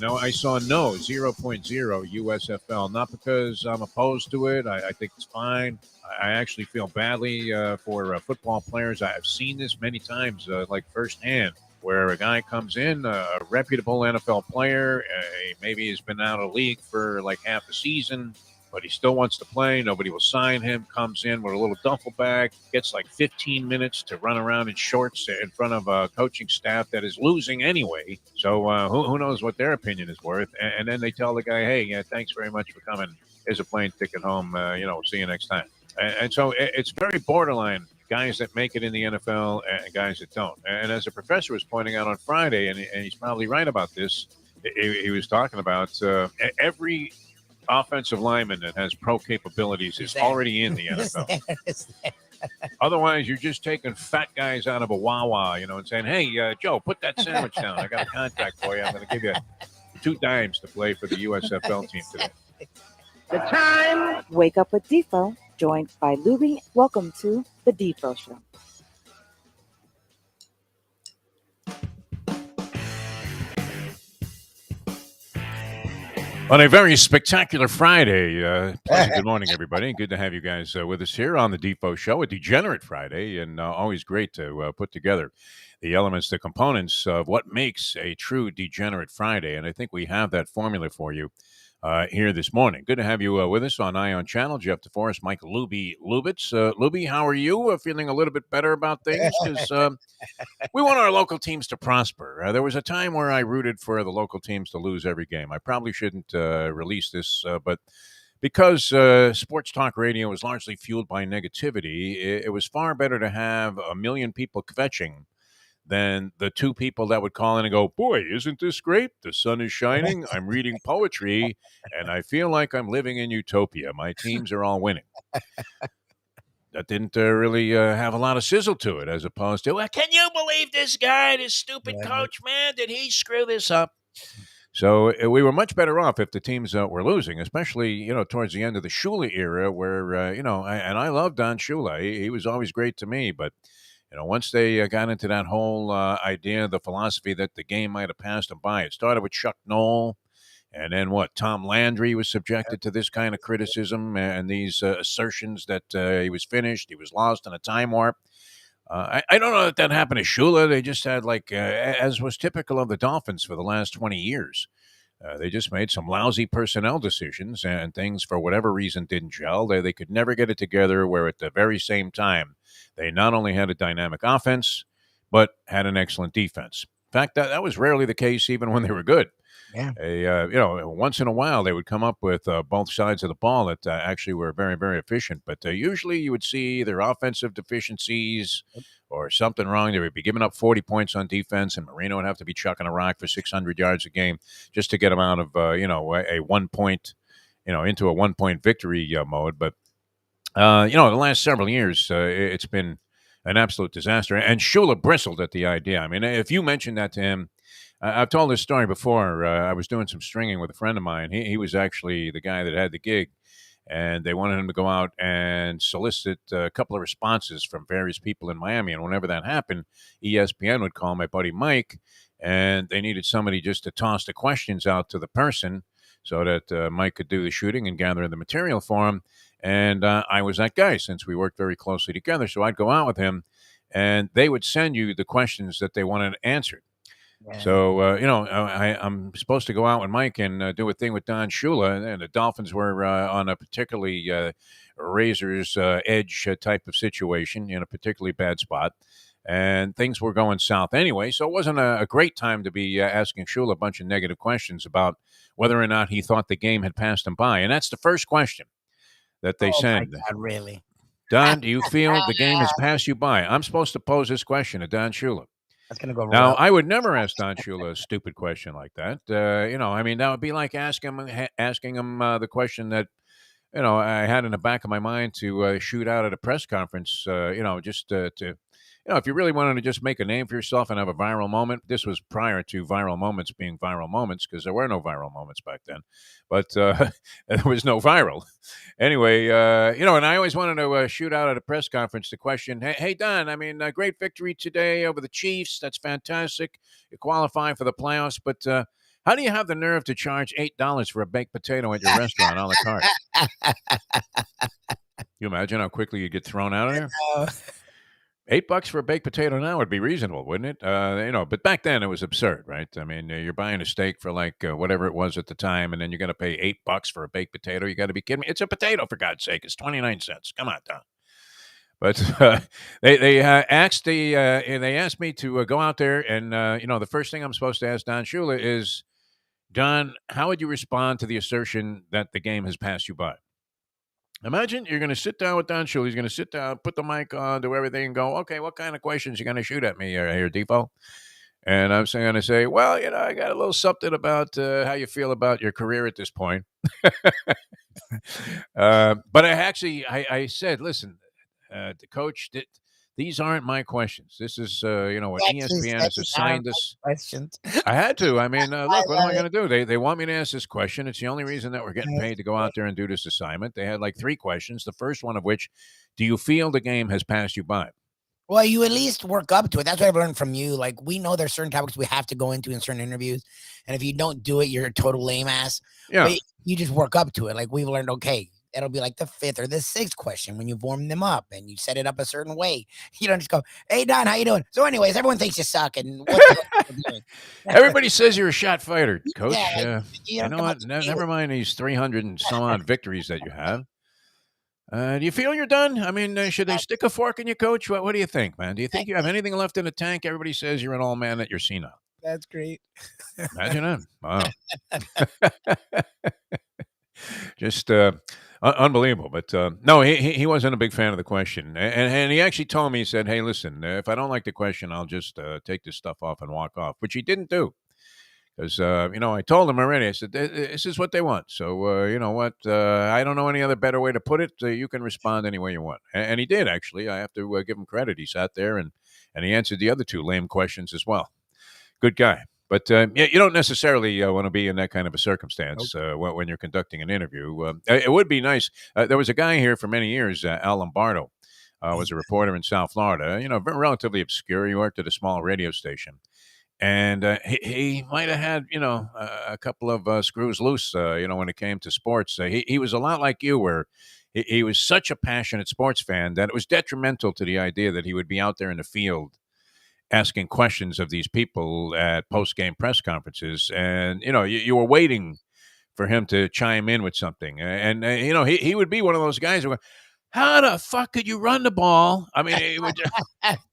No, I saw no 0.0 USFL. Not because I'm opposed to it. I think it's fine. I actually feel badly for football players. I've seen this many times, like firsthand, where a guy comes in, a reputable NFL player, maybe he's been out of the league for like half the season, but he still wants to play. Nobody will sign him. Comes in with a little duffel bag, gets like 15 minutes to run around in shorts in front of a coaching staff that is losing anyway. So who knows what their opinion is worth? And then they tell the guy, hey, thanks very much for coming. Here's a plane ticket home. See you next time. And so it's very borderline. Guys that make it in the NFL and guys that don't. And as a professor was pointing out on Friday, and he's probably right about this, he was talking about every offensive lineman that has pro capabilities is already in the NFL. Otherwise, you're just taking fat guys out of a Wawa, and saying, hey, Joe, put that sandwich down. I got a contract for you. I'm going to give you 2 dimes to play for the USFL team today. The time. Wake up with Defo, joined by Lubie. Welcome to the Defo Show. On a very spectacular Friday, pleasant good morning, everybody. Good to have you guys with us here on the Defo Show, a Degenerate Friday, and always great to put together the elements, the components of what makes a true Degenerate Friday, and I think we have that formula for you here this morning. Good to have you with us on Ion Channel. Jeff Deforrest, Mike Lubie, Lubitz. Lubie, how are you? Feeling a little bit better about things? Because we want our local teams to prosper. There was a time where I rooted for the local teams to lose every game. I probably shouldn't release this, but because sports talk radio is largely fueled by negativity, it was far better to have a million people kvetching than the 2 people that would call in and go, boy, isn't this great? The sun is shining. I'm reading poetry, and I feel like I'm living in utopia. My teams are all winning. That didn't really have a lot of sizzle to it, as opposed to, can you believe this guy, this stupid coach, man? Did he screw this up? So we were much better off if the teams were losing, especially, towards the end of the Shula era where, and I love Don Shula. He was always great to me, but once they got into that whole idea, the philosophy that the game might have passed them by, it started with Chuck Noll, and then Tom Landry was subjected to this kind of criticism and these assertions that he was finished, he was lost in a time warp. I don't know that happened to Shula. They just had, as was typical of the Dolphins for the last 20 years, they just made some lousy personnel decisions, and things, for whatever reason, didn't gel. They could never get it together, where at the very same time, they not only had a dynamic offense, but had an excellent defense. In fact, that was rarely the case even when they were good. Yeah. Once in a while, they would come up with both sides of the ball that actually were very, very efficient. But usually you would see their offensive deficiencies or something wrong. They would be giving up 40 points on defense, and Marino would have to be chucking a rock for 600 yards a game just to get them out of, a 1 point, into a 1 point victory mode. But the last several years, it's been an absolute disaster. And Shula bristled at the idea. I mean, if you mentioned that to him, I've told this story before. I was doing some stringing with a friend of mine. He was actually the guy that had the gig, and they wanted him to go out and solicit a couple of responses from various people in Miami. And whenever that happened, ESPN would call my buddy Mike, and they needed somebody just to toss the questions out to the person so that Mike could do the shooting and gather the material for him. And I was that guy, since we worked very closely together. So I'd go out with him, and they would send you the questions that they wanted answered. Yeah. So, I'm supposed to go out with Mike and do a thing with Don Shula, and the Dolphins were on a particularly razor's edge type of situation, in a particularly bad spot. And things were going south anyway, so it wasn't a great time to be asking Shula a bunch of negative questions about whether or not he thought the game had passed him by. And that's the first question that they send. My God, really? Don, do you feel the game has passed you by? I'm supposed to pose this question to Don Shula. That's going to go now, I would never ask Don Shula a stupid question like that. That would be like asking him the question that, I had in the back of my mind to shoot out at a press conference, just to if you really wanted to just make a name for yourself and have a viral moment. This was prior to viral moments being viral moments, because there were no viral moments back then. But there was no viral. Anyway, and I always wanted to shoot out at a press conference the question, hey, Don, great victory today over the Chiefs. That's fantastic. You qualify for the playoffs. But How do you have the nerve to charge $8 for a baked potato at your restaurant a la carte? You imagine how quickly you get thrown out of there? $8 for a baked potato now would be reasonable, wouldn't it? But back then it was absurd, right? I mean, you're buying a steak for like whatever it was at the time, and then you're going to pay $8 for a baked potato. You got to be kidding me! It's a potato, for God's sake. It's 29 cents. Come on, Don. But they asked they asked me to go out there, and the first thing I'm supposed to ask Don Shula is, Don, how would you respond to the assertion that the game has passed you by? Imagine you're going to sit down with Don Shula. He's going to sit down, put the mic on, do everything, and go, okay, what kind of questions you going to shoot at me here, Defo? And I'm going to say, well, I got a little something about how you feel about your career at this point. But I said, listen, the coach, these aren't my questions. This is, what ESPN has assigned us. Questions. I had to. I mean, look, what am I going to do? They want me to ask this question. It's the only reason that we're getting paid to go out there and do this assignment. They had like 3 questions. The first one of which, do you feel the game has passed you by? Well, you at least work up to it. That's what I've learned from you. Like, we know there's certain topics we have to go into in certain interviews. And if you don't do it, you're a total lame ass. Yeah. But you just work up to it. Like, we've learned, okay, it'll be like the 5th or the 6th question when you warm them up and you set it up a certain way. You don't just go, hey, Don, how you doing? So anyways, everyone thinks you suck. And everybody says you're a shot fighter, Coach. Yeah, you know what? Never mind these 300 and some odd victories that you have. Do you feel you're done? I mean, should they stick a fork in you, Coach? What do you think, man? Do you think you have anything left in the tank? Everybody says you're an old man, that you're senile. That's great. Imagine that. Wow. Just unbelievable. But no, he wasn't a big fan of the question. And he actually told me, he said, hey, listen, if I don't like the question, I'll just take this stuff off and walk off, which he didn't do. Because, I told him already, I said, this is what they want. So, you know what? I don't know any other better way to put it. You can respond any way you want. And he did, actually. I have to give him credit. He sat there and he answered the other 2 lame questions as well. Good guy. But you don't necessarily want to be in that kind of a circumstance when you're conducting an interview. It would be nice. There was a guy here for many years, Al Lombardo, was a reporter in South Florida, relatively obscure. He worked at a small radio station. And he might have had, a couple of screws loose, when it came to sports. He was a lot like you, where he was such a passionate sports fan that it was detrimental to the idea that he would be out there in the field asking questions of these people at post-game press conferences. And, you were waiting for him to chime in with something. And he would be one of those guys who would, how the fuck could you run the ball? I mean, it would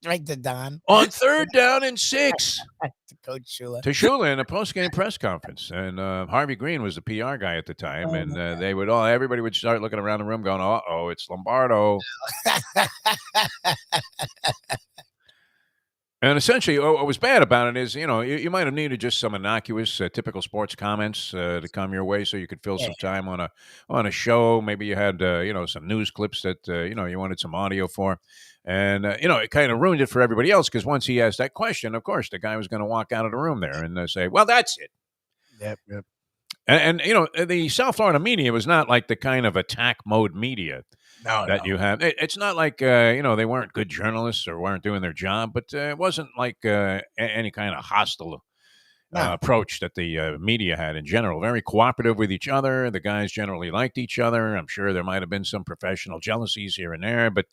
right to Don. On 3rd down and 6. To Coach Shula. To Shula in a post-game press conference. And Harvey Green was the PR guy at the time. And everybody would start looking around the room going, uh-oh, it's Lombardo. And essentially, what was bad about it is, you might have needed just some innocuous, typical sports comments to come your way, so you could fill some time on a show. Maybe you had, some news clips that you wanted some audio for, and it kind of ruined it for everybody else, because once he asked that question, of course, the guy was going to walk out of the room there and say, "Well, that's it." Yep. And the South Florida media was not like the kind of attack mode media you have. It's not like, they weren't good journalists or weren't doing their job, but it wasn't like any kind of hostile approach that the media had in general. Very cooperative with each other. The guys generally liked each other. I'm sure there might have been some professional jealousies here and there, but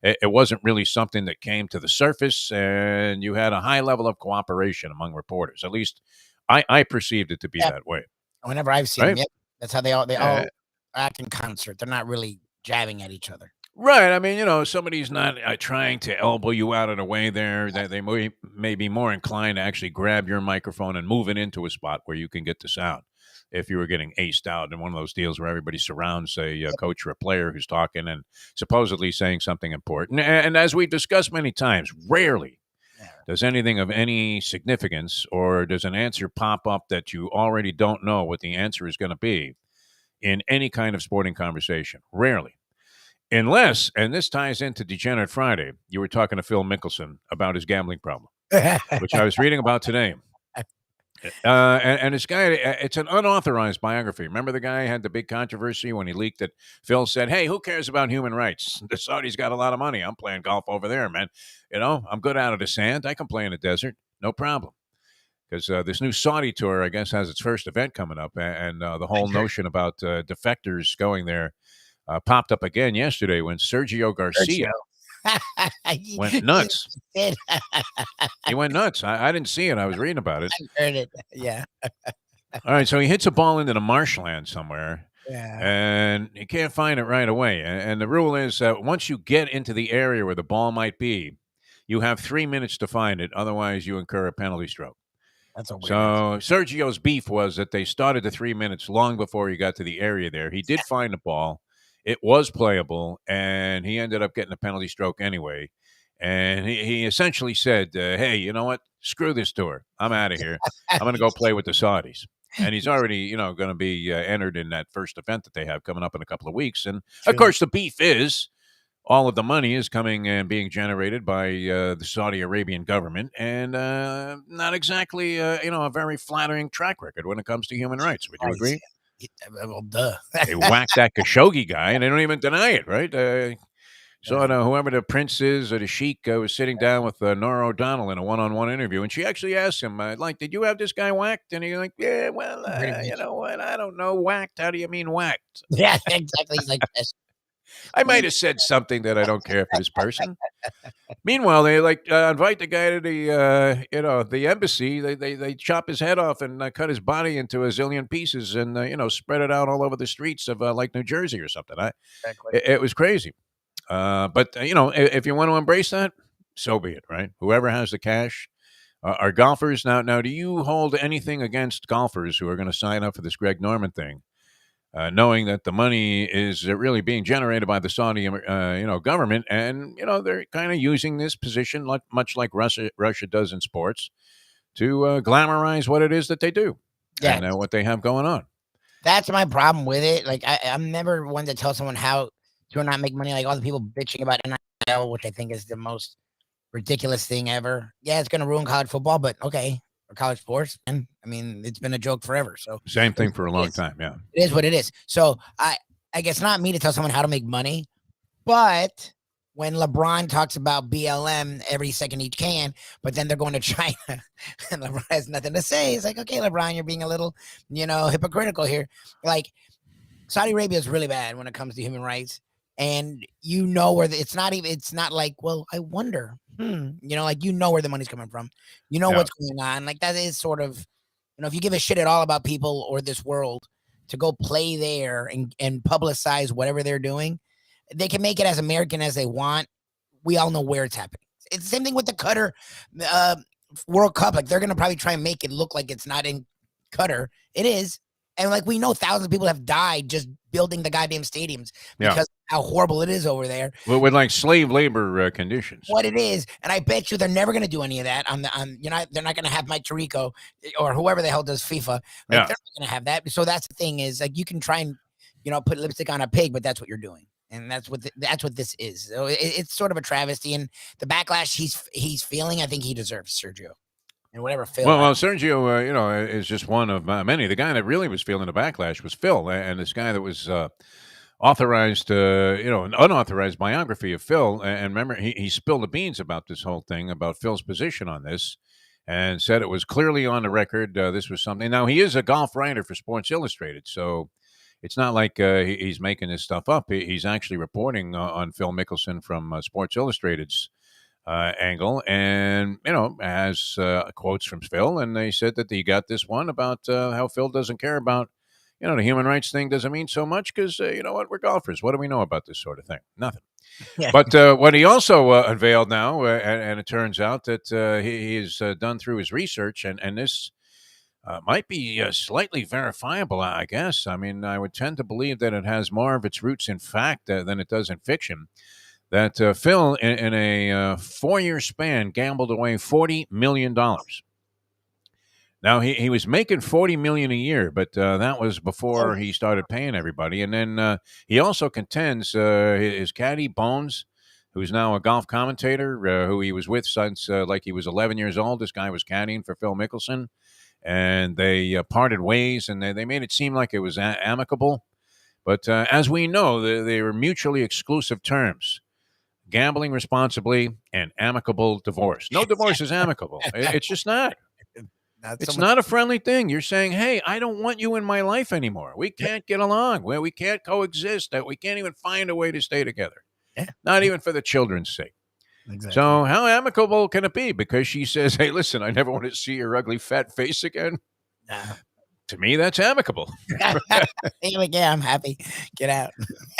it wasn't really something that came to the surface, and you had a high level of cooperation among reporters. At least I perceived it to be that way. Whenever I've seen them, that's how they all act in concert. They're not really jabbing at each other. Right. I mean, somebody's not trying to elbow you out of the way there. That they may be more inclined to actually grab your microphone and move it into a spot where you can get the sound. If you were getting aced out in one of those deals where everybody surrounds a coach or a player who's talking and supposedly saying something important. And as we've discussed many times, rarely does anything of any significance or does an answer pop up that you already don't know what the answer is going to be in any kind of sporting conversation. Rarely. Unless, and this ties into Degenerate Friday, you were talking to Phil Mickelson about his gambling problem, which I was reading about today. And this guy, it's an unauthorized biography. Remember the guy had the big controversy when he leaked that Phil said, hey, who cares about human rights? The Saudis got a lot of money. I'm playing golf over there, man. I'm good out of the sand. I can play in the desert. No problem. because this new Saudi tour, I guess, has its first event coming up, and the whole notion about defectors going there popped up again yesterday when Sergio Garcia went nuts. He went nuts. I didn't see it. I was reading about it. I heard it. Yeah. All right, so he hits a ball into the marshland somewhere. Yeah. And you can't find it right away. And the rule is that once you get into the area where the ball might be, you have 3 minutes to find it. Otherwise, you incur a penalty stroke. That's a weird. So Sergio's beef was that they started the 3 minutes long before he got to the area there. He did find the ball. It was playable, and he ended up getting a penalty stroke anyway. And he essentially said, hey, you know what? Screw this tour. I'm out of here. I'm going to go play with the Saudis. And he's already, going to be entered in that first event that they have coming up in a couple of weeks. And, of course, the beef is all of the money is coming and being generated by the Saudi Arabian government, and not exactly, a very flattering track record when it comes to human rights. Would you agree? Well, duh. They whacked that Khashoggi guy, and they don't even deny it, right? So whoever the prince is or the sheik was sitting down with Nora O'Donnell in a one-on-one interview, and she actually asked him, did you have this guy whacked? And he's like, yeah, well, you know what? I don't know. Whacked? How do you mean whacked? Yeah, exactly. He's like, I might have said something that I don't care for this person. Meanwhile, they invite the guy to the the embassy. They chop his head off and cut his body into a zillion pieces and spread it out all over the streets of New Jersey or something. It was crazy. But if you want to embrace that, so be it, right? Whoever has the cash. Are golfers now? Do you hold anything against golfers who are going to sign up for this Greg Norman thing, knowing that the money is really being generated by the Saudi, government, and they're kind of using this position, much like Russia does in sports, to glamorize what it is that they do and what they have going on. That's my problem with it. Like, I'm never one to tell someone how to not make money. Like all the people bitching about NIL, which I think is the most ridiculous thing ever. Yeah, it's going to ruin college football, but okay, or college sports. And I mean, it's been a joke forever. So same thing for a long time. Yeah, it is what it is. So I guess not me to tell someone how to make money, but when LeBron talks about BLM every second he can, but then they're going to China and LeBron has nothing to say. It's like, okay, LeBron, you're being a little, hypocritical here. Like Saudi Arabia is really bad when it comes to human rights. And where it's not like, well, I wonder, where the money's coming from, what's going on. Like that is sort of, if you give a shit at all about people or this world, to go play there and publicize whatever they're doing, they can make it as American as they want. We all know where it's happening. It's the same thing with the Qatar World Cup. Like they're going to probably try and make it look like it's not in Qatar. It is. And like, we know thousands of people have died just building the goddamn stadiums because of how horrible it is over there. Well, with like slave labor conditions. What it is. And I bet you they're never going to do any of that. They're not going to have Mike Tirico or whoever the hell does FIFA. Like, they're not going to have that. So that's the thing is, like, you can try and, put lipstick on a pig, but that's what you're doing. And that's what this is. So it's sort of a travesty. And the backlash he's feeling, I think he deserves, Sergio. And whatever Phil. Well, Sergio, is just one of many. The guy that really was feeling the backlash was Phil, and this guy that was authorized, an unauthorized biography of Phil. And remember, he spilled the beans about this whole thing, about Phil's position on this, and said it was clearly on the record. This was something. Now, he is a golf writer for Sports Illustrated, so it's not like he's making this stuff up. He's actually reporting on Phil Mickelson from Sports Illustrated's angle, and has quotes from Phil, and they said that he got this one about how Phil doesn't care about the human rights thing doesn't mean so much because we're golfers. What do we know about this sort of thing? Nothing. Yeah. But what he also unveiled now, and it turns out that he has done through his research, and this might be slightly verifiable, I guess. I mean, I would tend to believe that it has more of its roots in fact than it does in fiction. That Phil, in a 4-year span, gambled away $40 million. Now, he was making $40 million a year, but that was before he started paying everybody. And then he also contends his caddy, Bones, who's now a golf commentator, who he was with since he was 11 years old. This guy was caddying for Phil Mickelson. And they parted ways, and they made it seem like it was amicable. But as we know, they were mutually exclusive terms. Gambling responsibly and amicable divorce. No divorce is amicable. It's just not. It's not a friendly thing. You're saying, hey, I don't want you in my life anymore. We can't get along. We can't coexist. We can't even find a way to stay together. Yeah. Not even for the children's sake. Exactly. So how amicable can it be? Because she says, hey, listen, I never want to see your ugly fat face again. To me, that's amicable. Yeah, I'm happy. Get out.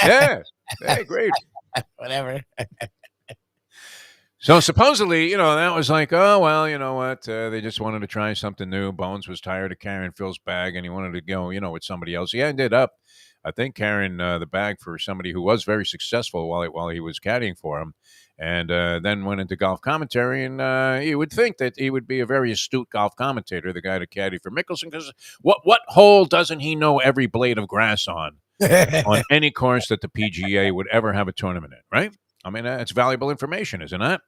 Yeah. Hey, great. Whatever. So supposedly, that was like, oh, well, you know what? They just wanted to try something new. Bones was tired of carrying Phil's bag, and he wanted to go, with somebody else. He ended up, I think, carrying the bag for somebody who was very successful while he was caddying for him, and then went into golf commentary. And you would think that he would be a very astute golf commentator, the guy to caddy for Mickelson, because what hole doesn't he know every blade of grass on any course that the PGA would ever have a tournament in, right? I mean, it's valuable information, isn't it?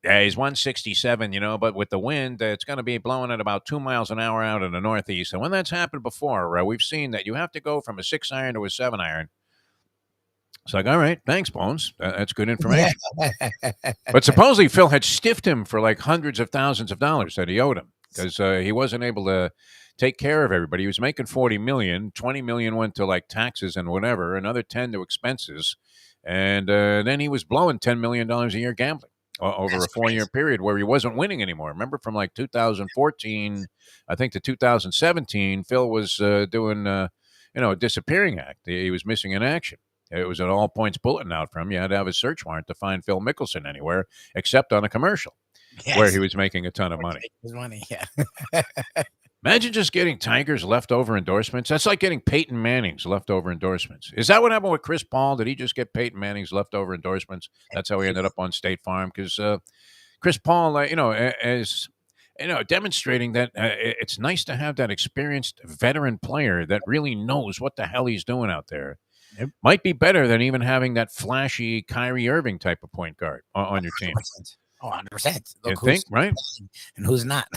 Yeah, he's 167, but with the wind, it's going to be blowing at about 2 miles an hour out in the northeast. And when that's happened before, we've seen that you have to go from a 6-iron to a 7-iron. It's like, all right, thanks, Bones. That's good information. But supposedly Phil had stiffed him for like hundreds of thousands of dollars that he owed him because he wasn't able to take care of everybody. He was making $40 million. $20 million went to like taxes and whatever, another 10 to expenses. And then he was blowing $10 million a year gambling over a 4-year period where he wasn't winning anymore. Remember, from like 2014, I think, to 2017, Phil was doing, a disappearing act. He was missing in action. It was an all-points bulletin out for him. You had to have a search warrant to find Phil Mickelson anywhere except on a commercial where he was making a ton of money. Yeah. Imagine just getting Tiger's leftover endorsements. That's like getting Peyton Manning's leftover endorsements. Is that what happened with Chris Paul? Did he just get Peyton Manning's leftover endorsements? That's how he ended up on State Farm. Because Chris Paul, is demonstrating that it's nice to have that experienced veteran player that really knows what the hell he's doing out there. It might be better than even having that flashy Kyrie Irving type of point guard on your team. 100%. You think, right? And who's not?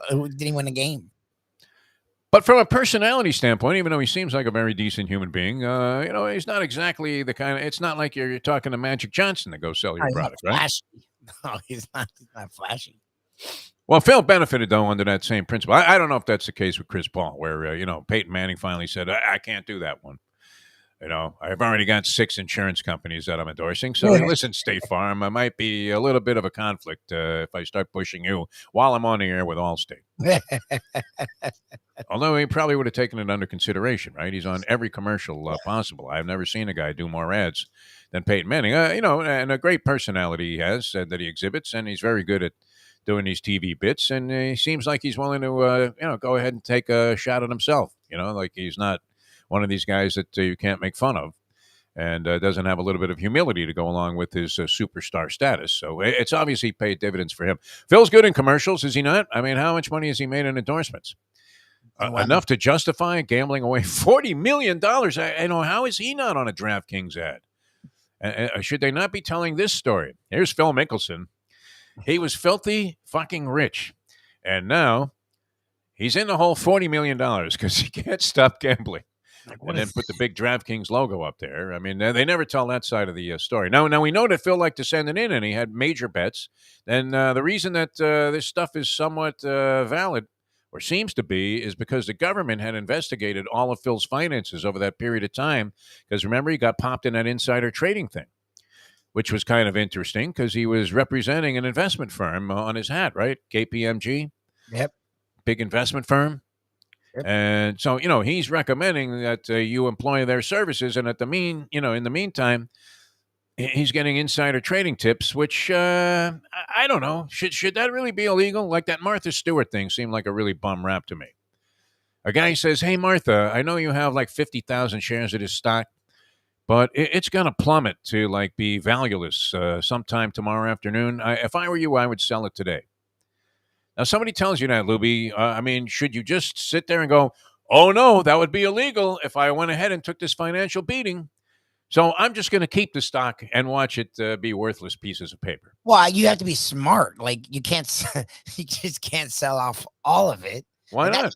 Who didn't he win a game? But from a personality standpoint, even though he seems like a very decent human being, he's not exactly the kind of. It's not like you're talking to Magic Johnson to go sell your product, right? No, he's not flashy. Well, Phil benefited, though, under that same principle. I don't know if that's the case with Chris Paul, where, Peyton Manning finally said, I can't do that one. I've already got 6 insurance companies that I'm endorsing. So, listen, State Farm, I might be a little bit of a conflict if I start pushing you while I'm on the air with Allstate. Although he probably would have taken it under consideration, right? He's on every commercial possible. I've never seen a guy do more ads than Peyton Manning. And a great personality he has that he exhibits, and he's very good at doing these TV bits. And he seems like he's willing to, go ahead and take a shot at himself. Like he's not one of these guys that you can't make fun of, and doesn't have a little bit of humility to go along with his superstar status. So it's obviously paid dividends for him. Phil's good in commercials, is he not? I mean, how much money has he made in endorsements? Enough to justify gambling away $40 million. How is he not on a DraftKings ad? Should they not be telling this story? Here's Phil Mickelson. He was filthy fucking rich, and now he's in the whole $40 million because he can't stop gambling. And then put the big DraftKings logo up there. I mean, they never tell that side of the story. Now we know that Phil liked to send it in, and he had major bets. And the reason that this stuff is somewhat valid, or seems to be, is because the government had investigated all of Phil's finances over that period of time. Because remember, he got popped in that insider trading thing, which was kind of interesting because he was representing an investment firm on his hat, right? KPMG. Yep. Big investment firm. Yep. And so, he's recommending that you employ their services. And in the meantime, he's getting insider trading tips, which I don't know. Should that really be illegal? Like that Martha Stewart thing seemed like a really bum rap to me. A guy says, hey, Martha, I know you have like 50,000 shares of this stock, but it's going to plummet to like be valueless sometime tomorrow afternoon. If I were you, I would sell it today. Now, somebody tells you that, Lubie. Should you just sit there and go, oh, no, that would be illegal if I went ahead and took this financial beating? So I'm just going to keep the stock and watch it be worthless pieces of paper. Well, you have to be smart. Like, you just can't sell off all of it. Why not?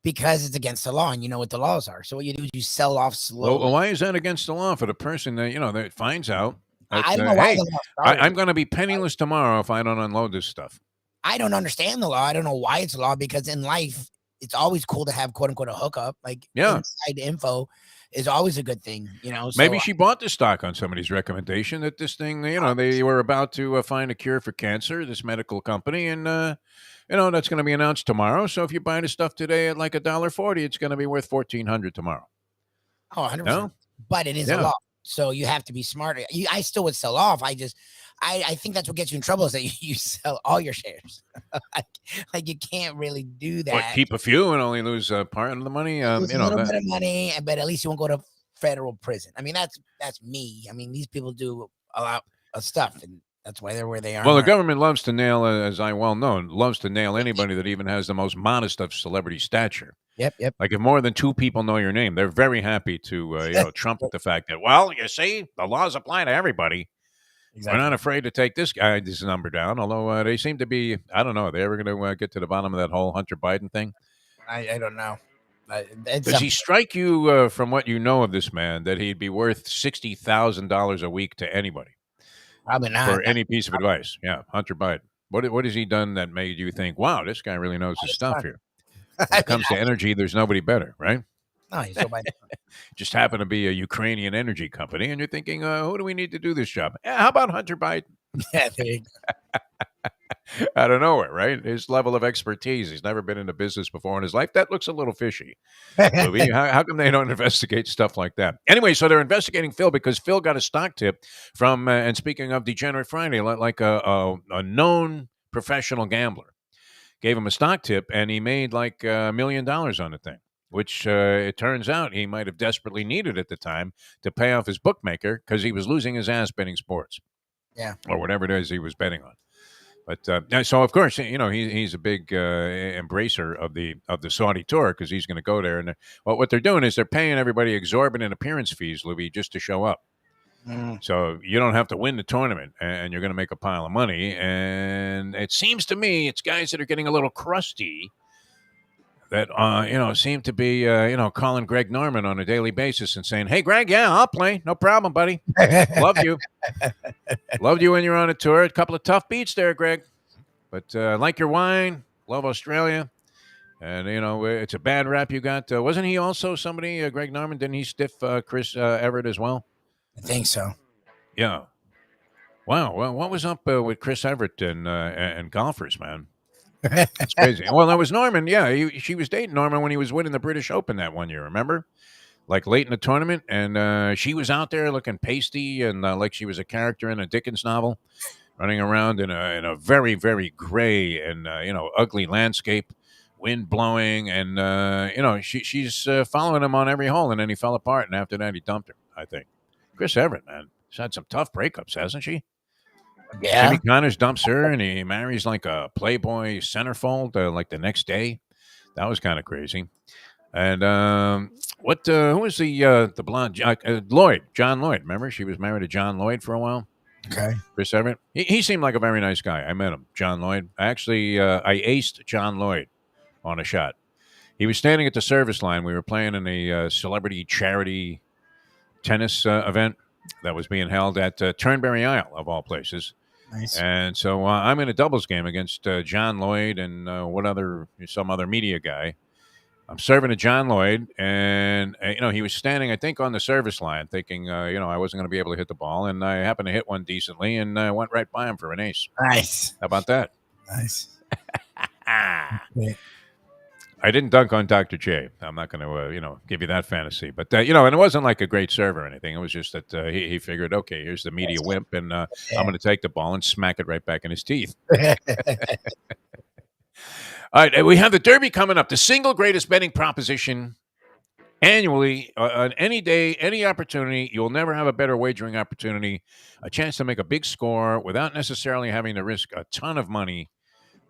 Because it's against the law, and you know what the laws are. So what you do is you sell off slowly. Well, why is that against the law for the person that, that finds out? That, I don't know why the law started. I'm going to be penniless tomorrow if I don't unload this stuff. I don't understand the law. I don't know why it's a law, because in life, it's always cool to have quote unquote a hookup. Like inside info is always a good thing, you know. So Maybe she bought the stock on somebody's recommendation that this thing, they were about to find a cure for cancer, this medical company, and that's going to be announced tomorrow. So if you buy the stuff today at like $1.40, it's going to be worth $1,400 tomorrow. Oh, 100%. No? But it is a law. So you have to be smarter. I still would sell off. I think that's what gets you in trouble, is that you sell all your shares. like you can't really do that. What, keep a few and only lose part of the money? Lose a little bit of money, but at least you won't go to federal prison. I mean, that's me. I mean, these people do a lot of stuff, and that's why they're where they are. Well, the government loves to nail, as I well know, loves to nail anybody that even has the most modest of celebrity stature. Yep. Like if more than 2 people know your name, they're very happy to trumpet the fact that, well, you see, the laws apply to everybody. Exactly. We're not afraid to take this number down, although they seem to be, I don't know, are they ever going to get to the bottom of that whole Hunter Biden thing? I don't know. Does he strike you, from what you know of this man, that he'd be worth $60,000 a week to anybody? Probably not. For any piece of advice. Yeah, Hunter Biden. What has he done that made you think, wow, this guy really knows his stuff here? When it comes to energy, there's nobody better, right? No, he's nobody. Just happened to be a Ukrainian energy company, and you're thinking, who do we need to do this job? How about Hunter Biden? Yeah, there you go. Out of nowhere, right? His level of expertise. He's never been in a business before in his life. That looks a little fishy. How come they don't investigate stuff like that? Anyway, so they're investigating Phil because Phil got a stock tip from, and speaking of Degenerate Friday, like a known professional gambler gave him a stock tip, and he made like $1 million on the thing, which it turns out he might have desperately needed at the time to pay off his bookmaker because he was losing his ass betting sports. Yeah. Or whatever it is he was betting on. But so, of course, he's a big embracer of the Saudi tour because he's going to go there. And what they're doing is they're paying everybody exorbitant appearance fees, Lubie, just to show up. So you don't have to win the tournament, and you're going to make a pile of money. And it seems to me it's guys that are getting a little crusty that, seem to be, calling Greg Norman on a daily basis and saying, hey, Greg, yeah, I'll play. No problem, buddy. Love you. Loved you when you were on a tour. A couple of tough beats there, Greg. But like your wine. Love Australia. And, it's a bad rap you got. Wasn't he also somebody, Greg Norman? Didn't he stiff Chris Everett as well? I think so. Yeah. Wow. Well, what was up with Chris Everett and golfers, man? It's crazy. Well, that was Norman. Yeah, she was dating Norman when he was winning the British Open that one year, remember? Like late in the tournament, and she was out there looking pasty and like she was a character in a Dickens novel, running around in a very, very gray and ugly landscape, wind blowing, and she's following him on every hole, and then he fell apart, and after that he dumped her, I think. Chris Everett, man, she's had some tough breakups, hasn't she? Yeah. Jimmy Connors dumps her, and he marries like a Playboy centerfold like the next day. That was kind of crazy. And who was the blonde? Lloyd, John Lloyd. Remember, she was married to John Lloyd for a while. Okay. Chris Everett. He seemed like a very nice guy. I met him, John Lloyd. Actually, I aced John Lloyd on a shot. He was standing at the service line. We were playing in a celebrity charity tennis event that was being held at Turnberry Isle, of all places. Nice. And so I'm in a doubles game against John Lloyd and some other media guy. I'm serving to John Lloyd, and he was standing, I think, on the service line, thinking, I wasn't going to be able to hit the ball, and I happened to hit one decently, and went right by him for an ace. Nice. How about that? Nice. I didn't dunk on Dr. J. I'm not going to, give you that fantasy. But, and it wasn't like a great serve or anything. It was just that he figured, okay, here's the media wimp, and I'm going to take the ball and smack it right back in his teeth. All right, we have the Derby coming up, the single greatest betting proposition annually on any day, any opportunity. You'll never have a better wagering opportunity, a chance to make a big score without necessarily having to risk a ton of money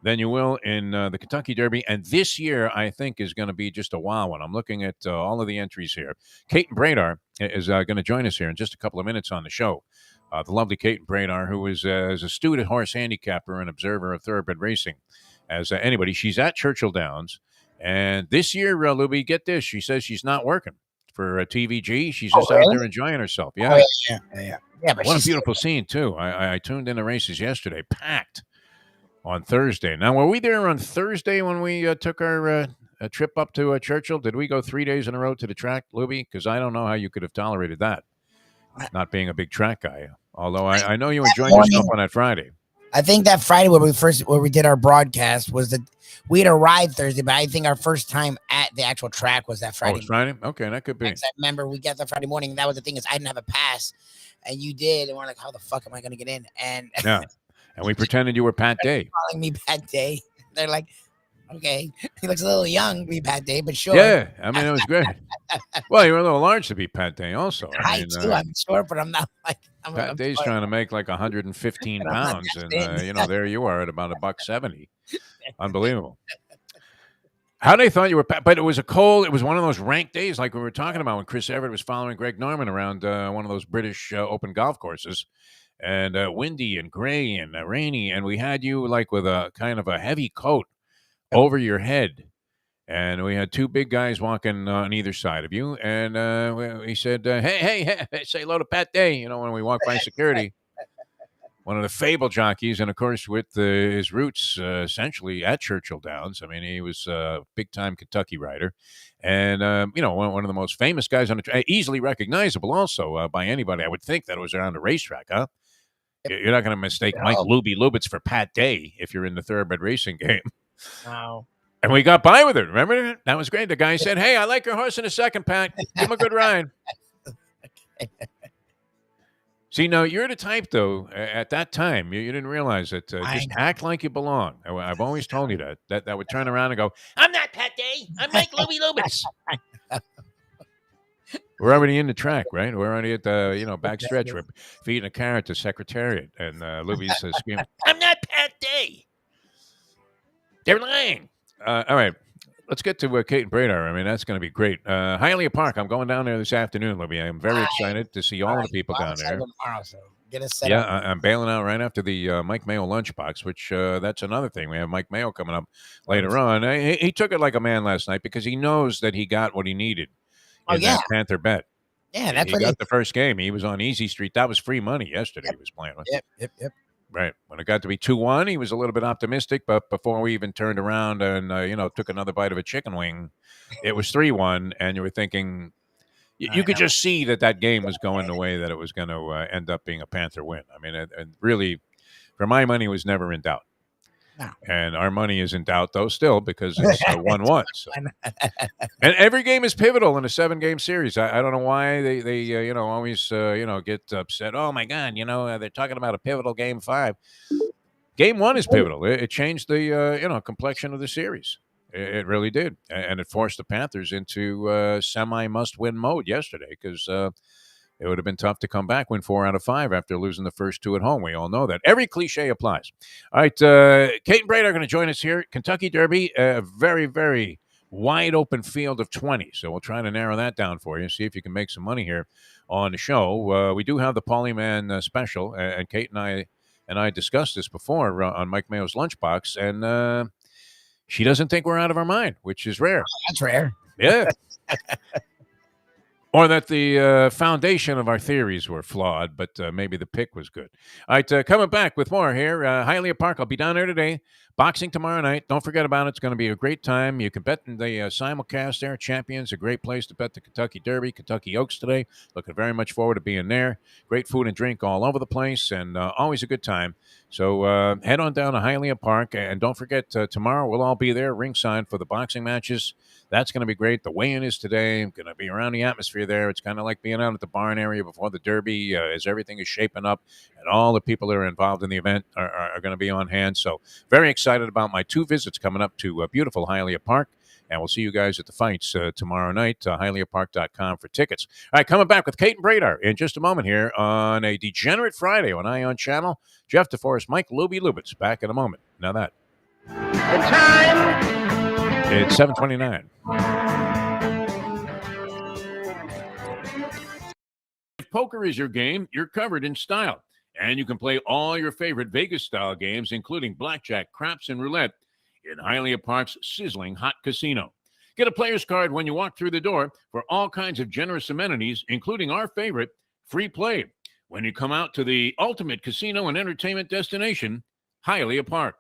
than you will in the Kentucky Derby. And this year, I think, is going to be just a wild one. I'm looking at all of the entries here. Kate Bradar is going to join us here in just a couple of minutes on the show. The lovely Kate Bradar, who is as astute a horse handicapper and observer of thoroughbred racing as anybody. She's at Churchill Downs. And this year, Lubie, get this, she says she's not working for TVG. She's just out there enjoying herself. Yeah. Yeah, but what a beautiful scene, too. I tuned in the races yesterday, packed on Thursday. Now, were we there on Thursday when we took our trip up to Churchill? Did we go 3 days in a row to the track, Lubie? Because I don't know how you could have tolerated that, not being a big track guy. Although I know you enjoyed yourself on that Friday. I think that Friday where we did our broadcast was that we had arrived Thursday, but I think our first time at the actual track was that Friday. Oh, it's Friday? Okay, that could be. I remember we got that Friday morning. And that was the thing is I didn't have a pass, and you did, and we're like, how the fuck am I going to get in? And yeah, and we pretended you were Pat Day. Calling me Pat Day. They're like, okay, he looks a little young to be Pat Day, but sure. Yeah, I mean it was great. Well, you were a little large to be Pat Day, also. I too, I'm short, but I'm not like Pat Day's trying to make like 115 pounds, and there you are at about $170. Unbelievable. How they thought you were, but it was it was one of those ranked days like we were talking about when Chris Everett was following Greg Norman around one of those British open golf courses, and windy and gray and rainy, and we had you like with a kind of a heavy coat over your head, and we had two big guys walking on either side of you, and we said, hey, say hello to Pat Day, when we walk by security. One of the Fable jockeys, and of course with his roots essentially at Churchill Downs. I mean, he was a big-time Kentucky rider, and one of the most famous guys on the track, easily recognizable also by anybody. I would think that it was around the racetrack, huh? You're not going to mistake Mike Lubitz for Pat Day if you're in the thoroughbred racing game. No. And we got by with it. Remember? That was great. The guy said, hey, I like your horse in a second, Pat. Give him a good ride. See, now, you're the type, though, at that time, you didn't realize that just act like you belong. I've always told you that would turn around and go, I'm not Pat Day. I'm Mike Lubitz. We're already in the track, right? We're already at the, back stretch. We're feeding a carrot to Secretariat. And Lubie's screaming, I'm not Pat Day. They're lying. All right. Let's get to Kate and Bradar. I mean, that's going to be great. Hialeah Park. I'm going down there this afternoon, Libby. I'm very excited to see all of the people down there. Tomorrow, so get us set up. I'm bailing out right after the Mike Mayo lunchbox, which that's another thing. We have Mike Mayo coming up later on. He took it like a man last night because he knows that he got what he needed in that Panther bet. Yeah, that's what he got the first game. He was on Easy Street. That was free money yesterday. He was playing with. Yep. Right. When it got to be 2-1, he was a little bit optimistic, but before we even turned around and, took another bite of a chicken wing, it was 3-1, and you were thinking, you could just see that game was going the way that it was going to end up being a Panther win. I mean, and really, for my money, was never in doubt. No. And our money is in doubt, though, still, because it's 1-1. So. And every game is pivotal in a 7-game series. I don't know why they always, get upset. Oh, my God, they're talking about a pivotal Game 5. Game 1 is pivotal. It changed the, complexion of the series. It really did. And it forced the Panthers into semi-must-win mode yesterday because it would have been tough to come back, win 4 out of 5 after losing the first 2 at home. We all know that. Every cliche applies. All right, Kate and Brad are going to join us here. Kentucky Derby, a very, very wide open field of 20. So we'll try to narrow that down for you, see if you can make some money here on the show. We do have the Polyman special, and Kate and I discussed this before on Mike Mayo's Lunchbox, and she doesn't think we're out of our mind, which is rare. That's rare. Yeah. Or that the foundation of our theories were flawed, but maybe the pick was good. All right, coming back with more here. Hialeah Park, I'll be down there today. Boxing tomorrow night. Don't forget about it. It's going to be a great time. You can bet in the simulcast there. Champions, a great place to bet the Kentucky Derby. Kentucky Oaks today. Looking very much forward to being there. Great food and drink all over the place, and always a good time. So head on down to Hialeah Park, and don't forget, tomorrow we'll all be there ringside for the boxing matches. That's going to be great. The weigh-in is today. I'm going to be around the atmosphere there. It's kind of like being out at the barn area before the Derby as everything is shaping up, and all the people that are involved in the event are going to be on hand. So very excited about my 2 visits coming up to beautiful Hialeah Park, and we'll see you guys at the fights tomorrow night, HialeahPark.com for tickets. All right, coming back with Kate and Bradar in just a moment here on a Degenerate Friday on Ion Channel. Jeff Deforrest, Mike Lubitz, back in a moment. Now that. The time... It's 7:29. If poker is your game, you're covered in style. And you can play all your favorite Vegas-style games, including blackjack, craps, and roulette, in Hialeah Park's sizzling hot casino. Get a player's card when you walk through the door for all kinds of generous amenities, including our favorite, free play, when you come out to the ultimate casino and entertainment destination, Hialeah Park.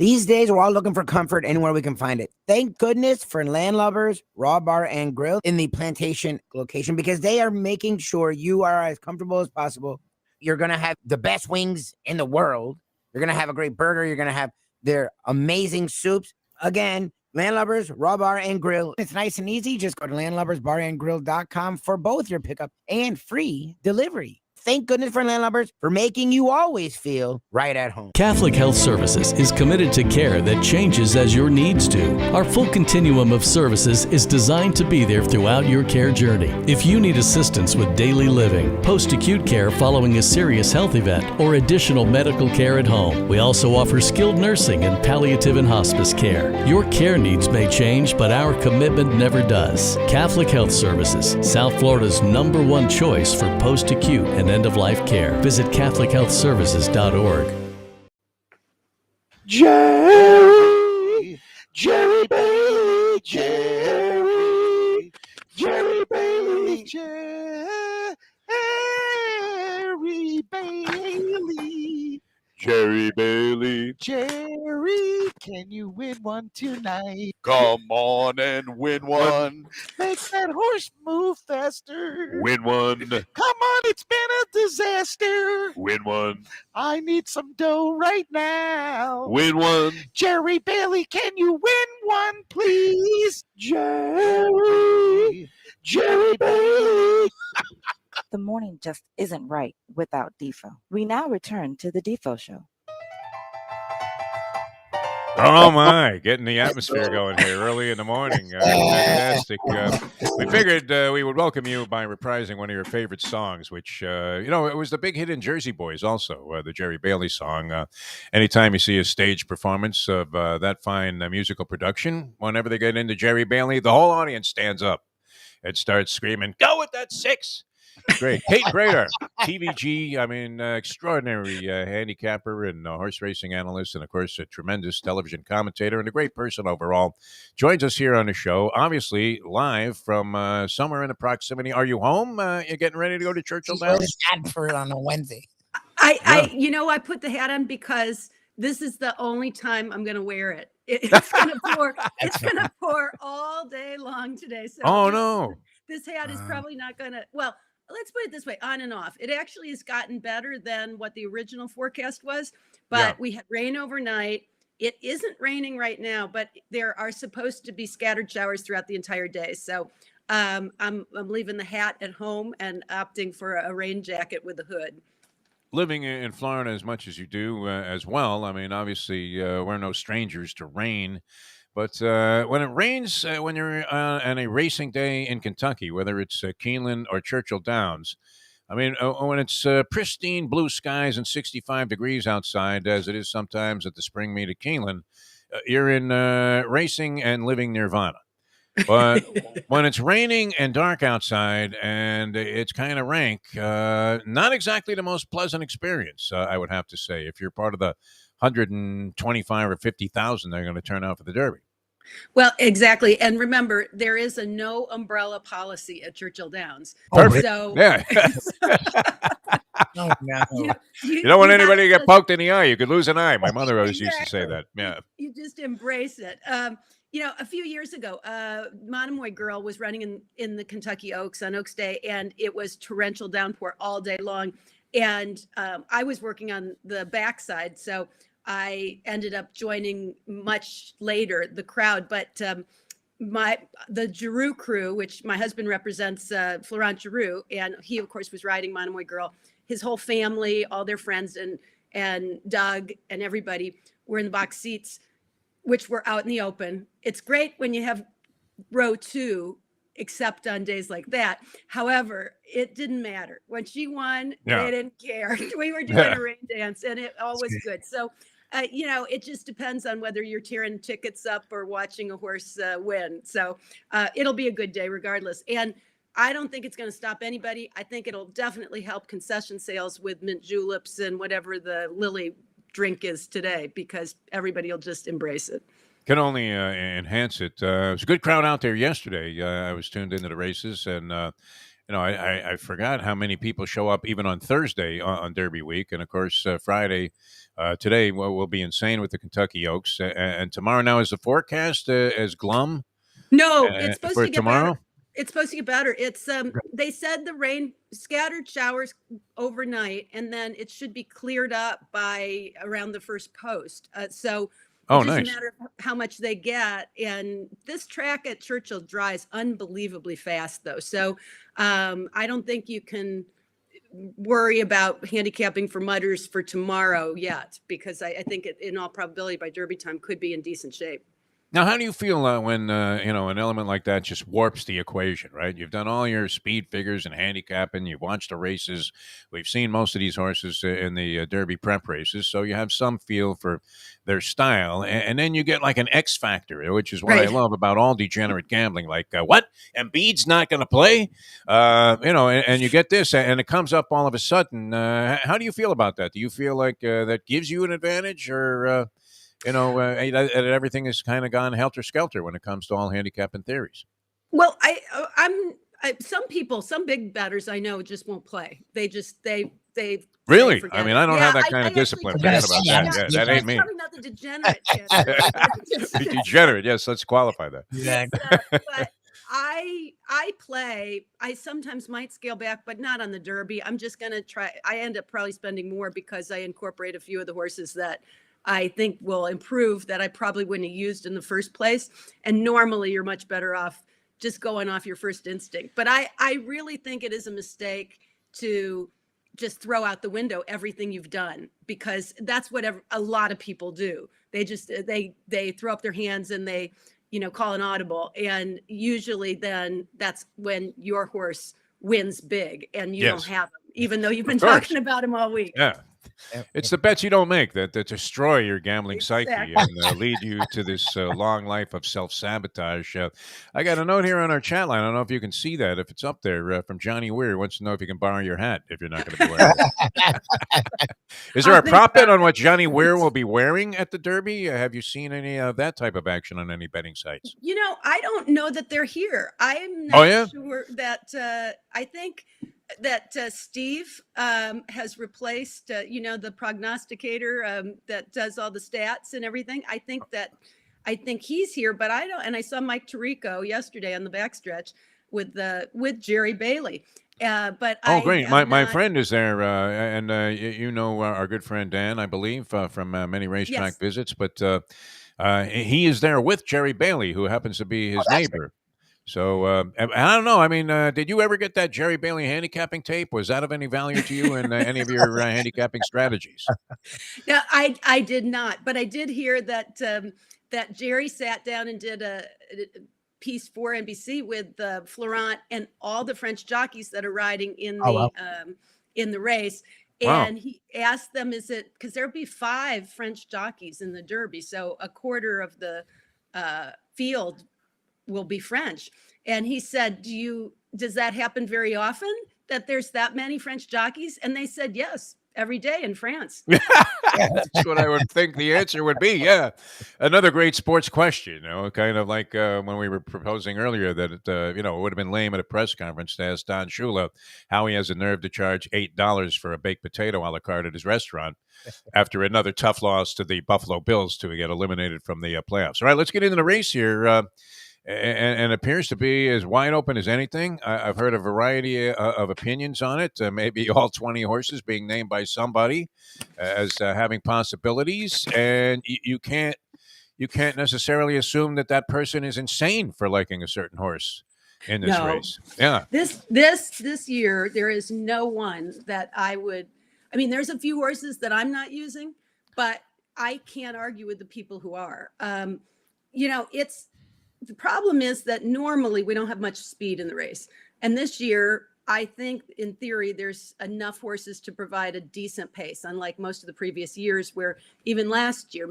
These days, we're all looking for comfort anywhere we can find it. Thank goodness for Landlubbers Raw Bar and Grill in the Plantation location, because they are making sure you are as comfortable as possible. You're going to have the best wings in the world. You're going to have a great burger. You're going to have their amazing soups. Again, Landlubbers Raw Bar and Grill. It's nice and easy. Just go to landlubbersbarandgrill.com for both your pickup and free delivery. Thank goodness for Landlubbers for making you always feel right at home. Catholic Health Services is committed to care that changes as your needs do. Our full continuum of services is designed to be there throughout your care journey. If you need assistance with daily living, post-acute care following a serious health event, or additional medical care at home, we also offer skilled nursing and palliative and hospice care. Your care needs may change, but our commitment never does. Catholic Health Services, South Florida's #1 choice for post-acute and end-of-life care. Visit CatholicHealthServices.org. Jerry Bailey, Jerry Bailey, Jerry Bailey. Jerry, can you win one tonight? Come on and win one. Make that horse move faster. Win one. Come on, it's been a disaster. Win one. I need some dough right now. Win one. Jerry Bailey, can you win one, please? Jerry Bailey. The morning just isn't right without Defo. We now return to the Defo Show. Oh my, getting the atmosphere going here early in the morning. Fantastic. We figured we would welcome you by reprising one of your favorite songs, which, it was the big hit in Jersey Boys also, the Jerry Bailey song. Anytime you see a stage performance of that fine musical production, whenever they get into Jerry Bailey, the whole audience stands up and starts screaming, "Go with that 6!" Great. Kate Brader, TVG, extraordinary handicapper and horse racing analyst, and, of course, a tremendous television commentator and a great person overall, joins us here on the show, obviously live from somewhere in the proximity. Are you home? You're getting ready to go to Churchill Downs? For it on a Wednesday. I put the hat on because this is the only time I'm going to wear it. It's going to pour. It's going to pour all day long today. So no. This hat is probably not going to, let's put it this way, on and off. It actually has gotten better than what the original forecast was, but we had rain overnight. It isn't raining right now, but there are supposed to be scattered showers throughout the entire day. So I'm leaving the hat at home and opting for a rain jacket with a hood. Living in Florida as much as you do as well, obviously we're no strangers to rain. But when it rains, when you're on a racing day in Kentucky, whether it's Keeneland or Churchill Downs, when it's pristine blue skies and 65 degrees outside, as it is sometimes at the spring meet at Keeneland, you're in racing and living nirvana. But when it's raining and dark outside and it's kind of rank, not exactly the most pleasant experience, I would have to say, if you're part of the 125 or 50,000 they're going to turn out for the Derby. Well, exactly. And remember, there is a no umbrella policy at Churchill Downs. Perfect. So, yeah. No. You don't want anybody to get poked in the eye. You could lose an eye. My mother always used to say that. Yeah. You just embrace it. A few years ago, Monomoy Girl was running in the Kentucky Oaks on Oaks Day, and it was torrential downpour all day long. And I was working on the backside, so I ended up joining much later the crowd. But the Giroux crew, which my husband represents, Florent Giroux, and he of course was riding Monomoy Girl. His whole family, all their friends, and Doug and everybody were in the box seats, which were out in the open. It's great when you have row 2, except on days like that. However, it didn't matter. When she won, they didn't care. We were doing a rain dance, and it all was good. So, it just depends on whether you're tearing tickets up or watching a horse win. So it'll be a good day regardless. And I don't think it's going to stop anybody. I think it'll definitely help concession sales with mint juleps and whatever the Lily drink is today, because everybody will just embrace it. Can only enhance it. It was a good crowd out there yesterday. I was tuned into the races, and I forgot how many people show up even on Thursday on Derby week, and of course Friday. Today will be insane with the Kentucky Oaks, and tomorrow now is the forecast as glum. No, it's supposed for to get tomorrow. better. It's supposed to get better. It's they said the rain, scattered showers overnight, and then it should be cleared up by around the first post. So it's just a matter of how much they get. And this track at Churchill dries unbelievably fast, though. So I don't think you can worry about handicapping for mudders for tomorrow yet, because I think it, in all probability by Derby time could be in decent shape. Now, how do you feel when an element like that just warps the equation, right? You've done all your speed figures and handicapping. You've watched the races. We've seen most of these horses in the Derby prep races, so you have some feel for their style. And then you get like an X factor, which is what I love about all degenerate gambling. Like, what? Embiid's not going to play? And you get this, and it comes up all of a sudden. How do you feel about that? Do you feel like that gives you an advantage, or everything has kind of gone helter-skelter when it comes to all handicapping theories? Well, some big bettors I know just won't play. They really. I mean, I don't have that kind of discipline. Forget about that. Yeah, that ain't me. Probably not the degenerate. Degenerate. Yes, let's qualify that. But I play. I sometimes might scale back, but not on the Derby. I'm just gonna try. I end up probably spending more because I incorporate a few of the horses that I think will improve that I probably wouldn't have used in the first place. And normally you're much better off just going off your first instinct. But I really think it is a mistake to just throw out the window everything you've done, because that's what a lot of people do. They just, they throw up their hands and they, call an audible. And usually then that's when your horse wins big and you don't have him, even though you've been talking about him all week. Yeah. It's the bets you don't make that destroy your gambling psyche and lead you to this long life of self-sabotage. I got a note here on our chat line. I don't know if you can see that, if it's up there, from Johnny Weir. Wants to know if you can borrow your hat if you're not going to be wearing it. Is there a prop bet on what Johnny Weir will be wearing at the Derby? Have you seen any of that type of action on any betting sites? I don't know that they're here. I'm not sure that I think that Steve has replaced, the prognosticator that does all the stats and everything. I think he's here, but I don't. And I saw Mike Tirico yesterday on the backstretch with Jerry Bailey. Great! My friend is there, and our good friend Dan, I believe, from many racetrack visits. But he is there with Jerry Bailey, who happens to be his neighbor. Right. So I don't know. I mean, did you ever get that Jerry Bailey handicapping tape? Was that of any value to you in any of your handicapping strategies? No, I did not. But I did hear that that Jerry sat down and did a piece for NBC with Florent and all the French jockeys that are riding in the race. And he asked them, is it because there'll be 5 French jockeys in the Derby, so a quarter of the field will be French. And he said, does that happen very often that there's that many French jockeys? And they said, yes, every day in France. That's what I would think the answer would be. Yeah. Another great sports question, kind of like when we were proposing earlier that, it would have been lame at a press conference to ask Don Shula how he has the nerve to charge $8 for a baked potato a la carte at his restaurant after another tough loss to the Buffalo Bills to get eliminated from the playoffs. All right, let's get into the race here. And appears to be as wide open as anything. I've heard a variety of opinions on it. Maybe all 20 horses being named by somebody as having possibilities, and you can't necessarily assume that person is insane for liking a certain horse in this race. Yeah, this year there is no one that I would. I mean, there's a few horses that I'm not using, but I can't argue with the people who are. The problem is that normally we don't have much speed in the race. And this year, I think in theory, there's enough horses to provide a decent pace, unlike most of the previous years where even last year,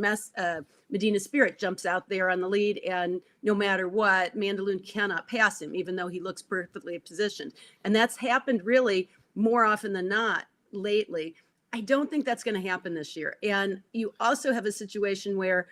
Medina Spirit jumps out there on the lead. And no matter what, Mandaloon cannot pass him, even though he looks perfectly positioned. And that's happened really more often than not lately. I don't think that's going to happen this year. And you also have a situation where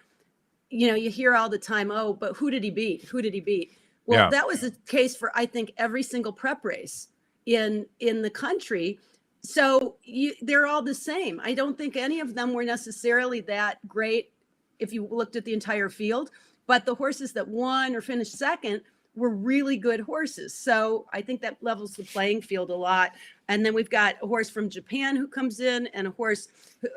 you hear all the time, but who did he beat? Who did he beat? Well, that was the case for, I think, every single prep race in the country. So they're all the same. I don't think any of them were necessarily that great if you looked at the entire field, but the horses that won or finished second were really good horses. So I think that levels the playing field a lot. And then we've got a horse from Japan who comes in and a horse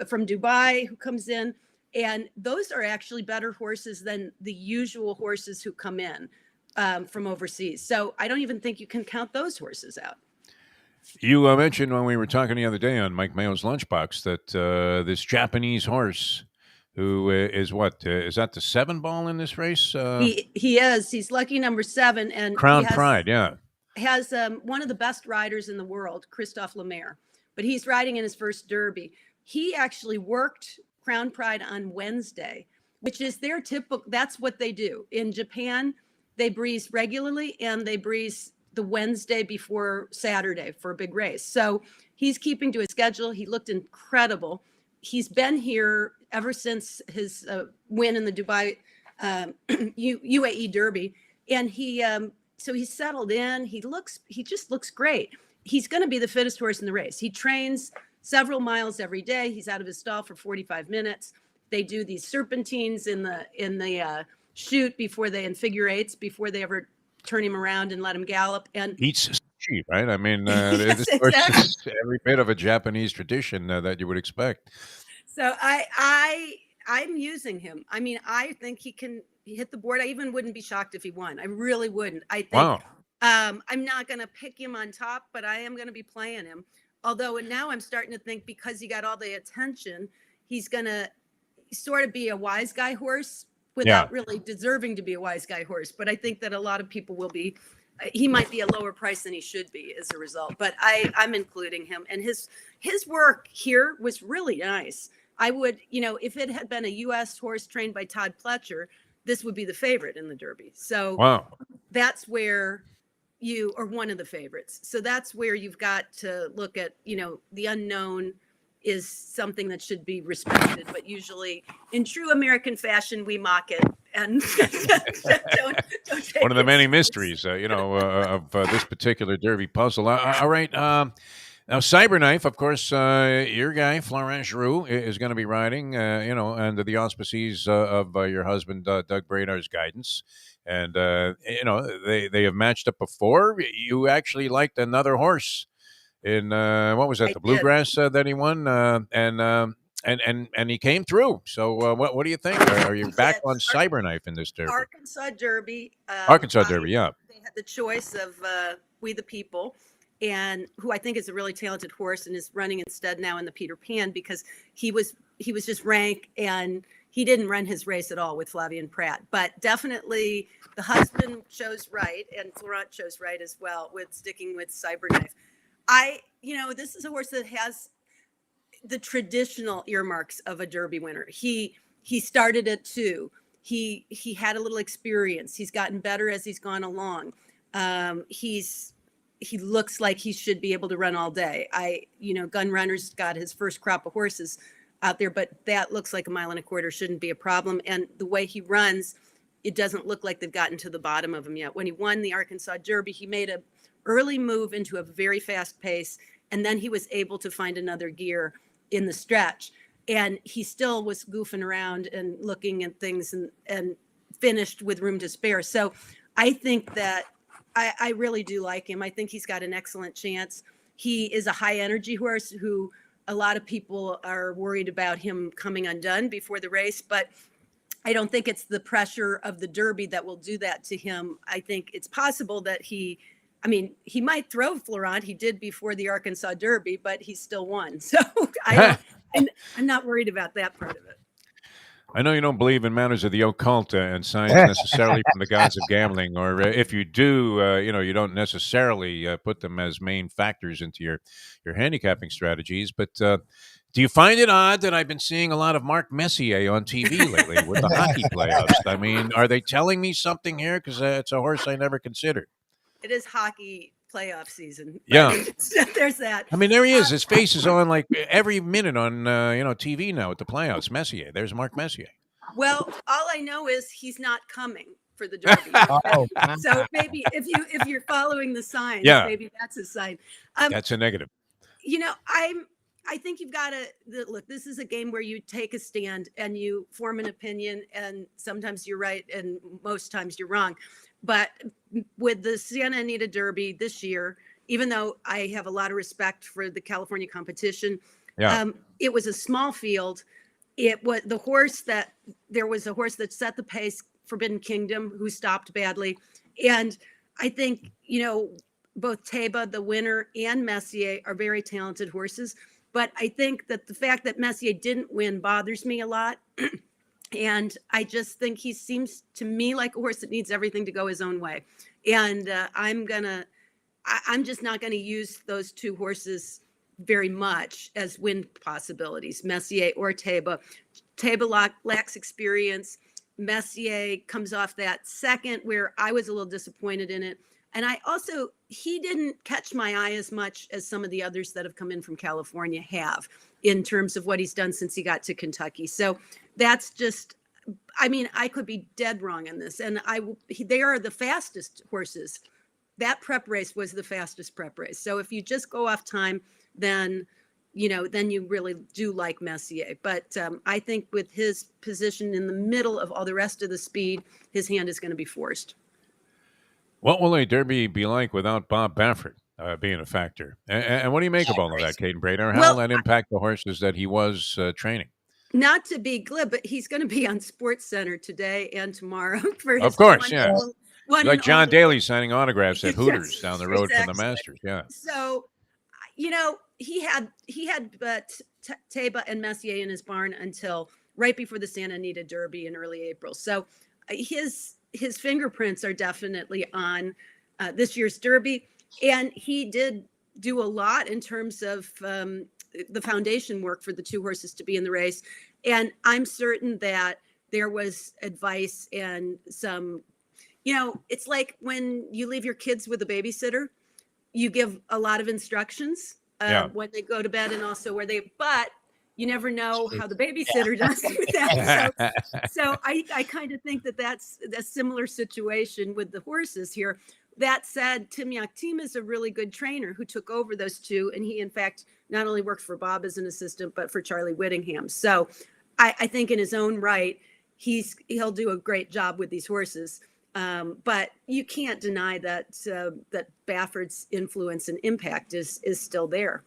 from Dubai who comes in. And those are actually better horses than the usual horses who come in from overseas. So I don't even think you can count those horses out. You mentioned when we were talking the other day on Mike Mayo's Lunchbox that this Japanese horse who is what? Is that the 7 ball in this race? He is. He's lucky number 7. And Crown Pride, yeah. Has one of the best riders in the world, Christophe Lemaire. But he's riding in his first Derby. He actually worked Crown Pride on Wednesday, which is their typical, that's what they do. In Japan, they breeze regularly and they breeze the Wednesday before Saturday for a big race. So he's keeping to his schedule. He looked incredible. He's been here ever since his win in the Dubai UAE Derby. And so he's settled in. He just looks great. He's going to be the fittest horse in the race. He trains several miles every day. He's out of his stall for 45 minutes. They do these serpentines in the chute in figure eights before they ever turn him around and let him gallop. And eats sushi, right? I mean, yes, this exactly. horse is every bit of a Japanese tradition that you would expect. So I'm using him. I mean, I think he can hit the board. I even wouldn't be shocked if he won. I really wouldn't. I think. Wow. I'm not going to pick him on top, but I am going to be playing him. Although now I'm starting to think because he got all the attention, he's going to sort of be a wise guy horse without really deserving to be a wise guy horse. But I think that a lot of people will be, he might be a lower price than he should be as a result. But I'm including him. And his work here was really nice. I would, if it had been a U.S. horse trained by Todd Pletcher, this would be the favorite in the Derby. So that's where or one of the favorites. So that's where you've got to look at, the unknown is something that should be respected, but usually in true American fashion, we mock it and don't take one of the it many seriously. mysteries, of this particular Derby puzzle. All right. Now, Cyberknife, of course, your guy, Florent Giroux, is going to be riding, under the auspices of your husband, Doug Bradar's guidance. And, they have matched up before. You actually liked another horse in, what was that, I the Bluegrass that he won? And he came through. So what do you think? Are you back on Cyberknife in this Derby? Arkansas Derby. Arkansas Derby, yeah. They had the choice of We the People, and who I think is a really talented horse and is running instead now in the Peter Pan because he was just rank and he didn't run his race at all with Flavien Prat. But definitely the husband chose right and Florent chose right as well with sticking with Cyberknife. This is a horse that has the traditional earmarks of a Derby winner. He started at 2. He had a little experience. He's gotten better as he's gone along. He looks like he should be able to run all day. Gun Runner's got his first crop of horses out there, but that looks like 1.25 miles shouldn't be a problem. And the way he runs, it doesn't look like they've gotten to the bottom of him yet. When he won the Arkansas Derby, he made an early move into a very fast pace, and then he was able to find another gear in the stretch. And he still was goofing around and looking at things and finished with room to spare. So I think that I really do like him. I think he's got an excellent chance. He is a high energy horse who a lot of people are worried about him coming undone before the race, but I don't think it's the pressure of the Derby that will do that to him. I think it's possible that he might throw Florent. He did before the Arkansas Derby, but he still won. So I'm not worried about that part of it. I know you don't believe in matters of the occult and science necessarily from the gods of gambling, or if you do, you don't necessarily put them as main factors into your handicapping strategies. But do you find it odd that I've been seeing a lot of Mark Messier on TV lately with the hockey playoffs? I mean, are they telling me something here? Because it's a horse I never considered. It is hockey playoff season. Yeah. There's that. I mean, there he is. His face is on like every minute on TV now at the playoffs. Messier. There's Mark Messier. Well, all I know is he's not coming for the Derby. Oh, So maybe if you're following the signs, Yeah. maybe that's a sign. That's a negative. I think you've got to look. This is a game where you take a stand and you form an opinion, and sometimes you're right, and most times you're wrong. But with the Santa Anita Derby this year, even though I have a lot of respect for the California competition, it was a small field. It was there was a horse that set the pace, Forbidden Kingdom, who stopped badly. And I think, both Teba, the winner, and Messier are very talented horses. But I think that the fact that Messier didn't win bothers me a lot. And I just think he seems to me like a horse that needs everything to go his own way. And I'm just not going to use those two horses very much as win possibilities, Messier or Teba. Teba lacks experience. Messier comes off that second where I was a little disappointed in it. And he didn't catch my eye as much as some of the others that have come in from California have in terms of what he's done since he got to Kentucky. So that's just, I could be dead wrong in this. And they are the fastest horses. That prep race was the fastest prep race. So if you just go off time, then you really do like Messier. But I think with his position in the middle of all the rest of the speed, his hand is going to be forced. What will a Derby be like without Bob Baffert being a factor? And what do you make of all of that, Caden Brader? How will that impact the horses that he was training? Not to be glib, but he's going to be on Sports Center today and tomorrow for his Of course, yeah. Like John Daly signing autographs at Hooters down the road from the Masters, yeah. So, he had Teba and Messier in his barn until right before the Santa Anita Derby in early April. So his fingerprints are definitely on this year's Derby. And he did do a lot in terms of the foundation work for the two horses to be in the race. And I'm certain that there was advice and some, it's like when you leave your kids with a babysitter, you give a lot of instructions when they go to bed and also but you never know how the babysitter does with that. So I kind of think that that's a similar situation with the horses here. That said, Tim Yaktim is a really good trainer who took over those two. And he, in fact, not only worked for Bob as an assistant, but for Charlie Whittingham. So I think in his own right, he'll do a great job with these horses. But you can't deny that Baffert's influence and impact is still there.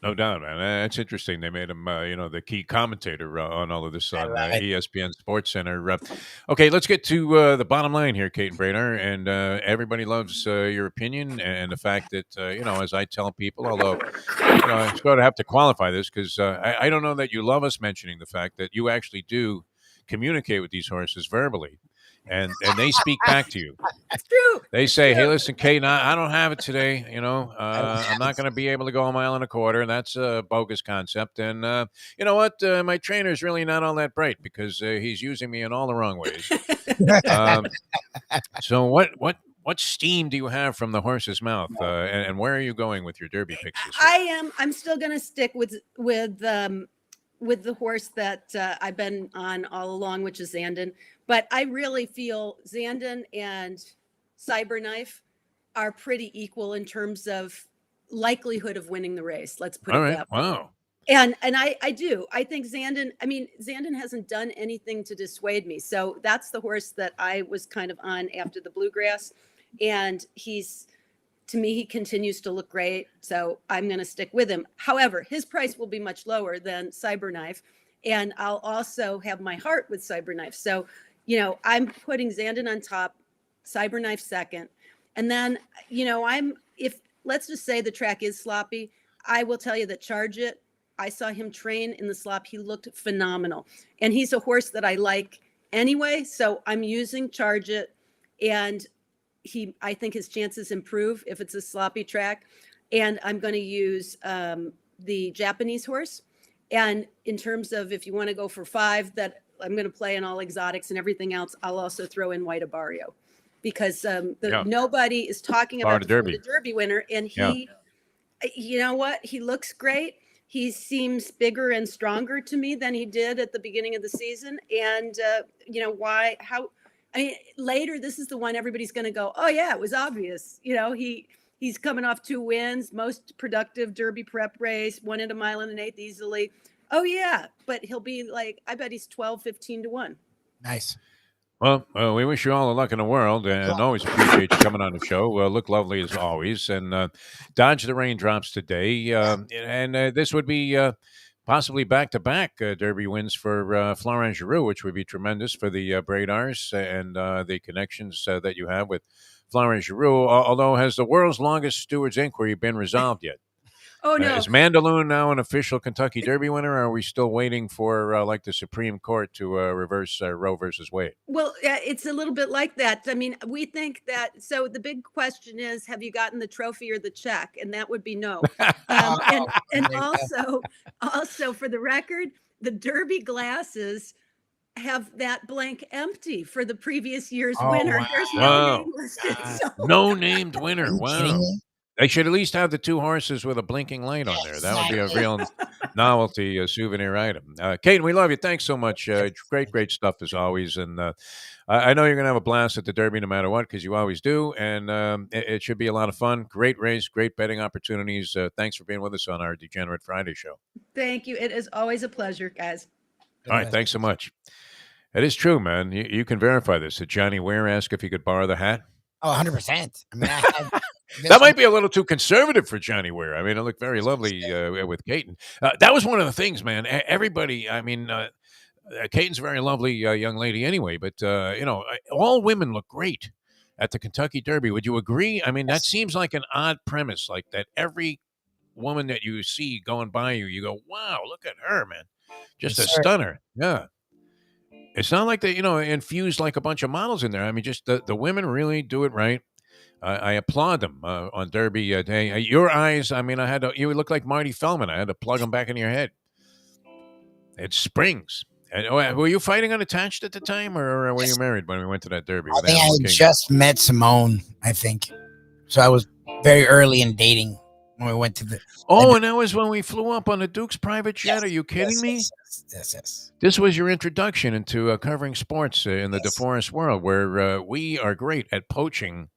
No doubt, man. That's interesting. They made him, the key commentator on all of this on ESPN Sports Center. Okay, let's get to the bottom line here, Caden Brader. And everybody loves your opinion and the fact that, as I tell people, although I'm going to have to qualify this because I don't know that you love us mentioning the fact that you actually do communicate with these horses verbally. And they speak back to you. That's true. They say, "Hey, listen, Kate, I don't have it today. I'm not going to be able to go a mile and a quarter. That's a bogus concept. And you know what? My trainer's really not all that bright because he's using me in all the wrong ways." So what steam do you have from the horse's mouth? And where are you going with your Derby picks this year? I'm still going to stick with the horse that I've been on all along, which is Zandon. But I really feel Zandon and Cyberknife are pretty equal in terms of likelihood of winning the race. Let's put it that way. Wow. And I do. I think Zandon hasn't done anything to dissuade me. So that's the horse that I was kind of on after the Bluegrass. And to me, he continues to look great. So I'm going to stick with him. However, his price will be much lower than Cyberknife. And I'll also have my heart with Cyberknife. So, I'm putting Zandon on top, Cyberknife second. And then, if let's just say the track is sloppy, I will tell you that Charge It, I saw him train in the slop. He looked phenomenal. And he's a horse that I like anyway. So I'm using Charge It. And I think his chances improve if it's a sloppy track. And I'm going to use the Japanese horse. And in terms of if you want to go for 5, that I'm going to play in all exotics and everything else, I'll also throw in White Abario because nobody is talking about the Derby winner. And you know what? He looks great. He seems bigger and stronger to me than he did at the beginning of the season. And I mean, later, this is the one everybody's going to go, oh, yeah, it was obvious. He's coming off 2 wins, most productive Derby prep race, won it a mile and an eighth easily. Oh, yeah. But he'll be like, I bet he's 12, 15 to 1. Nice. Well, we wish you all the luck in the world, and always appreciate you coming on the show. Look lovely as always, and dodge the raindrops today. And this would be possibly back-to-back Derby wins for Florent Giroux, which would be tremendous for the Bradars and the connections that you have with Florent Giroux. Although, has the world's longest steward's inquiry been resolved yet? Oh, no. Is Mandaloun now an official Kentucky Derby winner, or are we still waiting for like the Supreme Court to reverse Roe versus Wade? Well, it's a little bit like that. I mean, we think that. So the big question is, have you gotten the trophy or the check? And that would be no. And also for the record, the Derby glasses have that blank empty for the previous year's winner. Wow. There's no name listed. So. No named winner. Wow. They should at least have the 2 horses with a blinking light on there. That would be a real novelty souvenir item. Kate, we love you. Thanks so much. Great stuff as always. And I know you're going to have a blast at the Derby no matter what, because you always do. And it should be a lot of fun. Great race, great betting opportunities. Thanks for being with us on our Degenerate Friday show. Thank you. It is always a pleasure, guys. All right. Thanks so much. It is true, man. You can verify this. Did Johnny Ware ask if he could borrow the hat? Oh, 100%. I mean, that might be a little too conservative for Johnny Ware. I mean, it looked very lovely with Caton. That was one of the things, man. Everybody, I mean, Caton's a very lovely young lady anyway, but, all women look great at the Kentucky Derby. Would you agree? I mean, that seems like an odd premise, like that every woman that you see going by you go, wow, look at her, man. Just a stunner. Yeah. It's not like they, infused like a bunch of models in there. I mean, just the women really do it right. I applaud them on Derby day. Your eyes, I mean, you would look like Marty Feldman. I had to plug them back into your head. It springs. And, were you fighting unattached at the time, or were you married when we went to that Derby? I think I had just met Simone, I think. So I was very early in dating when we went to the... Oh, and that was when we flew up on the Duke's private jet. Are you kidding me? Yes. This was your introduction into covering sports in the Deforrest world, where we are great at poaching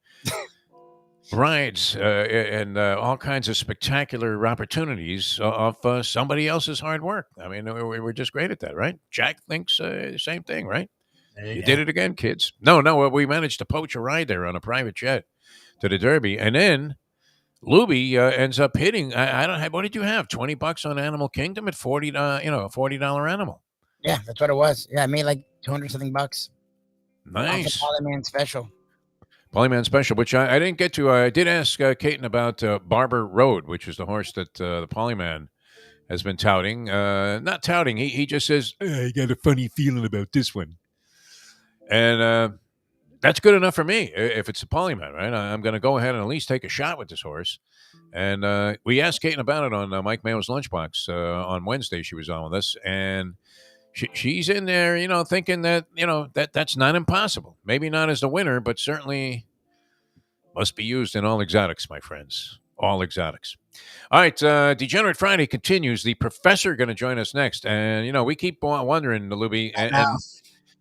brides and all kinds of spectacular opportunities off somebody else's hard work. I mean, we're just great at that, right? Jack thinks the same thing, right? You did it again, kids. No, we managed to poach a ride there on a private jet to the Derby, and then Lubie ends up hitting. I don't have. What did you have? $20 on Animal Kingdom at $40. A $40 animal. Yeah, that's what it was. Yeah, I made like 200 something bucks. Nice. Polyman special. Polyman special, which I didn't get to. I did ask Caton about Barber Road, which is the horse that the Polyman has been touting. Not touting. He just says, I got a funny feeling about this one, and that's good enough for me. If it's a Polyman, right? I'm going to go ahead and at least take a shot with this horse. And we asked Caton about it on Mike Mayo's Lunchbox on Wednesday. She was on with us, and she's in there, thinking that, that's not impossible. Maybe not as the winner, but certainly must be used in all exotics, my friends. All exotics. All right, Degenerate Friday continues. The professor going to join us next, and we keep wondering, Lubie, and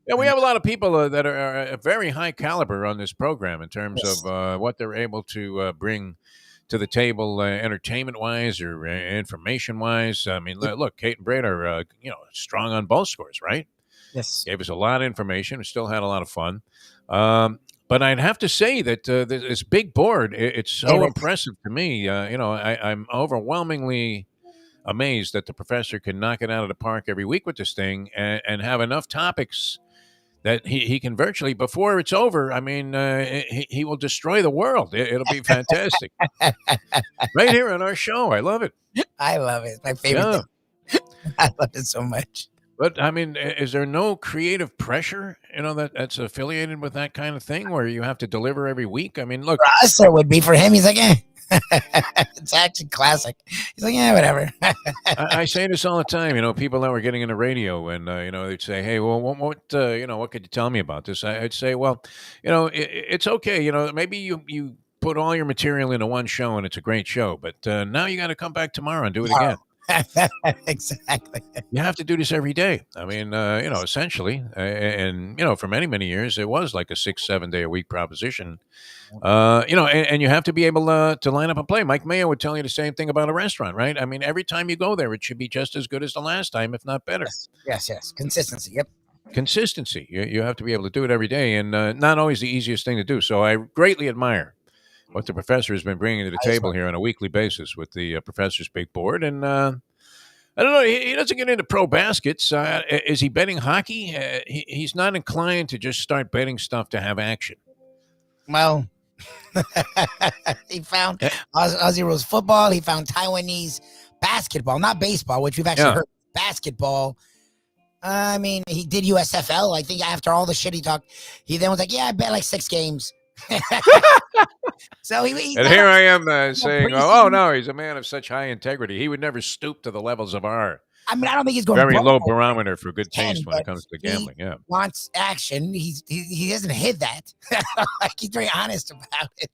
yeah, we have a lot of people that are very high caliber on this program in terms of what they're able to bring to the table, entertainment-wise or information-wise. I mean, look, Kate and Brad are, strong on both scores, right? Yes. Gave us a lot of information. We still had a lot of fun. But I'd have to say that this big board, it's so impressive to me. I'm overwhelmingly amazed that the professor can knock it out of the park every week with this thing and have enough topics that he can virtually, before it's over, I mean, he will destroy the world. It'll be fantastic. Right here on our show. I love it. I love it. It's my favorite thing. I love it so much. But, I mean, is there no creative pressure, that's affiliated with that kind of thing where you have to deliver every week? I mean, look. For us, there would be. For him, he's like, it's actually classic. He's like, yeah, whatever. I say this all the time, people that were getting into radio and, they'd say, hey, well, what could you tell me about this? I'd say, well, it's okay. Maybe you put all your material into one show and it's a great show, but now you got to come back tomorrow and do it again. Exactly. You have to do this every day. I mean, essentially, and for many, many years, it was like a 6, 7 day a week proposition. And you have to be able to line up and play. Mike Mayo would tell you the same thing about a restaurant, right? I mean, every time you go there, it should be just as good as the last time, if not better. Yes. Consistency. Yep. Consistency. You have to be able to do it every day, and not always the easiest thing to do. So I greatly admire what the professor has been bringing to the table here on a weekly basis with the professor's big board. And I don't know. He doesn't get into pro baskets. Is he betting hockey? He's not inclined to just start betting stuff to have action. Well, he found Aussie Rules football. He found Taiwanese basketball, not baseball, which we've actually heard basketball. I mean, he did USFL. I think after all the shit he talked, he then was like, "Yeah, I bet like 6 games." So and here I am saying, "Oh no, he's a man of such high integrity. He would never stoop to the levels of our." I mean, I don't think he's going very low barometer for good taste when it comes to gambling. He wants action. He hasn't hid that. Like, he's very honest about it.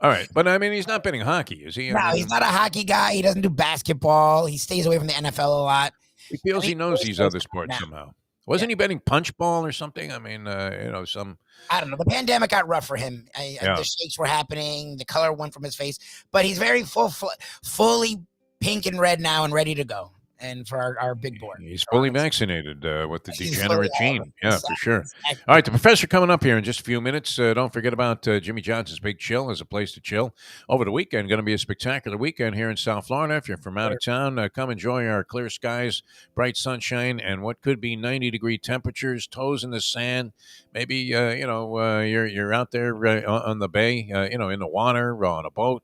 All right, but I mean, he's not betting hockey, is he? No, he's not a hockey guy. He doesn't do basketball. He stays away from the NFL a lot. He feels he knows these other sports somehow. Wasn't he betting punch ball or something? I mean, some. I don't know. The pandemic got rough for him. The shakes were happening. The color went from his face, but he's very fully pink and red now and ready to go. And for our big board. He's fully vaccinated with the Degenerate gene. Yeah, for sure. All right, the professor coming up here in just a few minutes. Don't forget about Jimmy Johnson's Big Chill as a place to chill over the weekend. Going to be a spectacular weekend here in South Florida. If you're from out of town, come enjoy our clear skies, bright sunshine, and what could be 90-degree temperatures, toes in the sand. Maybe, you're out there on the bay, in the water, on a boat.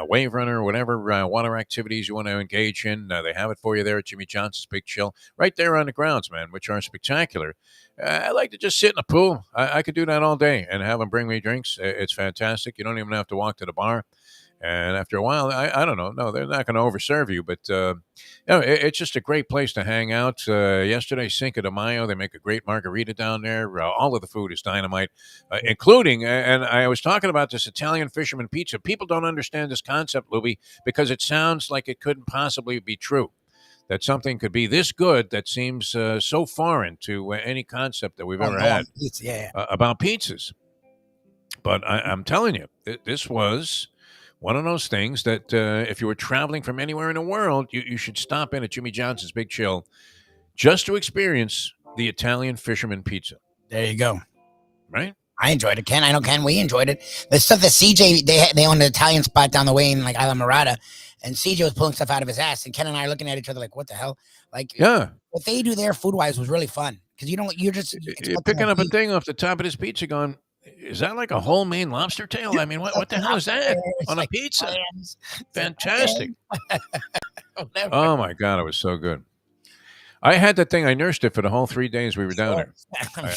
Wave runner, whatever water activities you want to engage in, they have it for you there at Jimmy Johnson's Big Chill, right there on the grounds, man, which are spectacular. I like to just sit in the pool. I could do that all day and have them bring me drinks. It's fantastic. You don't even have to walk to the bar. And after a while, I don't know. No, they're not going to overserve you, but it's just a great place to hang out. Yesterday, Cinco de Mayo, they make a great margarita down there. All of the food is dynamite, including, and I was talking about this Italian fisherman pizza. People don't understand this concept, Lubie, because it sounds like it couldn't possibly be true. That something could be this good that seems so foreign to any concept that we've ever had about pizzas. But I'm telling you, this was one of those things that if you were traveling from anywhere in the world, you should stop in at Jimmy Johnson's Big Chill just to experience the Italian fisherman pizza. There you go. Right? I enjoyed it, Ken. I know, Ken, we enjoyed it. The stuff that CJ, they own an Italian spot down the way in like Isla Mirada, and CJ was pulling stuff out of his ass, and Ken and I are looking at each other like, what the hell? Like, what they do there food-wise was really fun. Because you're picking up a thing off the top of this pizza going, is that like a whole Maine lobster tail? I mean, what the hell is that on a pizza? Fantastic. Oh, my God. It was so good. I had that thing. I nursed it for the whole 3 days we were down there.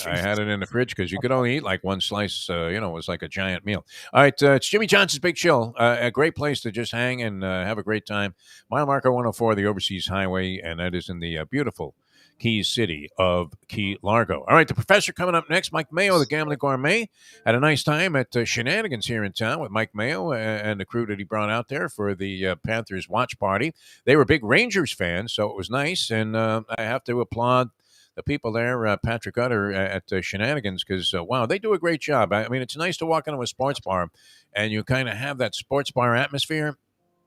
I had it in the fridge because you could only eat like one slice. It was like a giant meal. All right. It's Jimmy Johnson's Big Chill. A great place to just hang and have a great time. Mile marker 104, the Overseas Highway, and that is in the beautiful Keys City of Key Largo. All right, the professor coming up next. Mike Mayo, the Gambling Gourmet, had a nice time at Shenanigans here in town with Mike Mayo and the crew that he brought out there for the Panthers watch party. They were big Rangers fans, so it was nice. And I have to applaud the people there, Patrick Utter at Shenanigans, because, wow, they do a great job. I mean, it's nice to walk into a sports bar and you kind of have that sports bar atmosphere.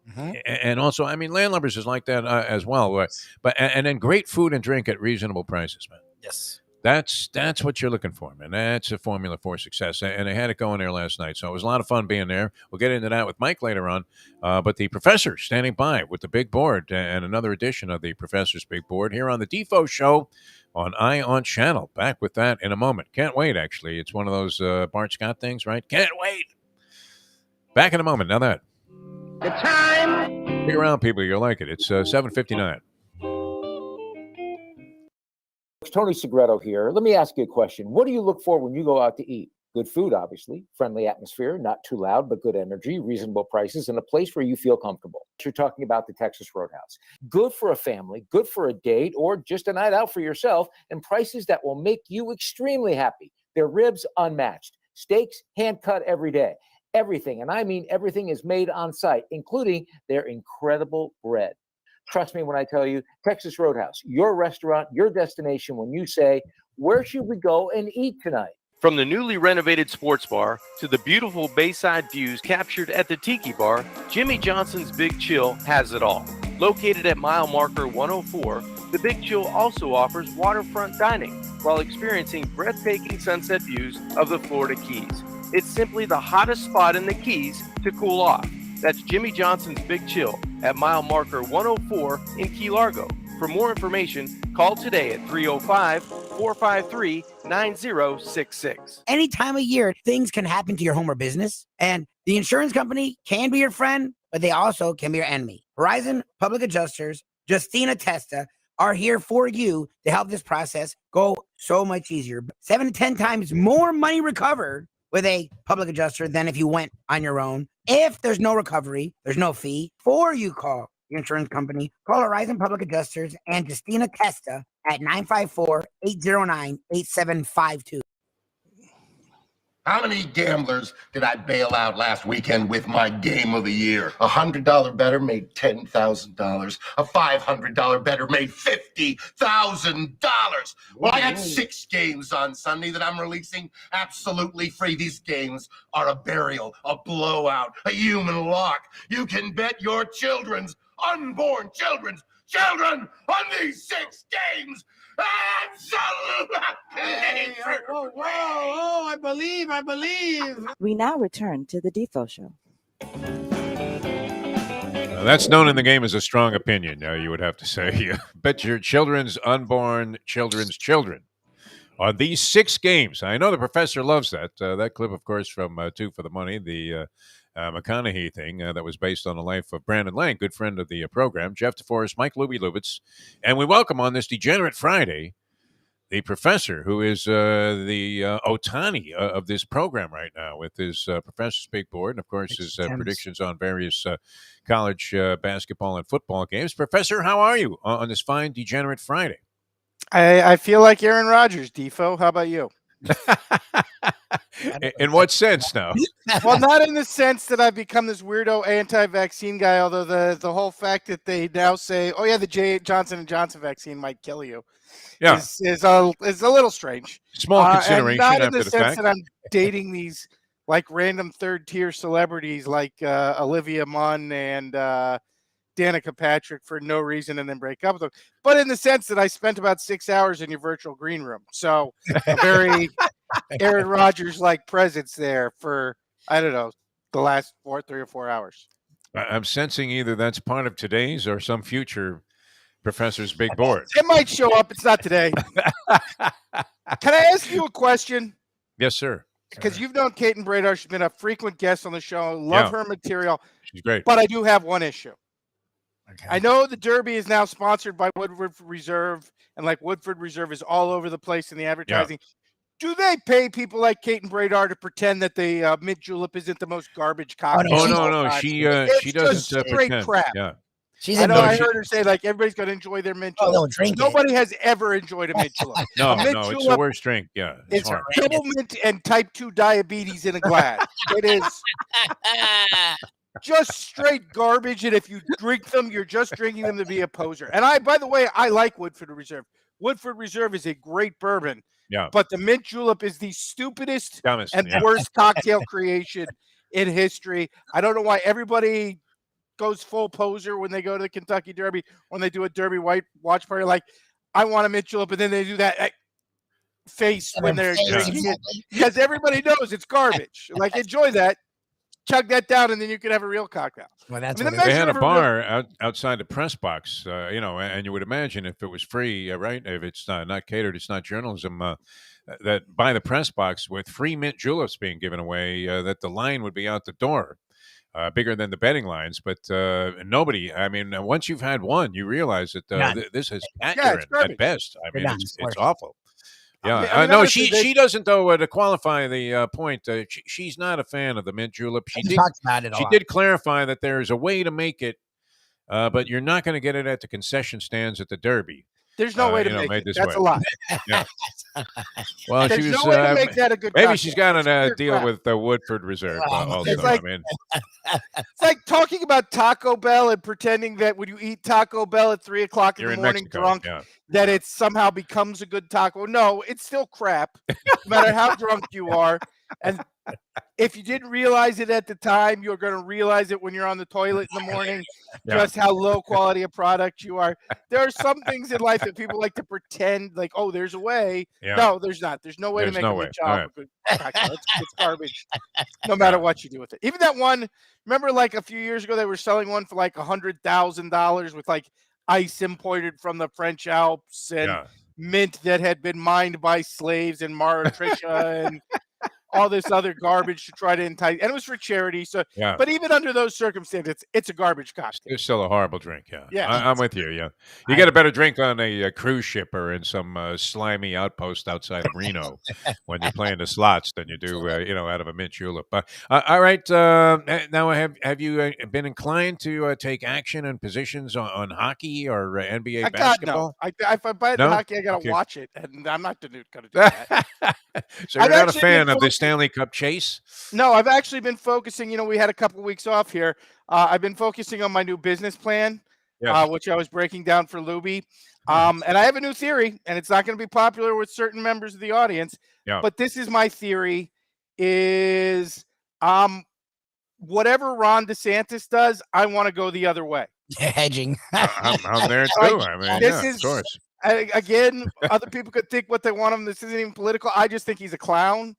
Mm-hmm. And also, I mean, Landlubbers is like that as well. But then great food and drink at reasonable prices, man. Yes. That's what you're looking for, man. That's a formula for success. And they had it going there last night. So it was a lot of fun being there. We'll get into that with Mike later on. But the professor standing by with the big board and another edition of the professor's big board here on the Defo Show on Ion Channel. Back with that in a moment. Can't wait, actually. It's one of those Bart Scott things, right? Can't wait. Back in a moment. Now that. The time. Be around, people. You'll like it. It's 7:59. Tony Segreto here. Let me ask you a question. What do you look for when you go out to eat? Good food, obviously. Friendly atmosphere, not too loud, but good energy, reasonable prices, and a place where you feel comfortable. You're talking about the Texas Roadhouse. Good for a family, good for a date, or just a night out for yourself, and prices that will make you extremely happy. Their ribs unmatched. Steaks hand-cut every day. Everything, and I mean everything, is made on site, including their incredible bread. Trust me when I tell you, Texas Roadhouse, your restaurant, your destination when you say, where should we go and eat tonight? From the newly renovated sports bar to the beautiful bayside views captured at the Tiki Bar, Jimmy Johnson's Big Chill has it all. Located at mile marker 104, the Big Chill also offers waterfront dining while experiencing breathtaking sunset views of the Florida Keys. It's simply the hottest spot in the Keys to cool off. That's Jimmy Johnson's Big Chill at mile marker 104 in Key Largo. For more information, call today at 305-453-9066. Any time of year, things can happen to your home or business, and the insurance company can be your friend, but they also can be your enemy. Horizon Public Adjusters, Justina Testa, are here for you to help this process go so much easier. 7 to 10 times more money recovered with a public adjuster than if you went on your own. If there's no recovery, there's no fee. Before you call your insurance company, call Horizon Public Adjusters and Justina Testa at 954-809-8752. How many gamblers did I bail out last weekend with my game of the year? $100 better made $10,000. A $500 better made $50,000. Well, I got 6 games on Sunday that I'm releasing absolutely free. These games are a burial, a blowout, a human lock. You can bet your unborn children on these 6 games. Absolutely. Whoa, I believe. We now return to the Defo Show. That's known in the game as a strong opinion, you would have to say. Bet your unborn children's children on these 6 games. I know the professor loves that. That clip, of course, from Two for the Money, the McConaughey thing that was based on the life of Brandon Lang, good friend of the program, Jeff Deforrest, Mike Lubie, Lubitz. And we welcome on this Degenerate Friday the professor who is the Otani of this program right now with his Professor's Big Board and, of course, his predictions on various college basketball and football games. Professor, how are you on this fine Degenerate Friday? I feel like Aaron Rodgers, Defo. How about you? In what sense now? Well, not in the sense that I've become this weirdo anti-vaccine guy, although the whole fact that they now say, oh, yeah, the Johnson & Johnson vaccine might kill you is a little strange. Small consideration and not after in the the sense fact. that I'm dating these like random third-tier celebrities like Olivia Munn and Danica Patrick for no reason and then break up with them. But in the sense that I spent about 6 hours in your virtual green room. So a very Aaron Rodgers-like presence there for, I don't know, the last 3 or 4 hours. I'm sensing either that's part of today's or some future Professor's Big Board. It might show up. It's not today. Can I ask you a question? Yes, sir. Because you've known Kate and Bradar. She's been a frequent guest on the show. Love her material. She's great. But I do have one issue. Okay. I know the Derby is now sponsored by Woodford Reserve, and like Woodford Reserve is all over the place in the advertising. Do they pay people like Kate and Bradar to pretend that the mint julep isn't the most garbage cocktail? Oh, no. She doesn't straight pretend. crap. Yeah. I heard her say, like, everybody's got to enjoy their mint julep. Don't drink Nobody has ever enjoyed a mint julep. No, mint it's julep, the worst drink. Yeah. It's double mint and type 2 diabetes in a glass. It is just straight garbage, and if you drink them, you're just drinking them to be a poser. And by the way, I like Woodford Reserve. Woodford Reserve is a great bourbon. Yeah. But the mint julep is the stupidest Dumbest, and worst cocktail creation in history. I don't know why everybody goes full poser when they go to the Kentucky Derby, when they do a Derby watch party. Like, I want a mint julep, and then they do that face when they're drinking it, because everybody knows it's garbage. Like, enjoy that. Chug that down, and then you can have a real cocktail. Well, that's they had a bar outside the press box, and you would imagine if it was free, right? If it's not catered, it's not journalism. That by the press box with free mint juleps being given away, that the line would be out the door, bigger than the betting lines. But nobody. I mean, once you've had one, you realize that this is accurate at best. I mean, it's awful. Yeah, no, she doesn't, though, to qualify the point, she's not a fan of the mint julep. She did clarify that there is a way to make it, but you're not going to get it at the concession stands at the Derby. There's no way to make made it. this That's way. a lot. Yeah. Well, There's she was. no way to make that a good maybe cocktail. she's got It's a pure deal crap. with the Woodford Reserve also. It's like- I mean, It's like talking about Taco Bell and pretending that when you eat Taco Bell at 3 o'clock in you're the in morning Mexico. drunk, Yeah. that it somehow becomes a good taco. No, it's still crap, no matter how drunk you are. And if you didn't realize it at the time, you're going to realize it when you're on the toilet in the morning, Yeah. just how low quality a product you are. There are some things in life that people like to pretend like, oh, there's a way. Yeah. No, there's not. There's no way There's to make no a way. good job All of a good cocktail. It's garbage, no matter what you do with it. Even that one, remember like a few years ago, they were selling one for like $100,000 with like ice imported from the French Alps and Yeah. mint that had been mined by slaves in Mauritius and all this other garbage to try to entice. And it was for charity. So, Yeah. but even under those circumstances, it's a garbage cocktail. It's still a horrible drink. Yeah. Yeah. I'm with you. Yeah. You get a better drink on a cruise ship or in some slimy outpost outside of Reno when you're playing the slots than you do, out of a mint julep. All right. Now, have you been inclined to take action and positions on hockey or NBA God, basketball? no. If I buy the No? hockey, I got to Okay. watch it. And I'm not going to do that. So I've you're not a actually fan been of the Stanley Cup chase? No, I've actually been focusing. We had a couple of weeks off here. I've been focusing on my new business plan, Yes. which I was breaking down for Lubie. And I have a new theory, and it's not going to be popular with certain members of the audience. Yeah. But this is my theory: is whatever Ron DeSantis does, I want to go the other way. Hedging. I'm there Like, too. I mean, this yeah, is- of course. Again, other people could think what they want of him. This isn't even political. I just think he's a clown.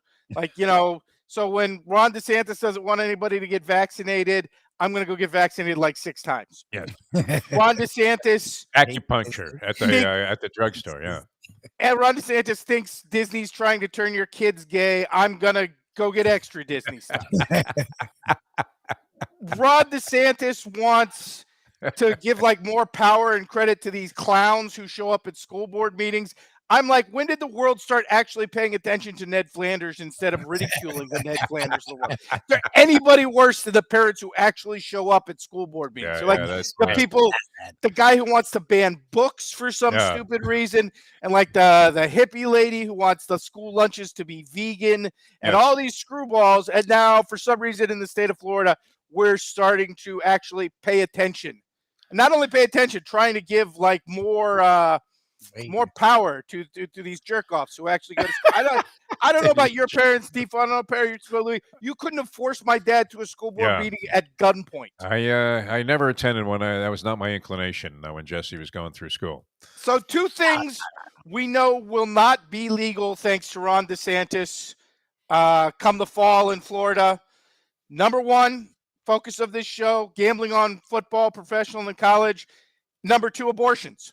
So when Ron DeSantis doesn't want anybody to get vaccinated, I'm going to go get vaccinated like 6 times. Yes. Ron DeSantis Acupuncture at the drugstore. Yeah. and Ron DeSantis thinks Disney's trying to turn your kids gay. I'm going to go get extra Disney stuff. Ron DeSantis wants to give like more power and credit to these clowns who show up at school board meetings. I'm like, when did the world start actually paying attention to Ned Flanders instead of ridiculing the Ned Flanders of the world? Is there anybody worse than the parents who actually show up at school board meetings? Yeah, They're like that's the right. people, the guy who wants to ban books for some Yeah. stupid reason, and like the hippie lady who wants the school lunches to be vegan, and Yes. all these screwballs. And now, for some reason, in the state of Florida, we're starting to actually pay attention. Not only pay attention, trying to give like more power to these jerk offs who actually go to school. I don't know about your parents, Defo. I don't know parents. You couldn't have forced my dad to a school board Yeah. meeting at gunpoint. I never attended one. That was not my inclination when Jesse was going through school. So 2 things we know will not be legal thanks to Ron DeSantis come the fall in Florida. Number 1, focus of this show, gambling on football, professional and college. Number 2, abortions.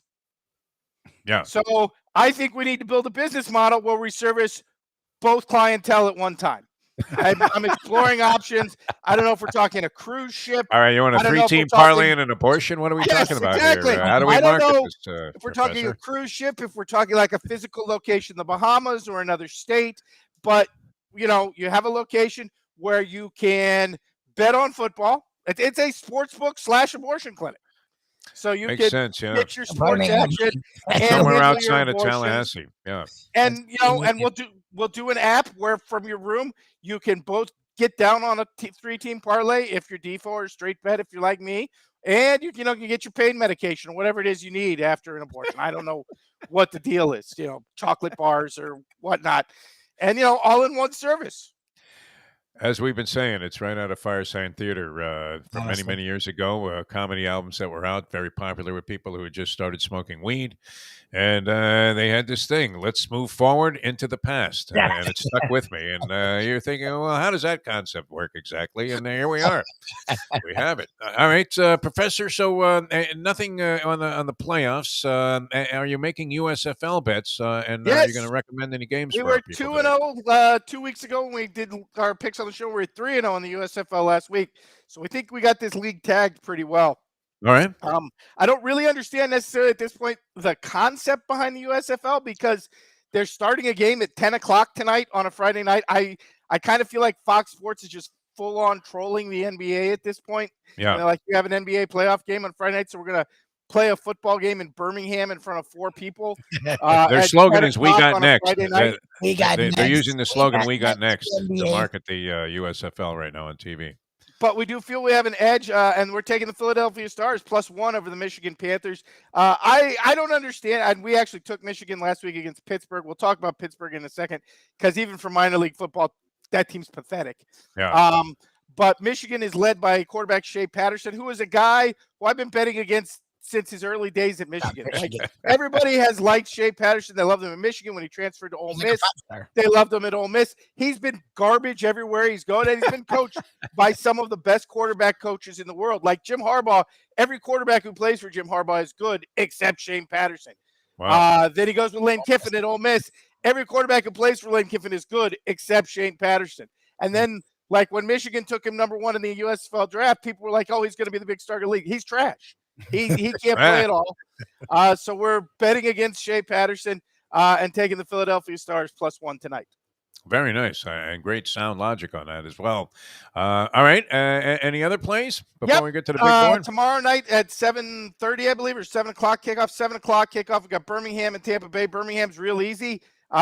Yeah. So I think we need to build a business model where we service both clientele at one time. I'm exploring options. I don't know if we're talking a cruise ship. All right, you want a I don't know if 3-team we're parlay talking- and an abortion? What are we Yes, talking about exactly. here? How do we I don't market know this? If we're talking a cruise ship, if we're talking like a physical location in the Bahamas or another state, but you have a location where you can bet on football. It's a sports book / abortion clinic. So you Makes can sense, yeah. get your sports action and Somewhere handle your outside of abortions. Tallahassee. Yeah. And we'll do an app where from your room you can both get down on a 3-team parlay if you're Defo, or straight bet if you're like me, and you can get your pain medication or whatever it is you need after an abortion. I don't know what the deal is, chocolate bars or whatnot, and all in one service. As we've been saying, it's right out of Firesign Theater from many, many years ago. Comedy albums that were out, very popular with people who had just started smoking weed. And they had this thing, let's move forward into the past. And it stuck with me. And you're thinking, well, how does that concept work exactly? And here we are. We have it. All right, Professor. So nothing on the playoffs. Are you making USFL bets? And are you Yes. going to recommend any games We for were our people 2-0 2 weeks ago when we did our picks on the show. We were 3-0 in the USFL last week, so we think we got this league tagged pretty well. All right. I don't really understand necessarily at this point the concept behind the USFL because they're starting a game at 10 o'clock tonight on a Friday night. I kind of feel like Fox Sports is just full on trolling the NBA at this point. Yeah. Like you have an NBA playoff game on Friday night, so we're gonna play a football game in Birmingham in front of 4 people. Their at slogan 10 is "We o'clock got on a next." Friday night. We got They're next. using the slogan "We got next" to NBA. market the USFL right now on TV. But we do feel we have an edge, and we're taking the Philadelphia Stars +1 over the Michigan Panthers. I don't understand, and we actually took Michigan last week against Pittsburgh. We'll talk about Pittsburgh in a second, because even for minor league football, that team's pathetic. Yeah. But Michigan is led by quarterback Shea Patterson, who is a guy who I've been betting against since his early days at Michigan. Like, everybody has liked Shea Patterson. They loved him in Michigan when he transferred to Ole Miss. They loved him at Ole Miss. He's been garbage everywhere he's gone, and he's been coached by some of the best quarterback coaches in the world. Like Jim Harbaugh, every quarterback who plays for Jim Harbaugh is good except Shane Patterson. Wow. Then he goes with Lane Kiffin at Ole Miss. Every quarterback who plays for Lane Kiffin is good except Shane Patterson. And then, like, when Michigan took him number 1 in the USFL draft, people were like, oh, he's going to be the big star of the league. He's trash. He can't play at all. So we're betting against Shea Patterson and taking the Philadelphia Stars +1 tonight. Very nice and great sound logic on that as well. All right. Any other plays before we get to the big board? Tomorrow night at 7:30, I believe, or 7 o'clock kickoff. 7 o'clock kickoff. We got Birmingham and Tampa Bay. Birmingham's real easy.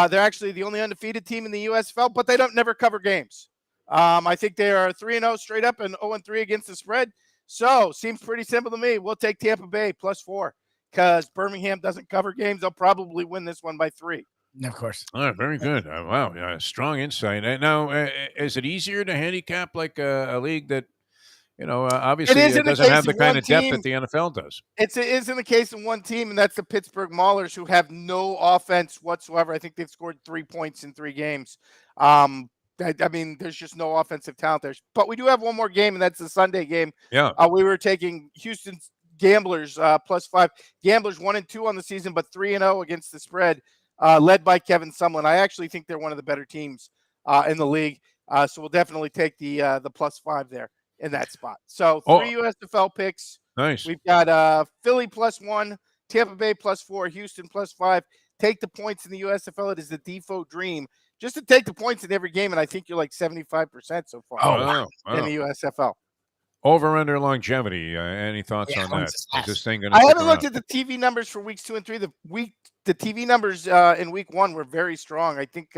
They're actually the only undefeated team in the USFL, but they don't never cover games. I think they are 3-0 straight up and 0-3 against the spread. So, seems pretty simple to me. We'll take Tampa Bay +4 because Birmingham doesn't cover games. They'll probably win this one by 3. Of course. All right, very good. Wow, strong insight. Now, is it easier to handicap like a league that, obviously it doesn't have the kind of depth that the NFL does? It is in the case of one team, and that's the Pittsburgh Maulers, who have no offense whatsoever. I think they've scored 3 points in 3 games. I mean, there's just no offensive talent there. But we do have one more game, and that's the Sunday game. Yeah. We were taking Houston's Gamblers +5. Gamblers 1-2 on the season, but 3-0 against the spread, led by Kevin Sumlin. I actually think they're one of the better teams in the league. So we'll definitely take the +5 there in that spot. So 3 USFL picks. Nice. We've got Philly +1, Tampa Bay +4, Houston +5. Take the points in the USFL. It is the Defo dream. Just to take the points in every game, and I think you're like 75% so far in the USFL. Over under longevity. Any thoughts on that? Is this thing gonna I haven't looked at the TV numbers for weeks 2 and 3. The TV numbers in week 1 were very strong. I think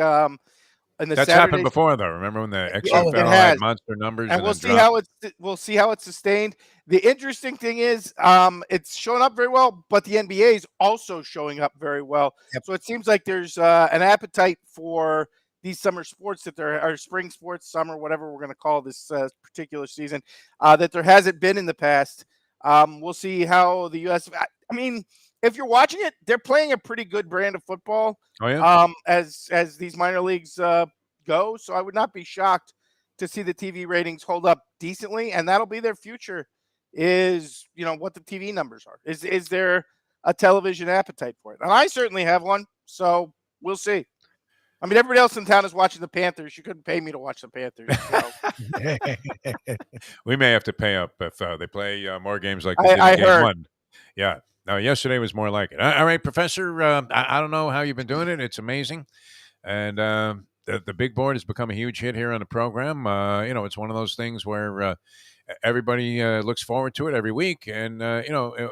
in the that's happened before, though. Remember when the XFL had monster numbers? And we'll see how it's sustained. The interesting thing is, it's showing up very well, but the NBA is also showing up very well. Yep. So it seems like there's an appetite for these summer sports that there are spring sports, summer, whatever we're going to call this particular season, that there hasn't been in the past. We'll see how the US. I mean, if you're watching it, they're playing a pretty good brand of football. Oh yeah. As these minor leagues go, so I would not be shocked to see the TV ratings hold up decently, and that'll be their future. Is what the TV numbers are. Is there a television appetite for it? And I certainly have one, so we'll see. I mean, everybody else in town is watching the Panthers. You couldn't pay me to watch the Panthers. So. We may have to pay up if they play more games like this. I heard. 1. Yeah. No, yesterday was more like it. All right, Professor. I don't know how you've been doing it. It's amazing, and the big board has become a huge hit here on the program. It's one of those things where everybody looks forward to it every week, and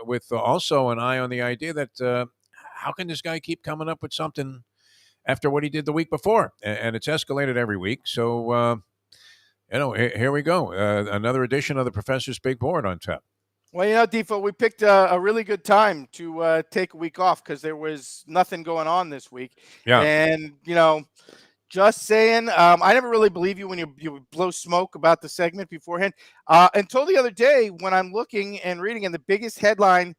with also an eye on the idea that how can this guy keep coming up with something after what he did the week before? And it's escalated every week. So, here we go. Another edition of the Professor's Big Board on tap. Well, Defo, we picked a really good time to take a week off because there was nothing going on this week. Yeah. And, just saying, I never really believe you when you blow smoke about the segment beforehand. Until the other day when I'm looking and reading, and the biggest headline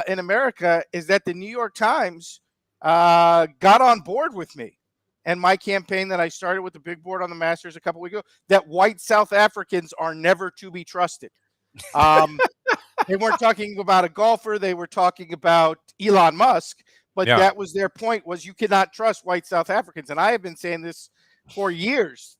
in America is that the New York Times got on board with me and my campaign that I started with the big board on the Masters a couple weeks ago, that white South Africans are never to be trusted. They weren't talking about a golfer. They were talking about Elon Musk. But that was their point, was you cannot trust white South Africans. And I have been saying this for years.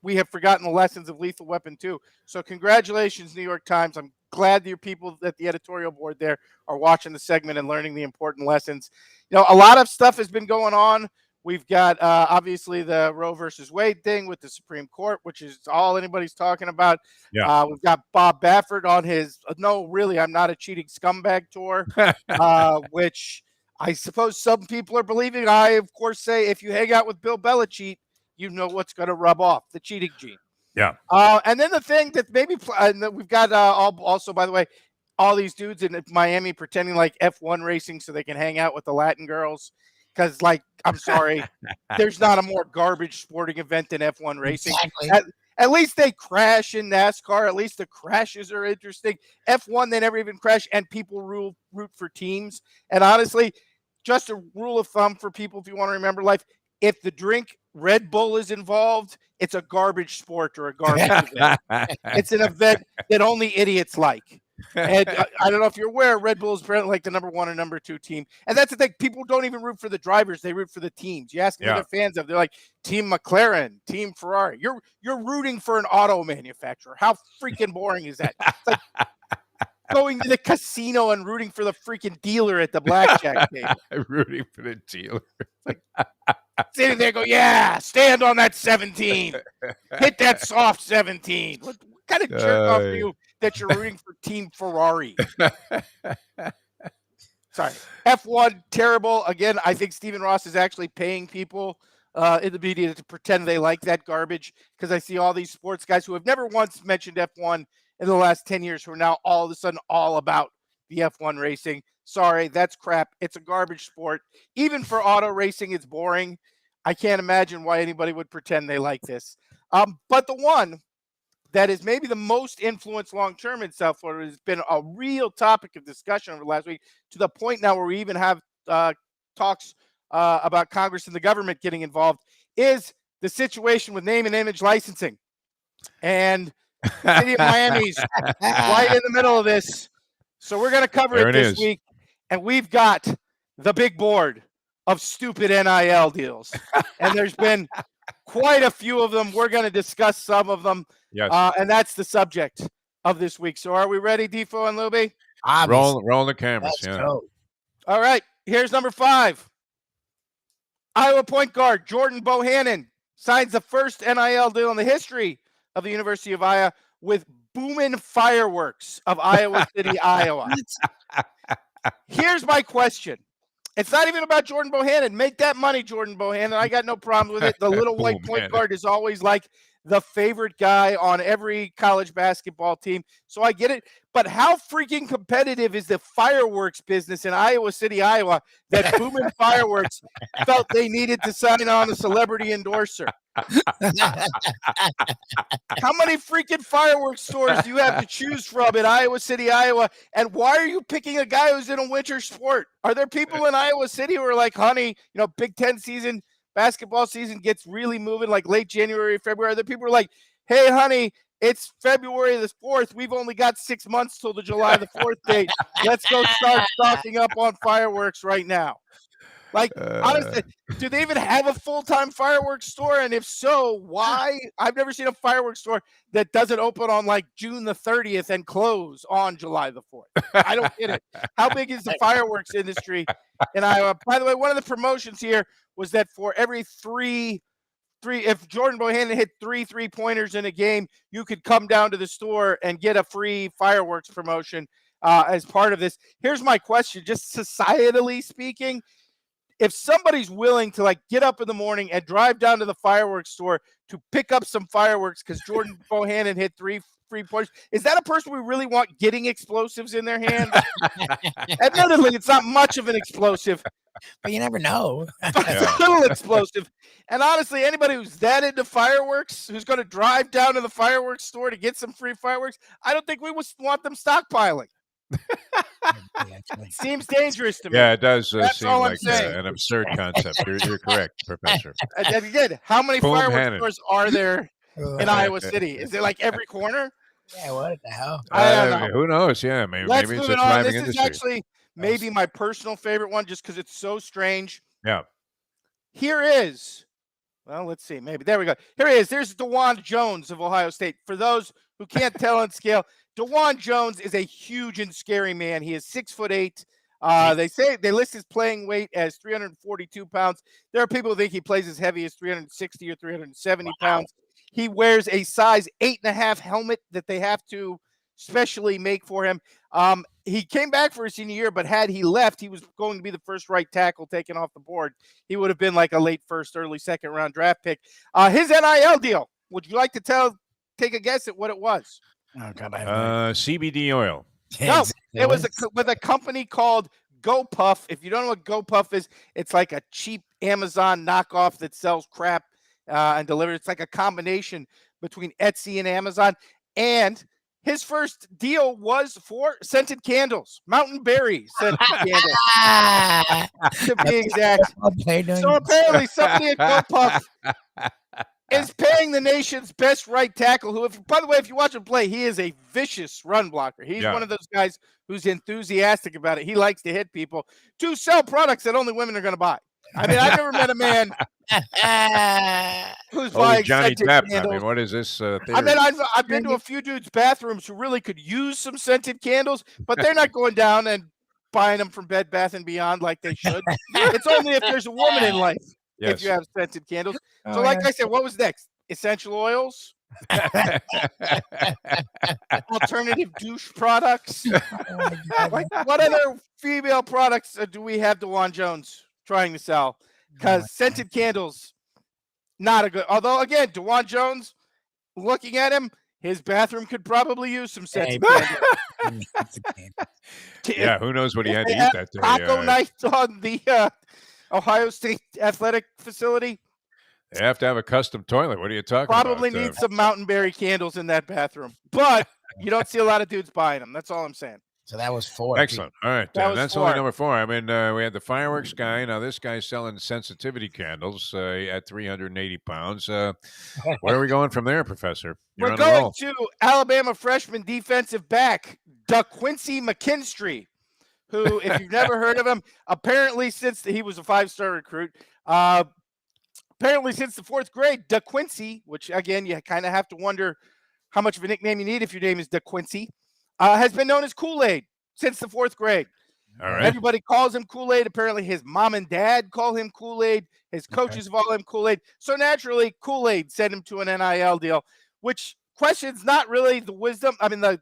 We have forgotten the lessons of Lethal Weapon 2. So congratulations, New York Times. I'm glad that your people at the editorial board there are watching the segment and learning the important lessons. A lot of stuff has been going on We've got obviously the Roe versus Wade thing with the Supreme Court, which is all anybody's talking about. Yeah. We've got Bob Baffert on his "No, really, I'm not a cheating scumbag" tour, which I suppose some people are believing. I, of course, say if you hang out with Bill Belichick, you know what's going to rub off, the cheating gene. Yeah. And then the thing that maybe we've got also, by the way, all these dudes in Miami pretending like F1 racing so they can hang out with the Latin girls. Because, like, I'm sorry, there's not a more garbage sporting event than F1 racing. Exactly. At least they crash in NASCAR. At least the crashes are interesting. F1, they never even crash, and people root for teams. And honestly, just a rule of thumb for people if you want to remember life, if the drink Red Bull is involved, it's a garbage sport or a garbage event. It's an event that only idiots like. And I don't know if you're aware, Red Bull is apparently like the number 1 or number 2 team. And that's the thing. People don't even root for the drivers. They root for the teams. You ask them what they're fans of. They're like, Team McLaren, Team Ferrari. You're rooting for an auto manufacturer. How freaking boring is that? It's like going to the casino and rooting for the freaking dealer at the blackjack table. Rooting for the dealer. Sitting there go, yeah, stand on that 17. Hit that soft 17. What kind of jerk off are you that you're rooting for Team Ferrari? Sorry. F1, terrible. Again, I think Stephen Ross is actually paying people in the media to pretend they like that garbage, because I see all these sports guys who have never once mentioned F1 in the last 10 years who are now all of a sudden all about the F1 racing. Sorry, that's crap. It's a garbage sport. Even for auto racing, it's boring. I can't imagine why anybody would pretend they like this. But the one that is maybe the most influenced long-term in South Florida has been a real topic of discussion over the last week, to the point now where we even have talks about Congress and the government getting involved, is the situation with name and image licensing. And the city of Miami's right in the middle of this. So we're going to cover it this week. And we've got the big board of stupid NIL deals. And there's been quite a few of them. We're going to discuss some of them. Yes. And that's the subject of this week. So are we ready, Defo and Lubie? Roll the cameras. Let's go. All right. Here's number 5. Iowa point guard Jordan Bohannon signs the first NIL deal in the history of the University of Iowa with Boomin' Fireworks of Iowa City, Iowa. Here's my question. It's not even about Jordan Bohannon. Make that money, Jordan Bohannon. I got no problem with it. The little white point guard is always like the favorite guy on every college basketball team. So I get it. But how freaking competitive is the fireworks business in Iowa City, Iowa, that Boomin' Fireworks felt they needed to sign on a celebrity endorser? How many freaking fireworks stores do you have to choose from in Iowa City, Iowa? And why are you picking a guy who's in a winter sport? Are there people in Iowa City who are like, honey, Big Ten season, basketball season gets really moving like late January, February? Are there people who are like, hey, honey, it's February the 4th. We've only got 6 months till the July the 4th date. Let's go start stocking up on fireworks right now. Like, honestly, do they even have a full-time fireworks store? And if so, why? I've never seen a fireworks store that doesn't open on like June the 30th and close on July the 4th. I don't get it. How big is the fireworks industry in Iowa? By the way, one of the promotions here was that for every three, if Jordan Bohannon hit 3 3-pointers in a game, you could come down to the store and get a free fireworks promotion as part of this. Here's my question, just societally speaking. If somebody's willing to like get up in the morning and drive down to the fireworks store to pick up some fireworks because Jordan Bohannon hit 3 3-pointers, is that a person we really want getting explosives in their hands? Admittedly, it's not much of an explosive. But you never know. It's a little explosive. And honestly, anybody who's that into fireworks, who's going to drive down to the fireworks store to get some free fireworks, I don't think we would want them stockpiling. Seems dangerous to me. Yeah, it does seem like saying. An absurd concept. You're correct, Professor. And again, how many fireworks stores are there in Iowa City? Is it like every corner? Yeah, what the hell? I don't know. Who knows? Yeah, maybe Let's it's move a it on. thriving This industry. is actually maybe my personal favorite one just because it's so strange. Yeah. Here is, well, let's see. Maybe. There we go. Here he is. There's DeJuan Jones of Ohio State. For those who can't tell on scale, DeJuan Jones is a huge and scary man. He is 6'8". They list his playing weight as 342 pounds. There are people who think he plays as heavy as 360 or 370 pounds. He wears a size 8.5 helmet that they have to specially make for him. He came back for his senior year, but had he left, he was going to be the first right tackle taken off the board. He would have been like a late first, early second round draft pick. His NIL deal, would you like to take a guess at what it was? Oh, God, CBD oil. No, it was with a company called GoPuff. If you don't know what GoPuff is, it's like a cheap Amazon knockoff that sells crap and delivers. It's like a combination between Etsy and Amazon. And his first deal was for scented candles, Mountain Berry scented candles, to be exact. So apparently somebody at GoPuff is paying the nation's best right tackle, who, by the way, if you watch him play, he is a vicious run blocker. He's one of those guys who's enthusiastic about it. He likes to hit people, to sell products that only women are going to buy. I mean, I've never met a man who's buying Johnny scented Depp. candles. I mean, what is this theory? I mean, I've been to a few dudes' bathrooms who really could use some scented candles, but they're not going down and buying them from Bed Bath & Beyond like they should. It's only if there's a woman in life. If you have scented candles. So like I said, what was next? Essential oils? Alternative douche products? Like, what other female products do we have DeJuan Jones trying to sell? Because scented candles, not a good. Although, again, DeJuan Jones, looking at him, his bathroom could probably use some scented candles. Yeah, who knows what he had to eat that day. Taco night on the Ohio State athletic facility. They have to have a custom toilet. What are you talking about? Probably need some Mountain Berry candles in that bathroom, but you don't see a lot of dudes buying them. That's all I'm saying. So that was 4. Excellent. All right. That's 4. only number 4. I mean, we had the fireworks guy. Now, this guy's selling sensitivity candles at 380 pounds. Where are we going from there, Professor? We're going to Alabama freshman defensive back, DeQuincy McKinstry, who, if you've never heard of him, apparently since he was a 5-star recruit, apparently since the 4th grade, DeQuincy, which, again, you kind of have to wonder how much of a nickname you need if your name is DeQuincy, has been known as Kool-Aid since the 4th grade. All right. Everybody calls him Kool-Aid. Apparently his mom and dad call him Kool-Aid. His coaches call him Kool-Aid. So naturally, Kool-Aid sent him to an NIL deal, which questions not really the wisdom, the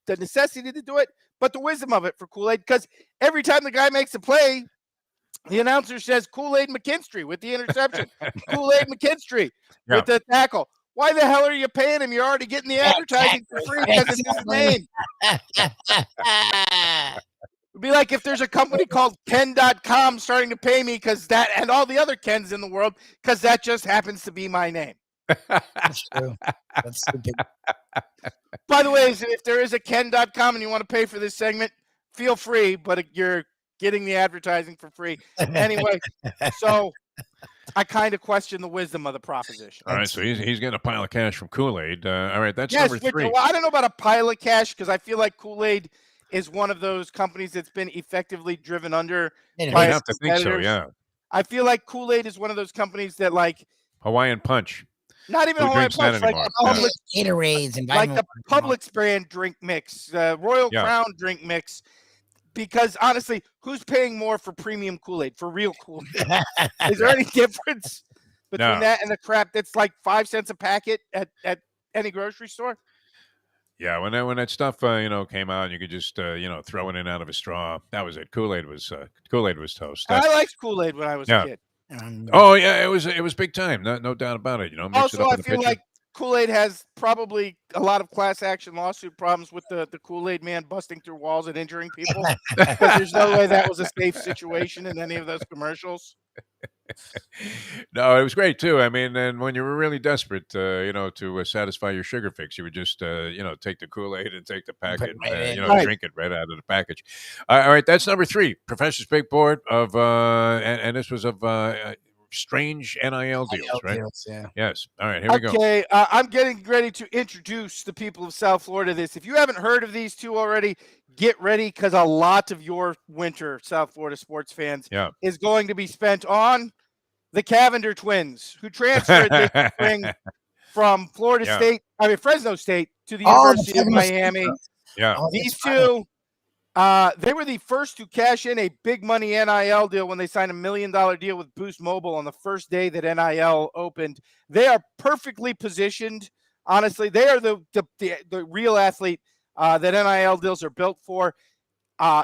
necessity to do it, but the wisdom of it for Kool-Aid, because every time the guy makes a play, the announcer says Kool-Aid McKinstry with the interception, Kool-Aid McKinstry with the tackle. Why the hell are you paying him? You're already getting the advertising for free because it's his name. It'd be like if there's a company called Ken.com starting to pay me because that, and all the other Kens in the world, because that just happens to be my name. That's true. That's stupid. By the way, if there is a Ken.com and you want to pay for this segment, feel free, but you're getting the advertising for free. Anyway, so I kind of question the wisdom of the proposition. All right, so he's getting a pile of cash from Kool-Aid. All right, that's yes, number 3. Well, I don't know about a pile of cash because I feel like Kool-Aid is one of those companies that's been effectively driven under by I have to think so, yeah. I feel like Kool-Aid is one of those companies that, like, Hawaiian Punch. Not even Hawaiian Punch, like the Publix, Gatorades and like the Publix brand drink mix, Royal Crown drink mix. Because honestly, who's paying more for premium Kool-Aid, for real Kool-Aid? Is there any difference between that and the crap that's like 5 cents a packet at any grocery store? Yeah, when that stuff came out, and you could just throw it in out of a straw. That was it. Kool-Aid was toast. I liked Kool-Aid when I was a kid. Oh yeah, it was big time. No doubt about it. Mix also, it up I in feel like Kool-Aid has probably a lot of class action lawsuit problems with the Kool-Aid man busting through walls and injuring people. Because there's no way that was a safe situation in any of those commercials. No, it was great too. I mean, and when you were really desperate, to satisfy your sugar fix, you would just, take the Kool-Aid and take the packet, drink it right out of the package. All right, that's number 3. Professor's Big Board of, and this was of strange NIL deals, right? Yeah. Yes. All right, here we go. Okay, I'm getting ready to introduce the people of South Florida to this. If you haven't heard of these two already, get ready because a lot of your winter South Florida sports fans is going to be spent on the Cavender Twins, who transferred this spring from Fresno State to the University of Miami. Yeah. These two They were the first to cash in a big money NIL deal when they signed $1 million deal with Boost Mobile on the first day that NIL opened. They are perfectly positioned. Honestly, they are the real athlete that NIL deals are built for.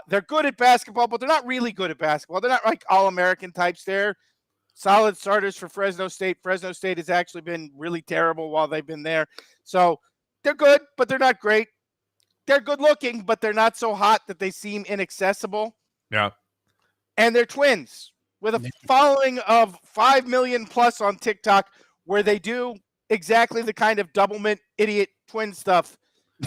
They're good at basketball, but they're not really good at basketball. They're not like All-American types. They're solid starters for Fresno State. Fresno State has actually been really terrible while they've been there. So they're good, but they're not great. They're good looking, but they're not so hot that they seem inaccessible. Yeah. And they're twins with a following of 5 million plus on TikTok, where they do exactly the kind of double mint idiot twin stuff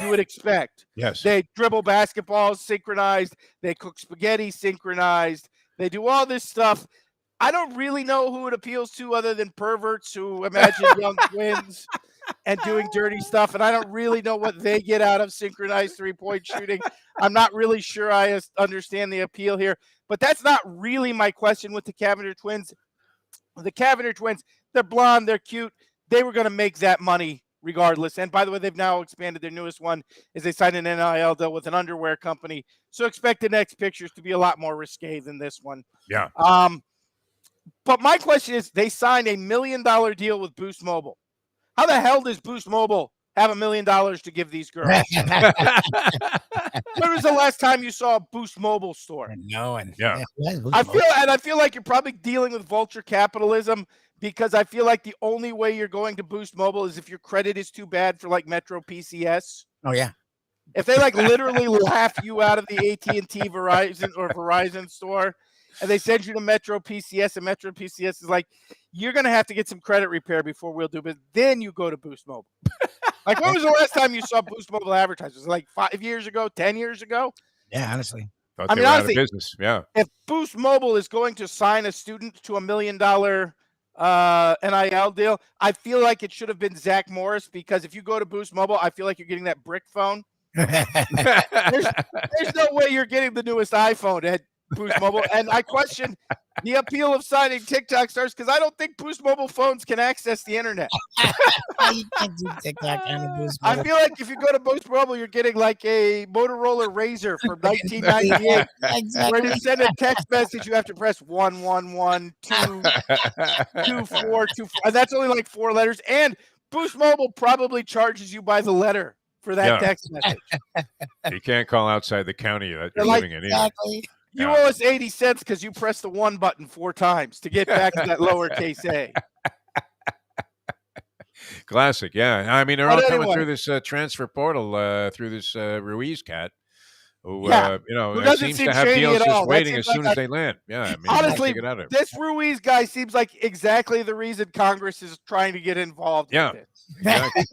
you would expect. Yes. They dribble basketballs synchronized. They cook spaghetti synchronized. They do all this stuff. I don't really know who it appeals to other than perverts who imagine young twins and doing dirty stuff. And I don't really know what they get out of synchronized three-point shooting. I'm not really sure I understand the appeal here. But that's not really my question with the Cavender Twins. The Cavender Twins, they're blonde, they're cute. They were going to make that money regardless. And by the way, they've now expanded. Their newest one is they signed an NIL deal with an underwear company. So expect the next pictures to be a lot more risque than this one. Yeah. But my question is, they signed $1 million deal with Boost Mobile. How the hell does Boost Mobile have $1 million to give these girls? When was the last time you saw a Boost Mobile store? No one. Yeah. I feel like you're probably dealing with vulture capitalism, because I feel like the only way you're going to Boost Mobile is if your credit is too bad for like Metro PCS. Oh yeah. If they like literally laugh you out of the AT&T Verizon store, and they send you to Metro PCS, and Metro PCS is like, you're going to have to get some credit repair before we'll do it. Then you go to Boost Mobile. Like, when was the last time you saw Boost Mobile advertisers? Like 5 years ago, 10 years ago? Yeah, honestly. Thought they were out of business. Yeah. If Boost Mobile is going to sign a student to $1 million NIL deal, I feel like it should have been Zach Morris, because if you go to Boost Mobile, I feel like you're getting that brick phone. There's no way you're getting the newest iPhone at Boost Mobile. And I question the appeal of signing TikTok stars, because I don't think Boost Mobile phones can access the internet. You can't do TikTok on Boost I Mobile. feel like if you go to Boost Mobile, you're getting like a Motorola Razr from 1998, Exactly. where you send a text message, you have to press 111 2 24 24, and that's only like 4 letters. And Boost Mobile probably charges you by the letter for that text message. You can't call outside the county that you're like, living in. Exactly. You owe us 80 cents because you pressed the 1 button 4 times to get back to that lowercase a. Classic, yeah. I mean, they're But all coming anyway. through this transfer portal, through this Ruiz cat, who, Who doesn't seems seem to have shady deals at just all. That waiting seems as soon like as they land. Yeah, I mean, honestly, get out of it. this Ruiz guy seems like exactly the reason Congress is trying to get involved with it. Exactly.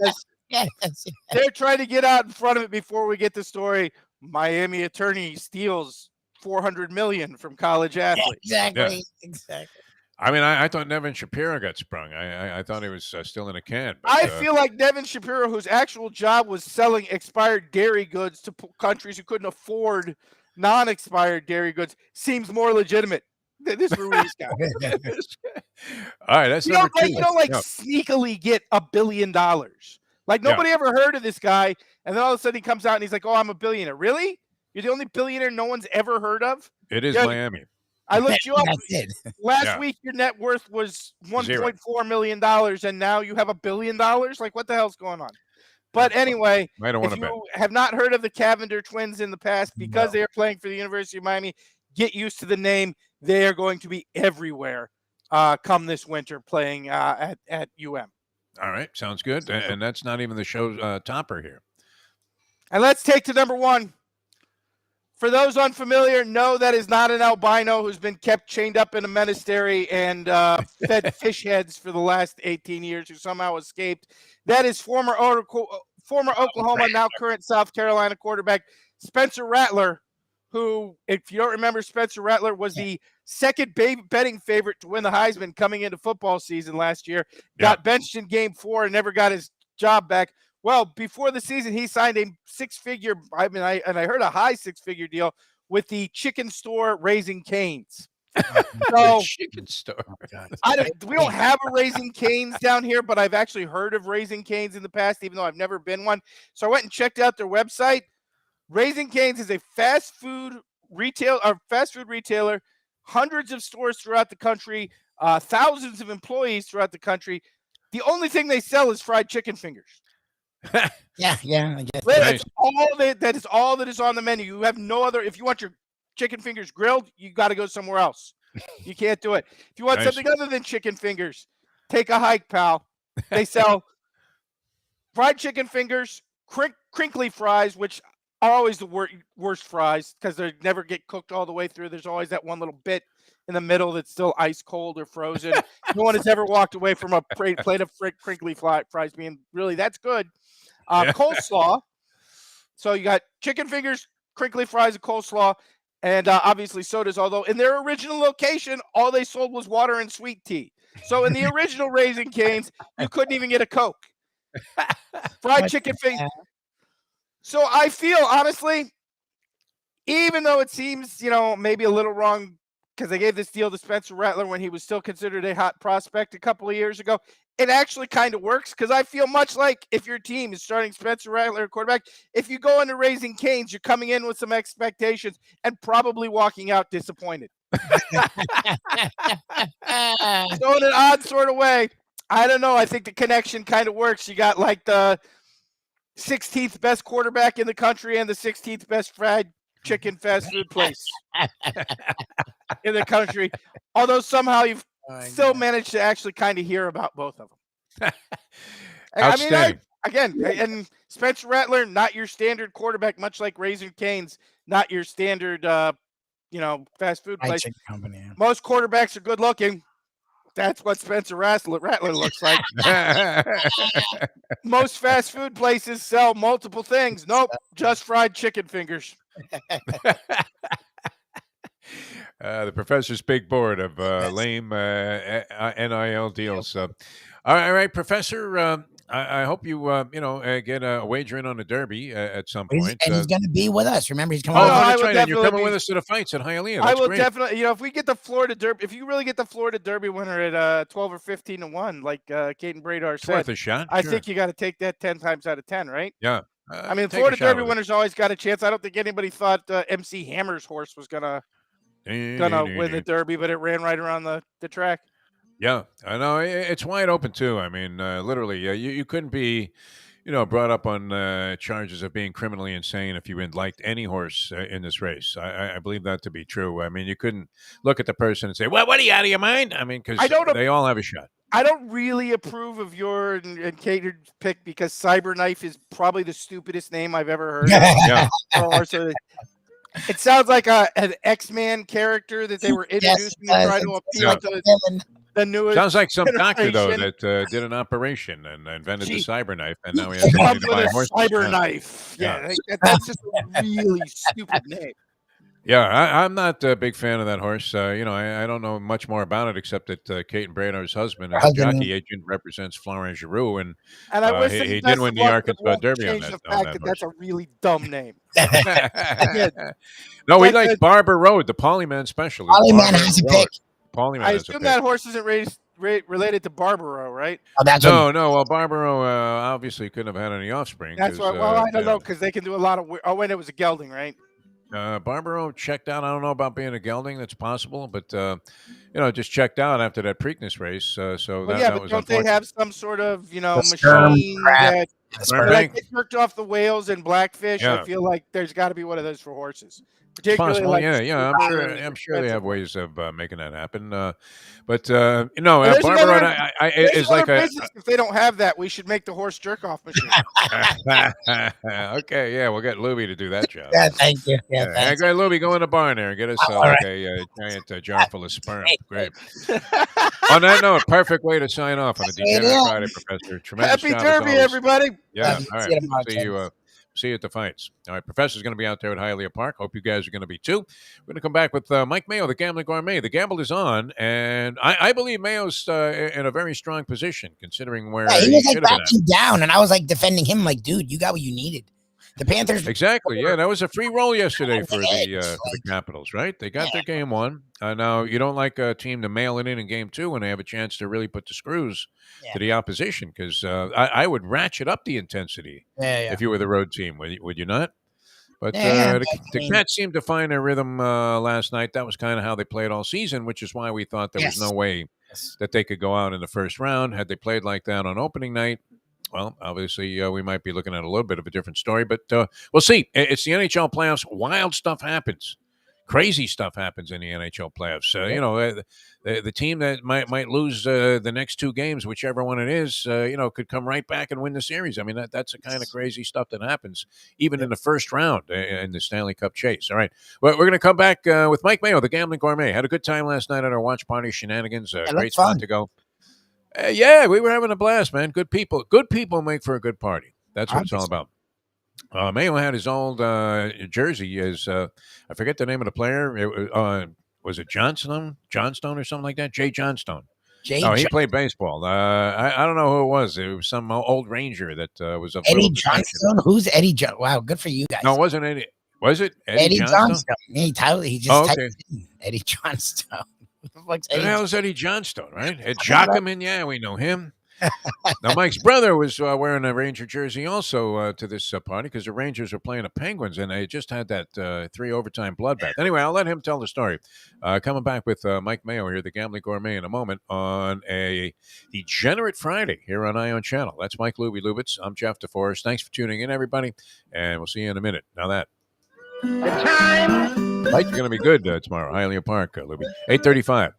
Because they're trying to get out in front of it before we get the story. Miami attorney steals $400 million from college athletes. Exactly. Yeah. Exactly. I mean, I thought Nevin Shapiro got sprung. I thought he was still in a can. But, I feel like Nevin Shapiro, whose actual job was selling expired dairy goods to countries who couldn't afford non-expired dairy goods, seems more legitimate than this Ruiz guy. All right, that's You number don't, 2. you don't like Yeah. sneakily get $1 billion. Like, nobody ever heard of this guy, and then all of a sudden he comes out and he's like, "Oh, I'm a billionaire." Really? You're the only billionaire no one's ever heard of? It is Yeah. Miami. I looked you up. That's it. Last week, your net worth was $1.4 million, and now you have $1 billion. Like, what the hell's going on? But anyway, I don't want if to bet. you have not heard of the Cavender Twins in the past, because they are playing for the University of Miami, get used to the name. They are going to be everywhere come this winter, playing at UM. All right, sounds good. And that's not even the show topper here. And let's take to number 1. For those unfamiliar, no, that is not an albino who's been kept chained up in a monastery and fed fish heads for the last 18 years, who somehow escaped. That is former Oklahoma, now current South Carolina quarterback Spencer Rattler, who, if you don't remember, Spencer Rattler was the second betting favorite to win the Heisman coming into football season last year. Got benched in Game 4 and never got his job back. Well, before the season, he signed a 6-figure, I heard a high 6-figure deal with the chicken store Raising Cane's. So, chicken store. we don't have a Raising Cane's down here, but I've actually heard of Raising Cane's in the past, even though I've never been one. So I went and checked out their website. Raising Cane's is a fast food retailer, hundreds of stores throughout the country, thousands of employees throughout the country. The only thing they sell is fried chicken fingers. Yeah, I guess. That's all that is all that is on the menu. You have no other. If you want your chicken fingers grilled, you got to go somewhere else. You can't do it. If you want something other than chicken fingers, take a hike, pal. They sell fried chicken fingers, crinkly fries, which are always the worst fries because they never get cooked all the way through. There's always that one little bit in the middle that's still ice cold or frozen. No one has ever walked away from a plate of crinkly fries being really, that's good. Coleslaw. So you got chicken fingers, crinkly fries, and coleslaw, and obviously sodas. Although in their original location, all they sold was water and sweet tea. So in the original Raising Cane's, you couldn't even get a Coke. Fried chicken fingers. So I feel, honestly, even though it seems, maybe a little wrong because they gave this deal to Spencer Rattler when he was still considered a hot prospect a couple of years ago, it actually kind of works because I feel much like if your team is starting Spencer Rattler at quarterback, if you go into Raising Cane's, you're coming in with some expectations and probably walking out disappointed. So in an odd sort of way, I don't know. I think the connection kind of works. You got like the 16th best quarterback in the country and the 16th best fried chicken fast food place in the country. Although somehow you've still managed to actually kind of hear about both of them. Outstanding. And Spencer Rattler, not your standard quarterback, much like Raising Cane's, not your standard, fast food place. Company. Most quarterbacks are good looking. That's what Spencer Rattler looks like. Most fast food places sell multiple things. Nope, just fried chicken fingers. The professor's big board of lame NIL deals. All right, Professor. I hope you get a wager in on the Derby at some point. And he's going to be with us. Remember, he's coming. Oh, that's right. And you're coming with us to the fights at Hialeah. I will definitely. If we get the Florida Derby, if you really get the Florida Derby winner at 12 or 15-1, like Caden Bradar said, worth a shot. I think you got to take that 10 times out of 10, right? Yeah. Florida Derby winner's always got a chance. I don't think anybody thought MC Hammer's horse was gonna win the Derby, but it ran right around the track. Yeah, I know. It's wide open, too. I mean, literally, you couldn't be, brought up on charges of being criminally insane if you had liked any horse in this race. I believe that to be true. I mean, you couldn't look at the person and say, well, what are you, out of your mind? I mean, because they all have a shot. I don't really approve of your and Caden's pick because Cyberknife is probably the stupidest name I've ever heard. Yeah. It sounds like an X-Man character that they were introducing to try to appeal to the newest. Sounds like some doctor, though, that did an operation and invented the cyberknife, and now he has money to buy a horse. Cyberknife. Yeah, that's just a really stupid name. Yeah, I'm not a big fan of that horse. I don't know much more about it except that Kate and Bradar's husband, as a jockey agent, represents Florent Giroux, and I wish he did win the Arkansas Derby on that. That's a really dumb name. No, we like Barber Road, the Polyman special. Polyman has a pick. I assume that horse isn't related to Barbaro, right? No. Well, Barbaro obviously couldn't have had any offspring. That's right. Well, I don't know because they can do a lot of. When it was a gelding, right? Barbaro checked out. I don't know about being a gelding. That's possible, but just checked out after that Preakness race. That was don't they have some sort of machine that like they jerked off the whales and blackfish? Yeah. I feel like there's got to be one of those for horses. Possible, like I'm sure they have ways of making that happen. Barbaro is like a. If they don't have that, we should make the horse jerk off machine. Okay, yeah, we'll get Lubie to do that job. Yeah, thank you. Yeah, great, Lubie, go in the barn there and get us a giant jar full of sperm. Great. On that note, perfect way to sign off on the Degenerate Friday, Professor. Tremendous Happy job, Derby, everybody. Yeah, all right. See you at the fights. All right, Professor's going to be out there at Hialeah Park. Hope you guys are going to be too. We're going to come back with Mike Mayo, the Gambling Gourmet. The gamble is on, and I believe Mayo's in a very strong position considering where he was like backing down, and I was like defending him, like, dude, you got what you needed. The Panthers. Exactly. Yeah, that was a free roll yesterday for the Capitals, right? They got their game one. Now, you don't like a team to mail it in game two when they have a chance to really put the screws to the opposition because I would ratchet up the intensity if you were the road team, would you not? But Yeah, the Cats seemed to find their rhythm last night. That was kind of how they played all season, which is why we thought there was no way that they could go out in the first round. Had they played like that on opening night, well, obviously we might be looking at a little bit of a different story. But we'll see. It's the NHL playoffs. Wild stuff happens. Crazy stuff happens in the NHL playoffs. You know, the team that might lose the next two games, whichever one it is, you know, could come right back and win the series. I mean, that's the kind of crazy stuff that happens even in the first round in the Stanley Cup chase. All right, well, we're going to come back with Mike Mayo, the Gambling Gourmet. Had a good time last night at our watch party shenanigans. Great spot to go. Yeah, we were having a blast, man. Good people. Good people make for a good party. That's what it's all about. Mayo had his old jersey. I forget the name of the player. Was it Johnstone or something like that? Jay Johnstone. He played baseball. I don't know who it was. It was some old Ranger that was of Eddie Johnstone. Who's Eddie Johnstone? Wow, good for you guys. No, it wasn't Eddie. Was it Eddie Johnstone? Yeah, he just typed in Eddie Johnstone. What the hell is Eddie Johnstone, right? Ed Jockerman, yeah, we know him. Now, Mike's brother was wearing a Ranger jersey also to this party because the Rangers were playing the Penguins, and they just had that 3-overtime bloodbath. Anyway, I'll let him tell the story. Coming back with Mike Mayo here, the Gambling Gourmet, in a moment on a Degenerate Friday here on Ion Channel. That's Mike Lubitz. I'm Jeff Deforrest. Thanks for tuning in, everybody, and we'll see you in a minute. Now that. The time. Lights are going to be good tomorrow. Hialeah Park, Lubie. 8:35.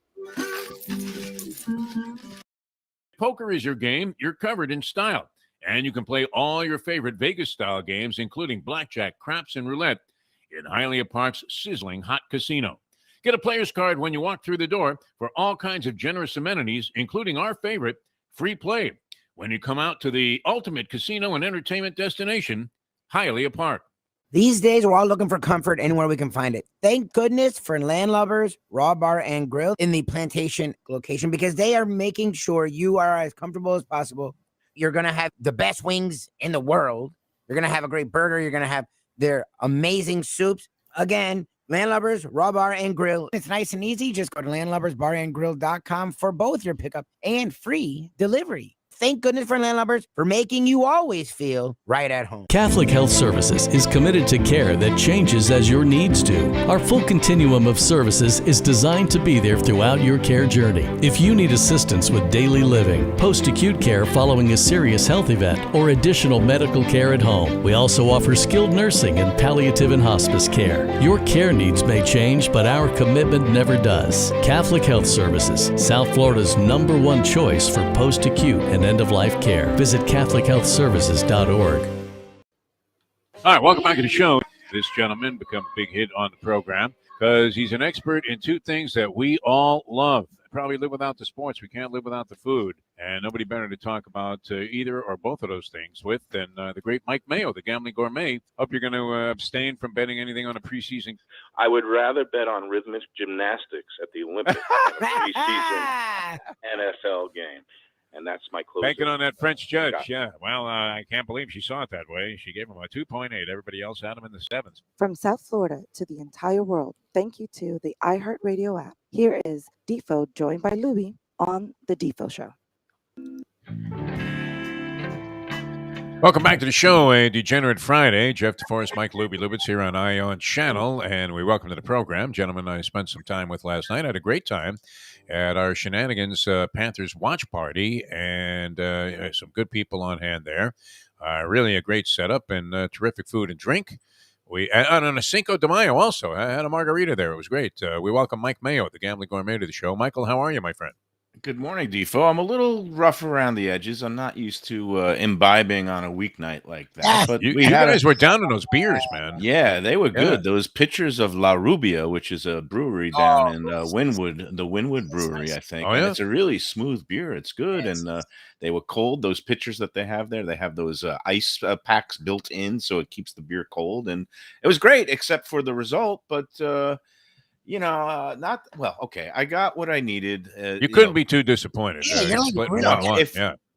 Poker is your game. You're covered in style. And you can play all your favorite Vegas-style games, including blackjack, craps, and roulette in Hialeah Park's sizzling hot casino. Get a player's card when you walk through the door for all kinds of generous amenities, including our favorite, free play, when you come out to the ultimate casino and entertainment destination, Hialeah Park. These days, we're all looking for comfort anywhere we can find it. Thank goodness for Landlubbers Raw Bar and Grill in the Plantation location, because they are making sure you are as comfortable as possible. You're going to have the best wings in the world. You're going to have a great burger. You're going to have their amazing soups. Again, Landlubbers Raw Bar and Grill. It's nice and easy. Just go to landlubbersbarandgrill.com for both your pickup and free delivery. Thank goodness for Landlubbers for making you always feel right at home. Catholic Health Services is committed to care that changes as your needs do. Our full continuum of services is designed to be there throughout your care journey. If you need assistance with daily living, post-acute care following a serious health event, or additional medical care at home, we also offer skilled nursing and palliative and hospice care. Your care needs may change, but our commitment never does. Catholic Health Services, South Florida's #1 choice for post-acute and end-of-life care. Visit CatholicHealthServices.org. All right, welcome back to the show. This gentleman become a big hit on the program because he's an expert in two things that we all love. Probably live without the sports. We can't live without the food. And nobody better to talk about either or both of those things with than the great Mike Mayo, the Gambling Gourmet. Hope you're going to abstain from betting anything on a preseason. I would rather bet on rhythmic gymnastics at the Olympics than a preseason NFL game. And that's my closing. Banking on that French judge, yeah. Well, I can't believe she saw it that way. She gave him a 2.8. Everybody else had him in the 7s. From South Florida to the entire world, thank you to the iHeartRadio app. Here is Defo, joined by Lubie, on the Defo Show. Welcome back to the show, a Degenerate Friday. Jeff Deforrest, Mike Lubitz here on Ion Channel, and we welcome to the program. Gentlemen I spent some time with last night. I had a great time at our Shenanigans Panthers watch party, and some good people on hand there. Really a great setup and terrific food and drink. And on a Cinco de Mayo also. I had a margarita there. It was great. We welcome Mike Mayo, the Gambling Gourmet, to the show. Michael, how are you, my friend? Good morning, Defo. I'm a little rough around the edges. I'm not used to imbibing on a weeknight like that. But you guys were down in those beers, man. Yeah, they were good. Those pictures of La Rubia, which is a brewery down in Wynwood, the Wynwood Brewery, I think. Oh, yeah? And it's a really smooth beer. It's good. And they were cold. Those pictures that they have there, they have those ice packs built in, so it keeps the beer cold. And it was great, except for the result. But not well. Okay, I got what I needed. You couldn't be too disappointed.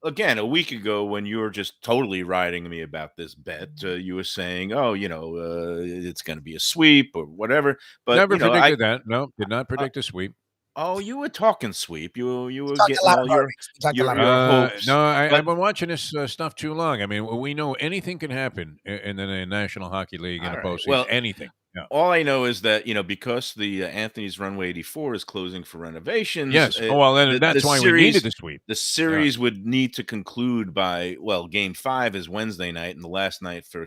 Again, a week ago, when you were just totally riding me about this bet, you were saying, "Oh, it's going to be a sweep or whatever." But never predicted that. No, did not predict a sweep. Oh, you were talking sweep. You were We talked a getting lot all of your verdicts. We talked a lot of hopes. No, I've But been watching this stuff too long. I mean, we know anything can happen in the National Hockey League in all the right. postseason. Well, Anything. Yeah. all I know is that because the Anthony's Runway 84 is closing for renovations. Yes. Oh well, then that's why we needed the sweep. The series would need to conclude by Game 5 is Wednesday night, and the last night for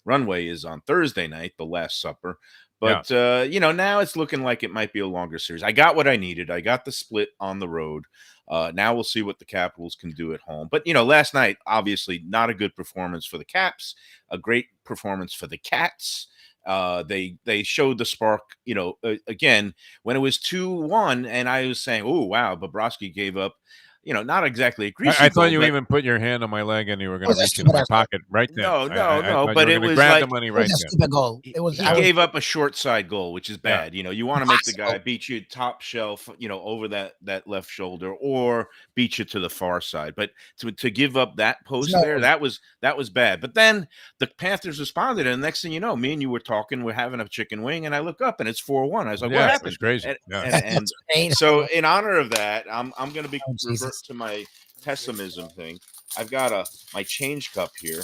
Runway is on Thursday night, the Last Supper. But now it's looking like it might be a longer series. I got what I needed. I got the split on the road. Now we'll see what the Capitals can do at home. But last night, obviously, not a good performance for the Caps. A great performance for the Cats. They showed the spark, again, when it was 2-1, and I was saying, oh, wow, Bobrovsky gave up, not exactly a greasy I thought goal, you but even put your hand on my leg and you were going to reach in my pocket right then. No, I thought but you it were gonna was grab like the money It right was a then. stupid goal. It was. He I was gave up a short side goal, which is Yeah. bad. You want to make the guy Impossible. beat you top shelf, over that left shoulder, or beat you to the far side. But to give up that post No. there, that was bad. But then the Panthers responded, and the next thing you know, me and you were talking, we're having a chicken wing, and I look up and it's 4-1. I was like, what Yeah, it happened? was crazy. And, Yeah. and Great. so in honor of that, I'm going to be Oh, revert Jesus. to my pessimism thing. I've got my change cup here,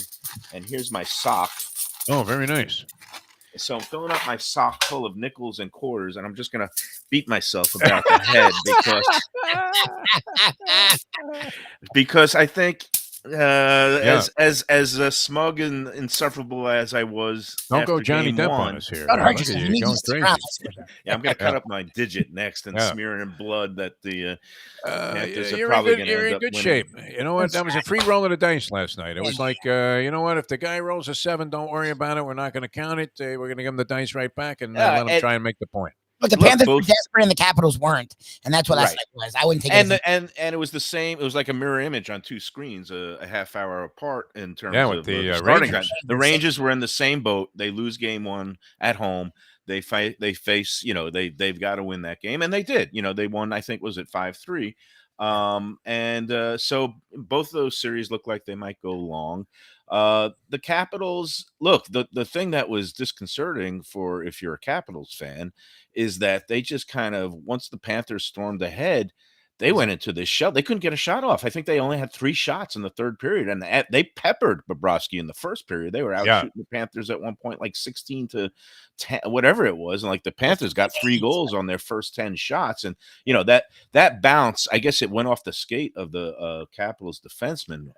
and here's my sock. Oh, very nice. So I'm filling up my sock full of nickels and quarters, and I'm just gonna beat myself about the head because I think as smug and insufferable as I was. Don't go after Johnny game Depp one, on us here. Don't man. hurt Look at yourself. you, You need going to stick crazy. around. Yeah, I'm gonna cut up my digit next and Yeah. smear it in blood that the Panthers are You're probably in going to end up good winning. shape. You know what? That's That was a free roll of the dice last night. It was Yeah. like, you know what? If the guy rolls a 7, don't worry about it. We're not going to count it. We're going to give him the dice right back and let him try and make the point. But the Look, Panthers were both- desperate and the Capitals weren't, and that's what last Right. night was. I wouldn't take it. And it was the same. It was like a mirror image on two screens, a half hour apart in terms Yeah, of with the starting Rangers. time. The Rangers were in the same boat. They lose game 1 at home. They fight. They face. They've got to win that game, and they did. They won. I think was it 5-3. So both of those series look like they might go long. The Capitals, look, the thing that was disconcerting for if you're a Capitals fan is that they just kind of, once the Panthers stormed ahead, they went into this shell. They couldn't get a shot off. I think they only had 3 shots in the third period, and they peppered Bobrovsky in the first period. They were out shooting the Panthers at one point, like 16-10, whatever it was. And like the Panthers got 3 goals on their first 10 shots. And, that bounce, I guess it went off the skate of the Capitals defenseman.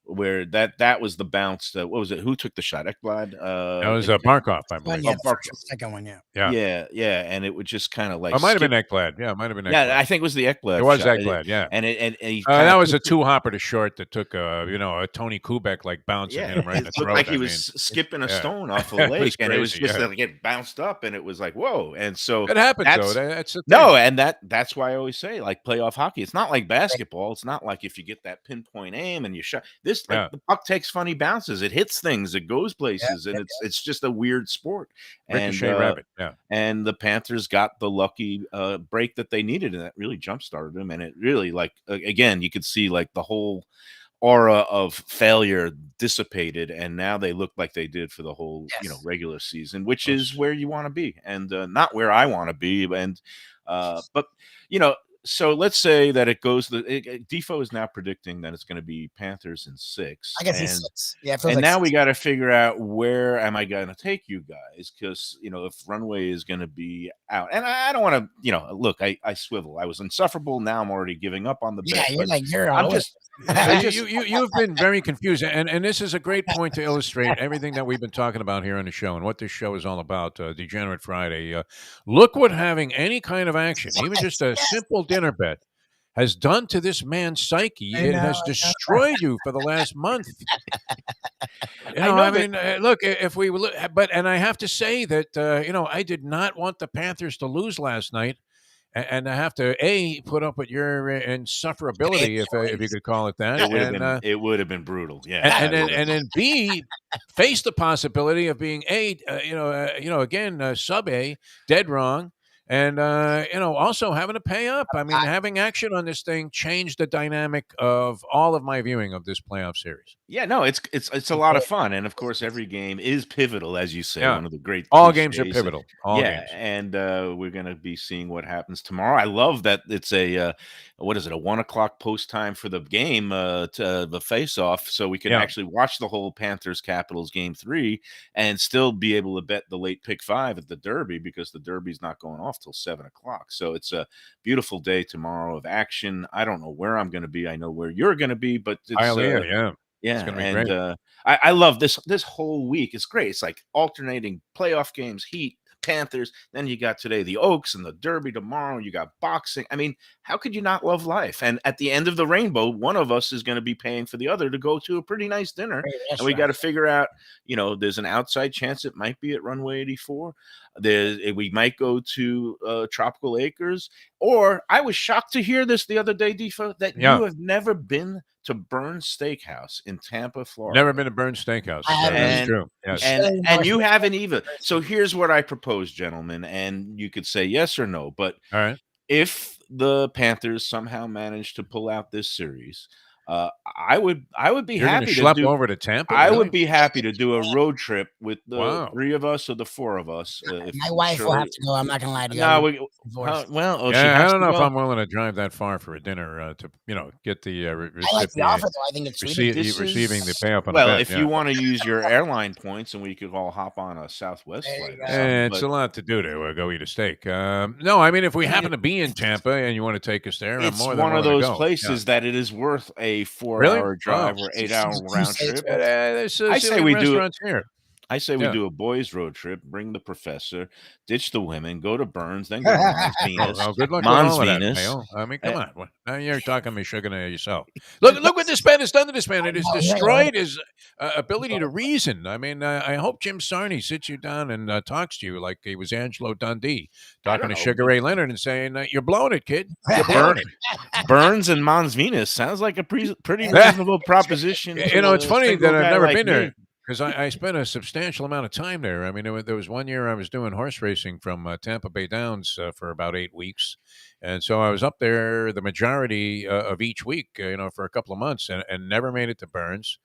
Where that was the bounce. What was it? Who took the shot? Ekblad? That was Barkov, I believe. Yeah, the second one, yeah. Yeah. And it would just kind of like. It might have been Ekblad. Yeah, it might have been Ekblad. Yeah, I think it was the Ekblad. It was shot. Ekblad, yeah. And he that was a 2-hopper to short that took a Tony Kubek like bounce and hit him right in the it throat. looked like he was skipping a stone off a lake, and it was just like it bounced up, and it was like whoa. And so it happens though. That's the thing. No, and that's why I always say like playoff hockey. It's not like basketball. It's not like if you get that pinpoint aim and you shot this. Like, the puck takes funny bounces. It hits things. It goes places, and it's just a weird sport. Ricochet rabbit. Yeah. And the Panthers got the lucky break that they needed, and that really jump started them. And it really, like, again, you could see like the whole aura of failure dissipated, and now they look like they did for the whole regular season, which is where you want to be, and not where I want to be. And but so let's say that it goes. Defo is now predicting that it's going to be Panthers in 6. I guess he's 6. Yeah, and now we got to figure out where am I going to take you guys, because if Runway is going to be out, and I don't want to. Look, I swivel. I was insufferable. Now I'm already giving up on the bet. Yeah, you're like you're. I'm just. You've been very confused, and this is a great point to illustrate everything that we've been talking about here on the show and what this show is all about. Degenerate Friday. Look what having any kind of action, even just a simple dinner bet, has done to this man's psyche. It has destroyed you for the last month. Look, if we look, and I have to say that I did not want the Panthers to lose last night. And I have to put up with your insufferability, if you could call it that. It would have been brutal, yeah. And then B, face the possibility of being again sub A, dead wrong, And also having to pay up. I mean, having action on this thing changed the dynamic of all of my viewing of this playoff series. Yeah, no, it's a lot of fun, and of course, every game is pivotal, as you say. Yeah. One of the great all games are cliches. pivotal. All games. And we're going to be seeing what happens tomorrow. I love that it's a what is it, a 1:00 post time for the game, the face off, so we can actually watch the whole Panthers Capitals game 3 and still be able to bet the late pick 5 at the Derby, because the Derby's not going off till 7:00. So it's a beautiful day tomorrow of action. I don't know where I'm going to be. I know where you're going to be, but it's yeah, it's gonna be and great. I love this whole week. It's great. It's like alternating playoff games, Heat, Panthers. Then you got today the Oaks and the Derby tomorrow. You got boxing. I mean, how could you not love life? And at the end of the rainbow, one of us is going to be paying for the other to go to a pretty nice dinner. And we got to figure out, there's an outside chance it might be at Runway 84. We might go to Tropical Acres. Or I was shocked to hear this the other day, Defo, that you have never been to Burns Steakhouse in Tampa, Florida. Never been to Burns Steakhouse. That's true. Yes. And you haven't either. So here's what I propose, gentlemen, and you could say yes or no. But all right, if the Panthers somehow manage to pull out this series, I would be happy to schlep over to Tampa. I really? would be happy to do a road trip with the 3 of us or the 4 of us. My wife will have to go. I'm not gonna lie to you. No, I don't know if I'm willing to drive that far for a dinner to get the I like the offer, though. I think it's receiving the payoff on well, a bet, if you want to use your airline points, and we could all hop on a Southwest flight. It's a lot to do to go eat a steak. No, I mean, if we happen to be in Tampa and you want to take us there, it's I'm more than one of willing to those go. places that it is worth a 4-hour drive or 8-hour round trip. I say we do. I say we do a boys' road trip. Bring the professor, ditch the women, go to Burns, then go to Mons Venus. Good luck Mons with all Venus. Of that, Mayo. I mean, come on. Now you're talking me sugar to yourself. Look what this man has done to this man. It has destroyed his ability to reason. I mean, I hope Jim Sarney sits you down and talks to you like he was Angelo Dundee, talking to Sugar Ray Leonard and saying, "You're blowing it, kid. You're blowing it." Burns and Mons Venus sounds like a pretty reasonable proposition. It's funny that I've never been there. Because I spent a substantial amount of time there. I mean, there was one year I was doing horse racing from Tampa Bay Downs for about 8 weeks. And so I was up there the majority of each week, for a couple of months and never made it to Burns.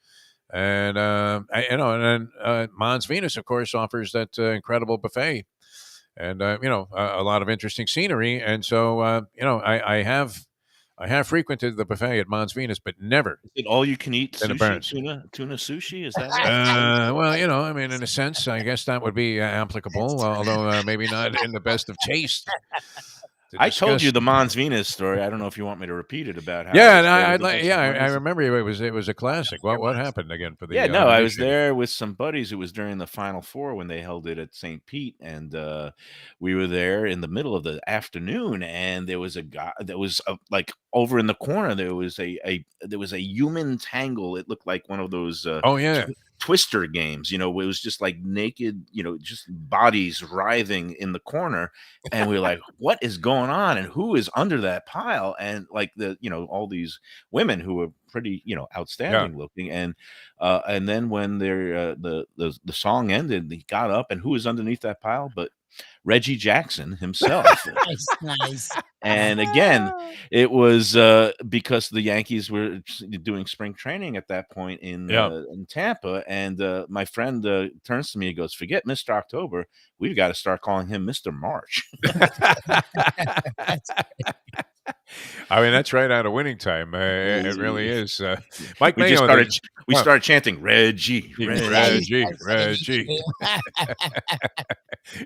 And, Mons Venus, of course, offers that incredible buffet and, a lot of interesting scenery. And so, I have frequented the buffet at Mons Venus, but never. Is it all you can eat sushi, tuna sushi? Is that right? Well, I mean, in a sense, I guess that would be applicable, although maybe not in the best of taste. I told you the Mons Venus story. I don't know if you want me to repeat it about how. I remember it was a classic. What happened again for the? I was there with some buddies. It was during the Final Four when they held it at St. Pete, and we were there in the middle of the afternoon, and there was a guy that was like over in the corner. There was a human tangle. It looked like one of those. Twister games, it was just like naked, just bodies writhing in the corner, and we were like, what is going on, and who is under that pile? And like all these women who were pretty outstanding looking, and then when the song ended, he got up, and who was underneath that pile but Reggie Jackson himself. Nice. And again, it was because the Yankees were doing spring training at that point in Tampa. And my friend turns to me and goes, "Forget Mr. October. We've got to start calling him Mr. March." I mean, that's right out of winning time. It really is. Mike Mayo. We started chanting, Reggie.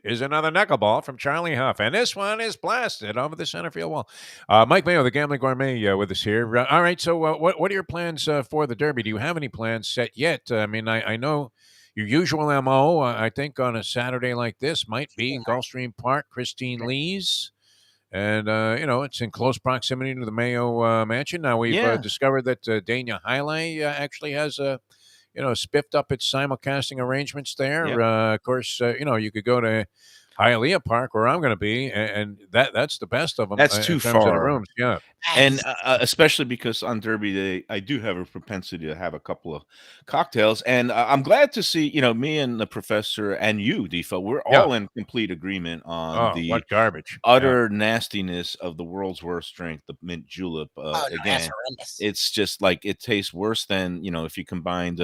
Is another knuckleball from Charlie Huff. And this one is blasted over the center field wall. Mike Mayo, the Gambling Gourmet, with us here. All right, so what are your plans for the Derby? Do you have any plans set yet? I mean, I know your usual MO, I think, on a Saturday like this might be Gulfstream Park, Christine Lee's. And, it's in close proximity to the Mayo mansion. Now, we've discovered that Dania Haile actually has spiffed up its simulcasting arrangements there. Of course, you could go to Hialeah Park, where I'm going to be, and that's the best of them. That's in too terms of the far. rooms. Yeah, And especially because on Derby Day, I do have a propensity to have a couple of cocktails. And I'm glad to see, me and the professor and you, Defo, we're yeah. all in complete agreement on Oh, the what garbage! utter nastiness of the world's worst drink, the mint julep. Oh, no, that's Again, horrendous. it's just like it tastes worse than, if you combined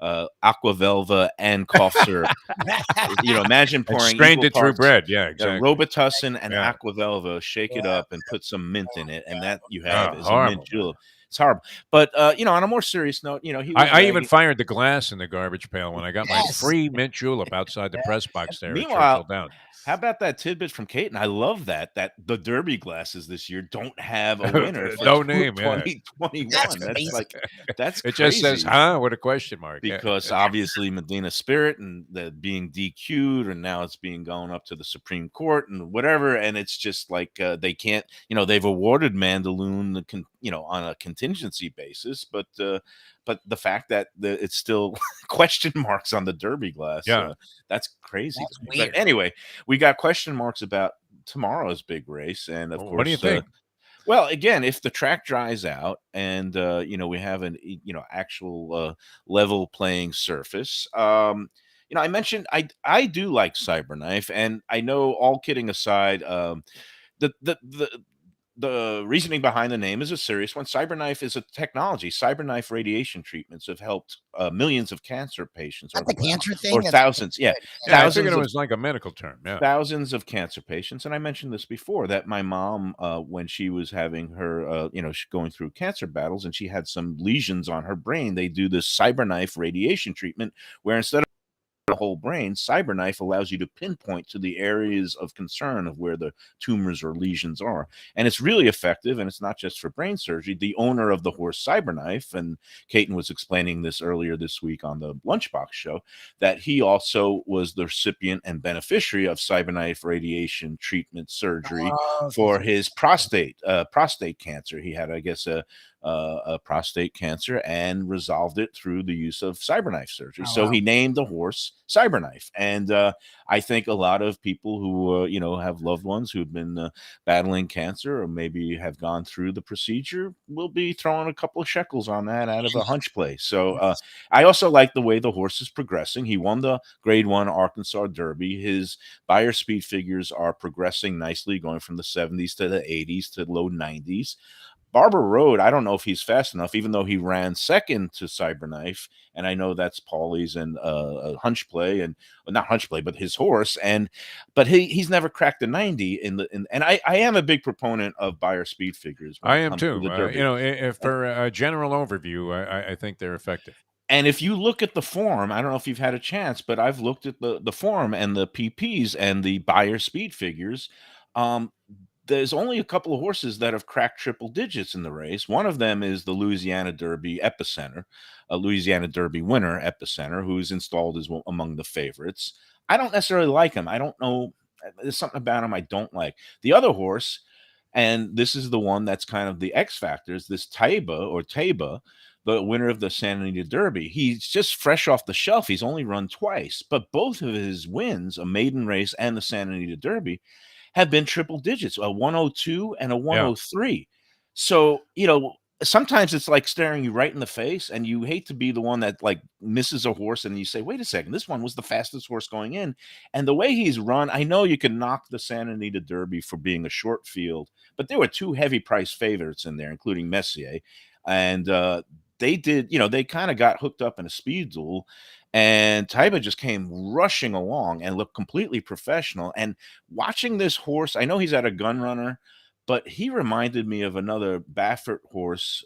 aqua velva and cough syrup. Imagine And pouring strained equal it through parts bread. Yeah, exactly. Robitussin and Yeah. aqua velva, shake it up and put some mint in it, and that you have is a horrible, mint julep. It's horrible. But on a more serious note, he was I even bragging. fired the glass in the garbage pail when I got my Yes. free mint julep outside the press box there at Meanwhile, Churchill Downs. how about that tidbit from Caton? I love that the Derby glasses this year don't have a winner for No name, yeah. 2021. That's That's crazy. like that's It crazy. just says, "Huh?" with a question mark. Yeah. Because obviously Medina Spirit and the being DQ'd, and now it's being going up to the Supreme Court and whatever, and it's just like they can't, they've awarded Mandaloon on a contingency basis, but the fact that it's still question marks on the Derby glass, Yeah. that's crazy. That's to me. weird. But anyway, we got question marks about tomorrow's big race, and of course, What do you think? well, again, if the track dries out and we have an actual level playing surface, I mentioned I do like Cyberknife, and I know, all kidding aside, the reasoning behind the name is a serious one. Cyberknife is a technology. Cyberknife radiation treatments have helped millions of cancer patients, Not the cancer thing. or that's- thousands. Yeah, Yeah, I thousands figured it of was like a medical term. Yeah. thousands of cancer patients. And I mentioned this before, that my mom, when she was having her, going through cancer battles, and she had some lesions on her brain, they do this Cyberknife radiation treatment, where instead of the whole brain, Cyberknife allows you to pinpoint to the areas of concern of where the tumors or lesions are. And it's really effective, and it's not just for brain surgery. The owner of the horse Cyberknife, and Caton was explaining this earlier this week on the Lunchbox show, that he also was the recipient and beneficiary of Cyberknife radiation treatment surgery for his prostate cancer. He had, I guess, a prostate cancer, and resolved it through the use of Cyberknife surgery. So he named the horse Cyberknife. And I think a lot of people who have loved ones who've been battling cancer, or maybe have gone through the procedure, will be throwing a couple of shekels on that out of a hunch play. So I also like the way the horse is progressing. He won the Grade 1 Arkansas Derby. His buyer speed figures are progressing nicely, going from the 70s to the 80s to low 90s. Barber Road, I don't know if he's fast enough, even though he ran second to Cyberknife, and I know that's Paulie's and hunch play, and not hunch play, but his horse, but he's never cracked a 90 and I am a big proponent of buyer speed figures. I am too. If for a general overview, I think they're effective. And if you look at the form, I don't know if you've had a chance, but I've looked at the form and the PPs and the buyer speed figures. There's only a couple of horses that have cracked triple digits in the race. One of them is the Louisiana Derby Epicenter, a Louisiana Derby winner, Epicenter, who's installed as among the favorites. I don't necessarily like him. I don't know. There's something about him I don't like. The other horse, and this is the one that's kind of the X factors, this Taiba, the winner of the Santa Anita Derby. He's just fresh off the shelf. He's only run twice, but both of his wins, a maiden race and the Santa Anita Derby, have been triple digits, a 102 and a 103. Yeah. So, sometimes it's like staring you right in the face, and you hate to be the one that like misses a horse, and you say, wait a second, this one was the fastest horse going in. And the way he's run, I know you can knock the Santa Anita Derby for being a short field, but there were two heavy price favorites in there, including Messier. And they did, they kind of got hooked up in a speed duel. And Taiba just came rushing along and looked completely professional. And watching this horse, I know he's at a gun runner, but he reminded me of another Baffert horse,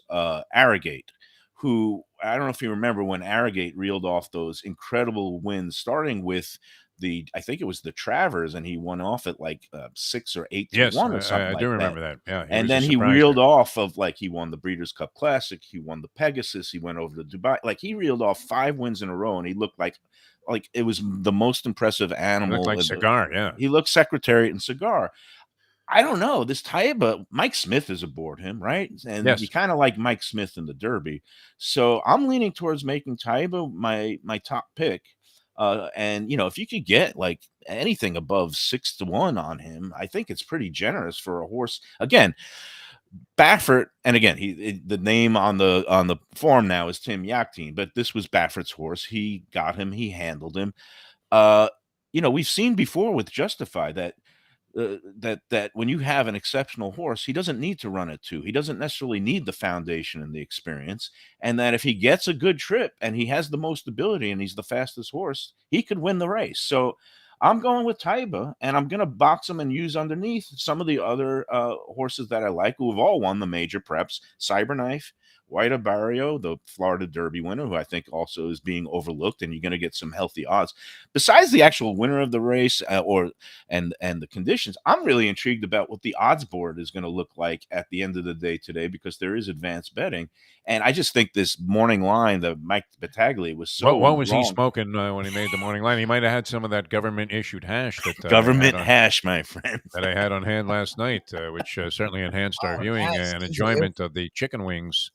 Arrogate, who, I don't know if you remember when Arrogate reeled off those incredible wins, starting with I think it was the Travers, and he won off at like 6 or 8 to 1 or something. I do remember that. Yeah, and then he reeled off of, like, he won the Breeders' Cup Classic, he won the Pegasus, he went over to Dubai. Like, he reeled off 5 wins in a row, and he looked like it was the most impressive animal. He looked like Cigar, yeah. He looked Secretariat and Cigar. I don't know. This Taiba, Mike Smith is aboard him, right? And you kind of like Mike Smith in the Derby. So I'm leaning towards making Taiba my top pick. And if you could get like anything above 6 to 1 on him, I think it's pretty generous for a horse. Again, Baffert, and again, the name on the form now is Tim Yakteen, but this was Baffert's horse. He got him, he handled him. We've seen before with Justify that that when you have an exceptional horse, he doesn't need to run it too. He doesn't necessarily need the foundation and the experience, and that if he gets a good trip and he has the most ability and he's the fastest horse, he could win the race. So I'm going with Taiba, and I'm going to box him and use underneath some of the other horses that I like who have all won the major preps. Cyberknife, White Barrio, the Florida Derby winner, who I think also is being overlooked, and you're going to get some healthy odds. Besides the actual winner of the race and the conditions, I'm really intrigued about what the odds board is going to look like at the end of the day today, because there is advanced betting. And I just think this morning line that Mike Battaglia was so What was wrong. he smoking when he made the morning line? He might have had some of that government-issued hash. Government hash, my friend. That I had on hand last night, which certainly enhanced our viewing and enjoyment of the chicken wings,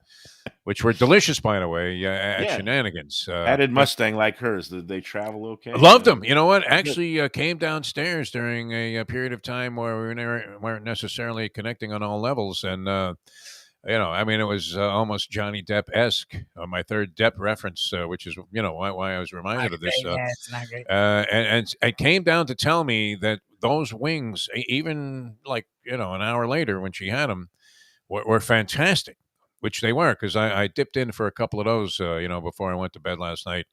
which were delicious, by the way, at Shenanigans. Added Mustang like hers. Did they travel okay? Loved them. You know what? Actually came downstairs during a period of time where we weren't necessarily connecting on all levels. And, it was almost Johnny Depp-esque, my third Depp reference, which is, why I was reminded of this. It's not great. And it came down to tell me that those wings, even like, an hour later when she had them, were fantastic. Which they were, because I dipped in for a couple of those, before I went to bed last night.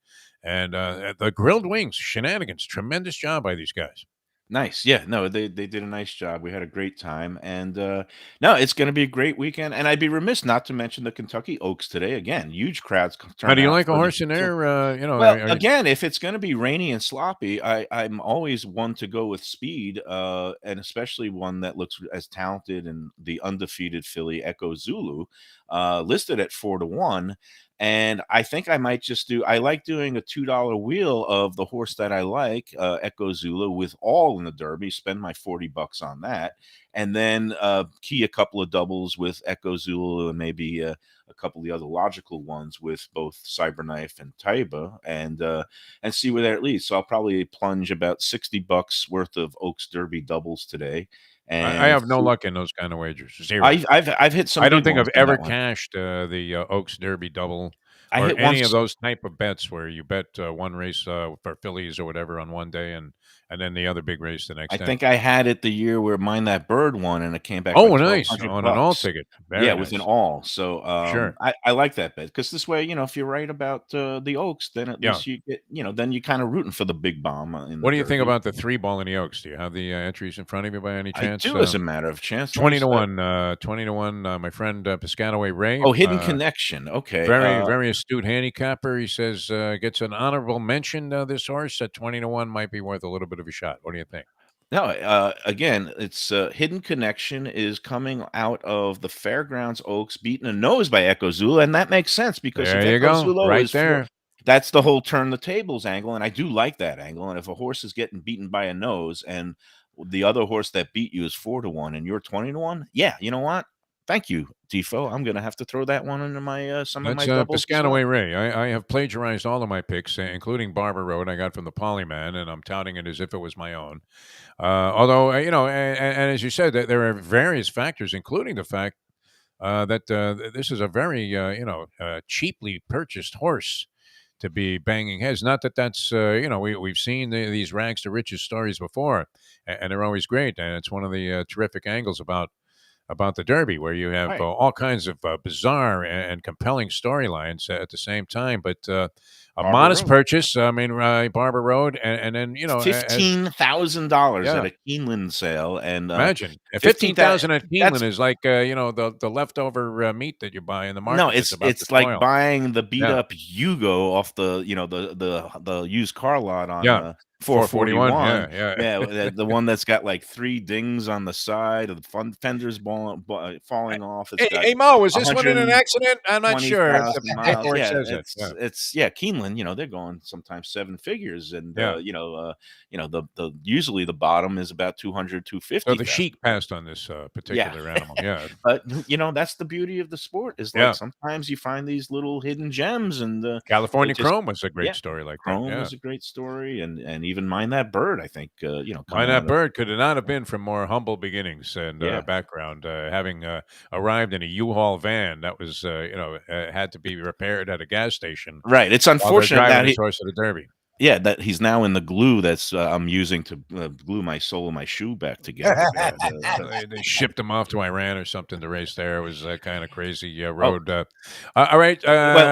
And the grilled wings, Shenanigans, tremendous job by these guys. Nice. Yeah, no, they did a nice job. We had a great time. And no, it's going to be a great weekend. And I'd be remiss not to mention the Kentucky Oaks today. Again, huge crowds. How do you like a horse in there? Well, again, if it's going to be rainy and sloppy, I'm always one to go with speed, and especially one that looks as talented, and the undefeated filly Echo Zulu, listed at 4 to 1. And I think I might I like doing a $2 wheel of the horse that I like, Echo Zulu, with all in the Derby, spend my $40 on that. And then key a couple of doubles with Echo Zulu, and maybe a couple of the other logical ones with both Cyberknife and Taiba, and see where that leads. So I'll probably plunge about $60 worth of Oaks Derby doubles today. And I have no luck in those kind of wagers. Zero. I've hit some. I don't big think I've ones in ever that one. cashed the Oaks Derby double, I or hit any once. of those type of bets where you bet one race for fillies or whatever on one day, and then the other big race the next I day. think I had it the year where Mind That Bird won, and it came back. Oh, like nice. $1,200 On an all ticket. Very yeah, with nice. an all. So Sure. I like that bet, because this way, if you're right about the Oaks, then at least you get, then you kind of rooting for the big bomb. What do you think about the 3-ball in the Oaks? Do you have the entries in front of you by any chance? I do, as a matter of chance. 20 to 1. 20 to 1. My friend Piscataway Ray. Oh, Hidden Connection. Okay. Very astute handicapper. He says gets an honorable mention. This horse at 20 to 1 might be worth a little bit of a shot. What do you think? No, again, it's Hidden Connection is coming out of the Fairgrounds Oaks, beaten a nose by Echo Zulu, and that makes sense, because There if you Echo go, Zulu right is there. that's the whole turn the tables angle, and I do like that angle. And if a horse is getting beaten by a nose, and the other horse that beat you is 4 to 1, and you're 20 to 1, yeah, you know what? Thank you, Defo. I'm going to have to throw that one into my some of my doubles. Piscataway Ray. I have plagiarized all of my picks, including Barber Road. I got from the Polyman, and I'm touting it as if it was my own. Although, and as you said, there are various factors, including the fact that this is a very, cheaply purchased horse to be banging heads. Not that that's, we've seen these rags to riches stories before, and they're always great. And it's one of the terrific angles about the Derby, where you have all kinds of bizarre and compelling storylines at the same time. But a modest purchase, Barber Road, and then, $15,000 at a Keeneland sale. And imagine $15,000 at Keeneland is like the leftover meat that you buy in the market. No, it's like buying the beat up Yugo off the the used car lot on 441. 441. Yeah. The one that's got like 3 dings on the side of the fenders falling off. It's got Hey, Mo, was this one in an accident? I'm not sure. 20,000 miles. Paperwork Yeah, says it. it's Keeneland. They're going sometimes 7 figures, and Yeah. the usually the bottom is about 200, 250. So the Sheik passed on this particular animal. Yeah, but that's the beauty of the sport. Is like sometimes you find these little hidden gems, and California Chrome was a great story like that. Chrome was a great story, and even Mind That Bird, I think. Mind That Bird could not have been from more humble beginnings and background, having arrived in a U-Haul van that was had to be repaired at a gas station. Right. It's unfortunate that his horse at the Derby. Yeah, that he's now in the glue that's I'm using to glue my sole of my shoe back together. They shipped him off to Iran or something to race there. It was kind of crazy road. All right.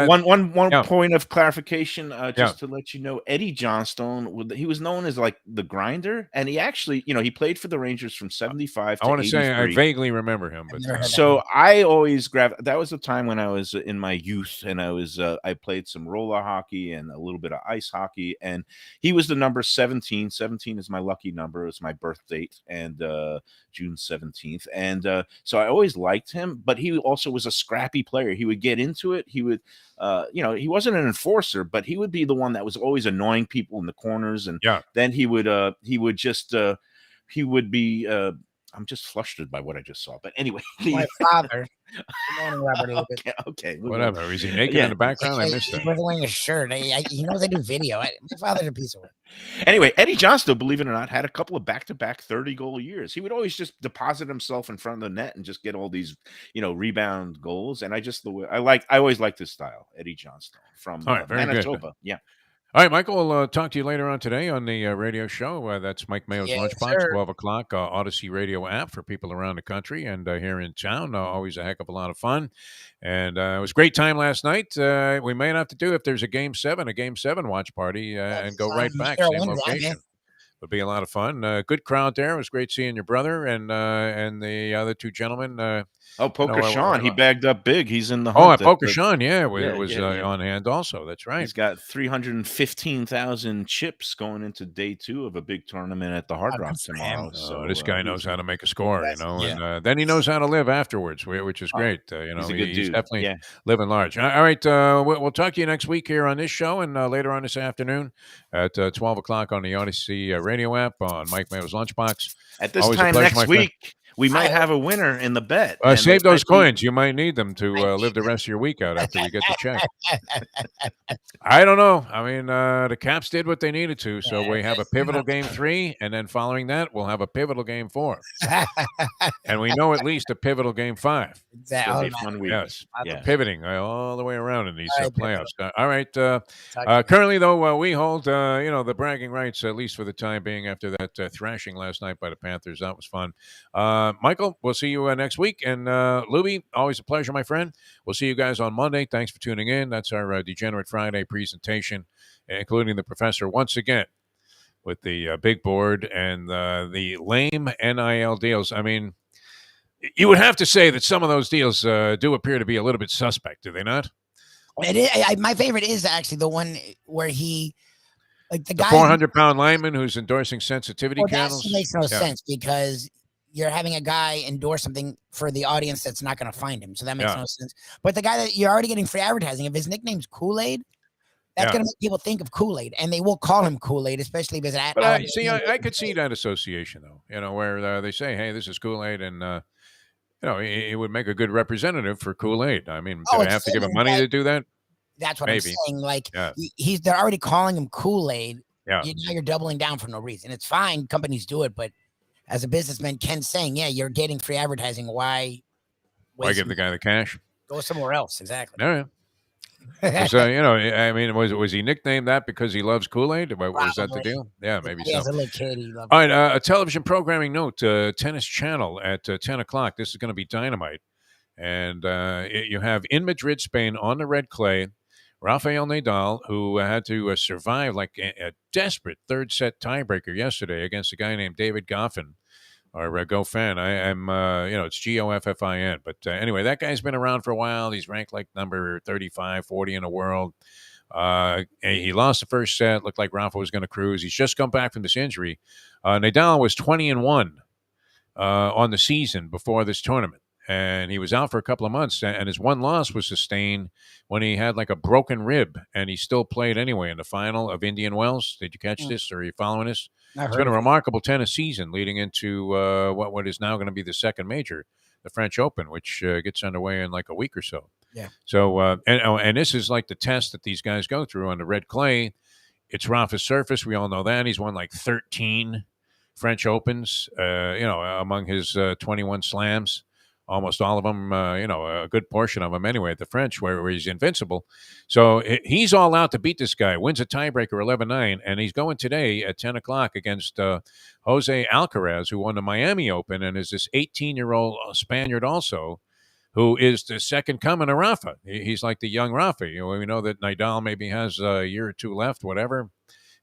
One point of clarification, just to let you know, Eddie Johnstone, he was known as like the grinder, and he actually, he played for the Rangers from 75 to 83. I want to say I vaguely remember him, but so I always that was a time when I was in my youth, and I played some roller hockey and a little bit of ice hockey. And he was the number 17. 17 is my lucky number. It's my birth date, and June 17th. And so I always liked him, but he also was a scrappy player. He would get into it. He would, he wasn't an enforcer, but he would be the one that was always annoying people in the corners. And then he would be, I'm just flustered by what I just saw. But anyway, my father. Good morning, Robert. Okay. Whatever. Is he naked in the background? I missed that. He was wearing a shirt. He knows I do video. My father's a piece of work. Anyway, Eddie Johnstone, believe it or not, had a couple of back-to-back 30-goal years. He would always just deposit himself in front of the net and just get all these, rebound goals. And I always liked his style, Eddie Johnstone from Manitoba. Good. Yeah. All right, Michael, we'll talk to you later on today on the radio show. That's Mike Mayo's Lunchbox, 12 o'clock, Odyssey Radio app for people around the country and here in town. Always a heck of a lot of fun. And it was a great time last night. We may have to do, if there's a Game 7 watch party and go right back, same location. Would be a lot of fun. Good crowd there. It was great seeing your brother and the other two gentlemen. Poker Sean, he bagged up big. He's in the hunt. Poker Sean, was on hand also. That's right. He's got 315,000 chips going into day 2 of a big tournament at the Hard Rock tomorrow. So this guy knows how to make a score, and then he knows how to live afterwards, which is great. He's definitely living large. All right, we'll talk to you next week here on this show and later on this afternoon at 12 o'clock on the Odyssey radio app on Mike Mayo's Lunchbox. At this time next week, we might have a winner in the bet. Save those coins. You might need them to live the rest of your week out after we get the check. I don't know. I mean, the Caps did what they needed to. So we have a pivotal Game 3, and then following that, we'll have a pivotal Game 4. And we know at least a pivotal Game 5. Exactly. Fun week. Yes. Pivoting all the way around in these playoffs. All right. Currently, though, we hold, the bragging rights, at least for the time being, after that thrashing last night by the Panthers. That was fun. Michael, we'll see you next week. And Lubie, always a pleasure, my friend. We'll see you guys on Monday. Thanks for tuning in. That's our Degenerate Friday presentation, including the professor once again with the big board and the lame NIL deals. I mean, you would have to say that some of those deals do appear to be a little bit suspect, do they not? My favorite is actually the one where he, like the guy, 400-pound lineman who's endorsing sensitivity channels. That makes no sense because you're having a guy endorse something for the audience that's not going to find him. So that makes no sense. But the guy that you're already getting free advertising, if his nickname's Kool-Aid, that's going to make people think of Kool-Aid, and they will call him Kool-Aid, especially if it's at. But I could see that association though. Where they say, "Hey, this is Kool-Aid," and it would make a good representative for Kool-Aid. I mean, do they have to give him money to do that? That's what I'm saying. Like they're already calling him Kool-Aid. Yeah, now you're doubling down for no reason. It's fine, companies do it, but as a businessman, Ken's saying, you're getting free advertising. Why give the guy the cash? Go somewhere else. Exactly. All right. So, I mean, was he nicknamed that because he loves Kool-Aid? Was that the deal? Yeah, maybe so. As a little kid, he loved All right, a television programming note, Tennis Channel at 10 o'clock. This is going to be dynamite. And you have in Madrid, Spain, on the red clay, Rafael Nadal, who had to survive like a desperate third-set tiebreaker yesterday against a guy named David Goffin, or Goffin. I'm it's Goffin. But anyway, that guy's been around for a while. He's ranked like number 35, 40 in the world. He lost the first set. Looked like Rafa was going to cruise. He's just come back from this injury. Nadal was 20-1 on the season before this tournament, and he was out for a couple of months. And his one loss was sustained when he had like a broken rib, and he still played anyway in the final of Indian Wells. Did you catch this, or are you following this? It's been a remarkable tennis season leading into what is now going to be the second major, the French Open, which gets underway in like a week or so. Yeah. So, and this is like the test that these guys go through on the red clay. It's Rafa's surface. We all know that. He's won like 13 French Opens, among his 21 slams. Almost all of them, a good portion of them anyway at the French, where he's invincible. So he's all out to beat this guy. Wins a tiebreaker 11-9, and he's going today at 10 o'clock against Jose Alcaraz, who won the Miami Open, and is this 18-year-old Spaniard also, who is the second coming of Rafa. He's like the young Rafa. We know that Nadal maybe has a year or two left, whatever.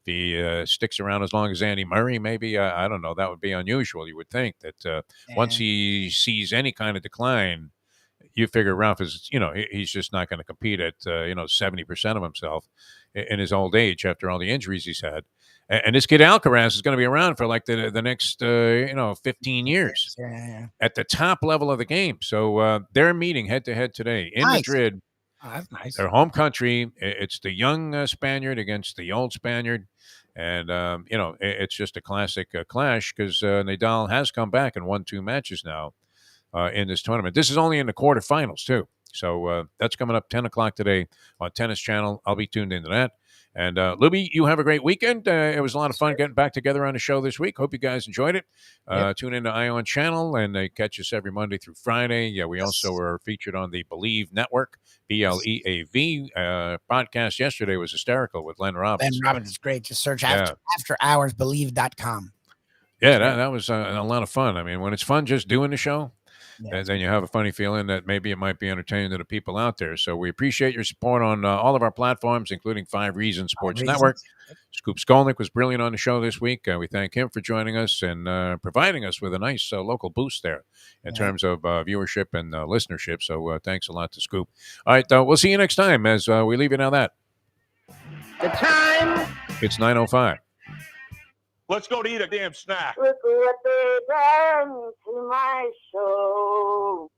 If he sticks around as long as Andy Murray, maybe, I don't know, that would be unusual. You would think that once he sees any kind of decline, you figure Rafa's, he's just not going to compete at, 70% of himself in his old age after all the injuries he's had. And this kid Alcaraz is going to be around for like the next, 15 years at the top level of the game. So they're meeting head-to-head today in Madrid. Oh, that's nice. Their home country. It's the young Spaniard against the old Spaniard. And, it's just a classic clash because Nadal has come back and won 2 matches now in this tournament. This is only in the quarterfinals, too. So that's coming up 10 o'clock today on Tennis Channel. I'll be tuned into that. And Lubie, you have a great weekend. It was a lot of fun getting back together on the show this week. Hope you guys enjoyed it. Tune into Ion Channel, and they catch us every Monday through Friday. Yeah, we also are featured on the Believe Network, BLEAV. Podcast yesterday was hysterical with Len Robbins. Len Robbins is great. Just search afterhoursbelieve.com. Yeah, that was a lot of fun. I mean, when it's fun just doing the show, then you have a funny feeling that maybe it might be entertaining to the people out there. So we appreciate your support on all of our platforms, including 5 Reasons Sports Network. Scoop Skolnick was brilliant on the show this week. We thank him for joining us and providing us with a nice local boost there in terms of viewership and listenership. So thanks a lot to Scoop. All right, we'll see you next time as we leave you now that. The time. It's 9:05. Let's go to eat a damn snack. Look what they done to my soul.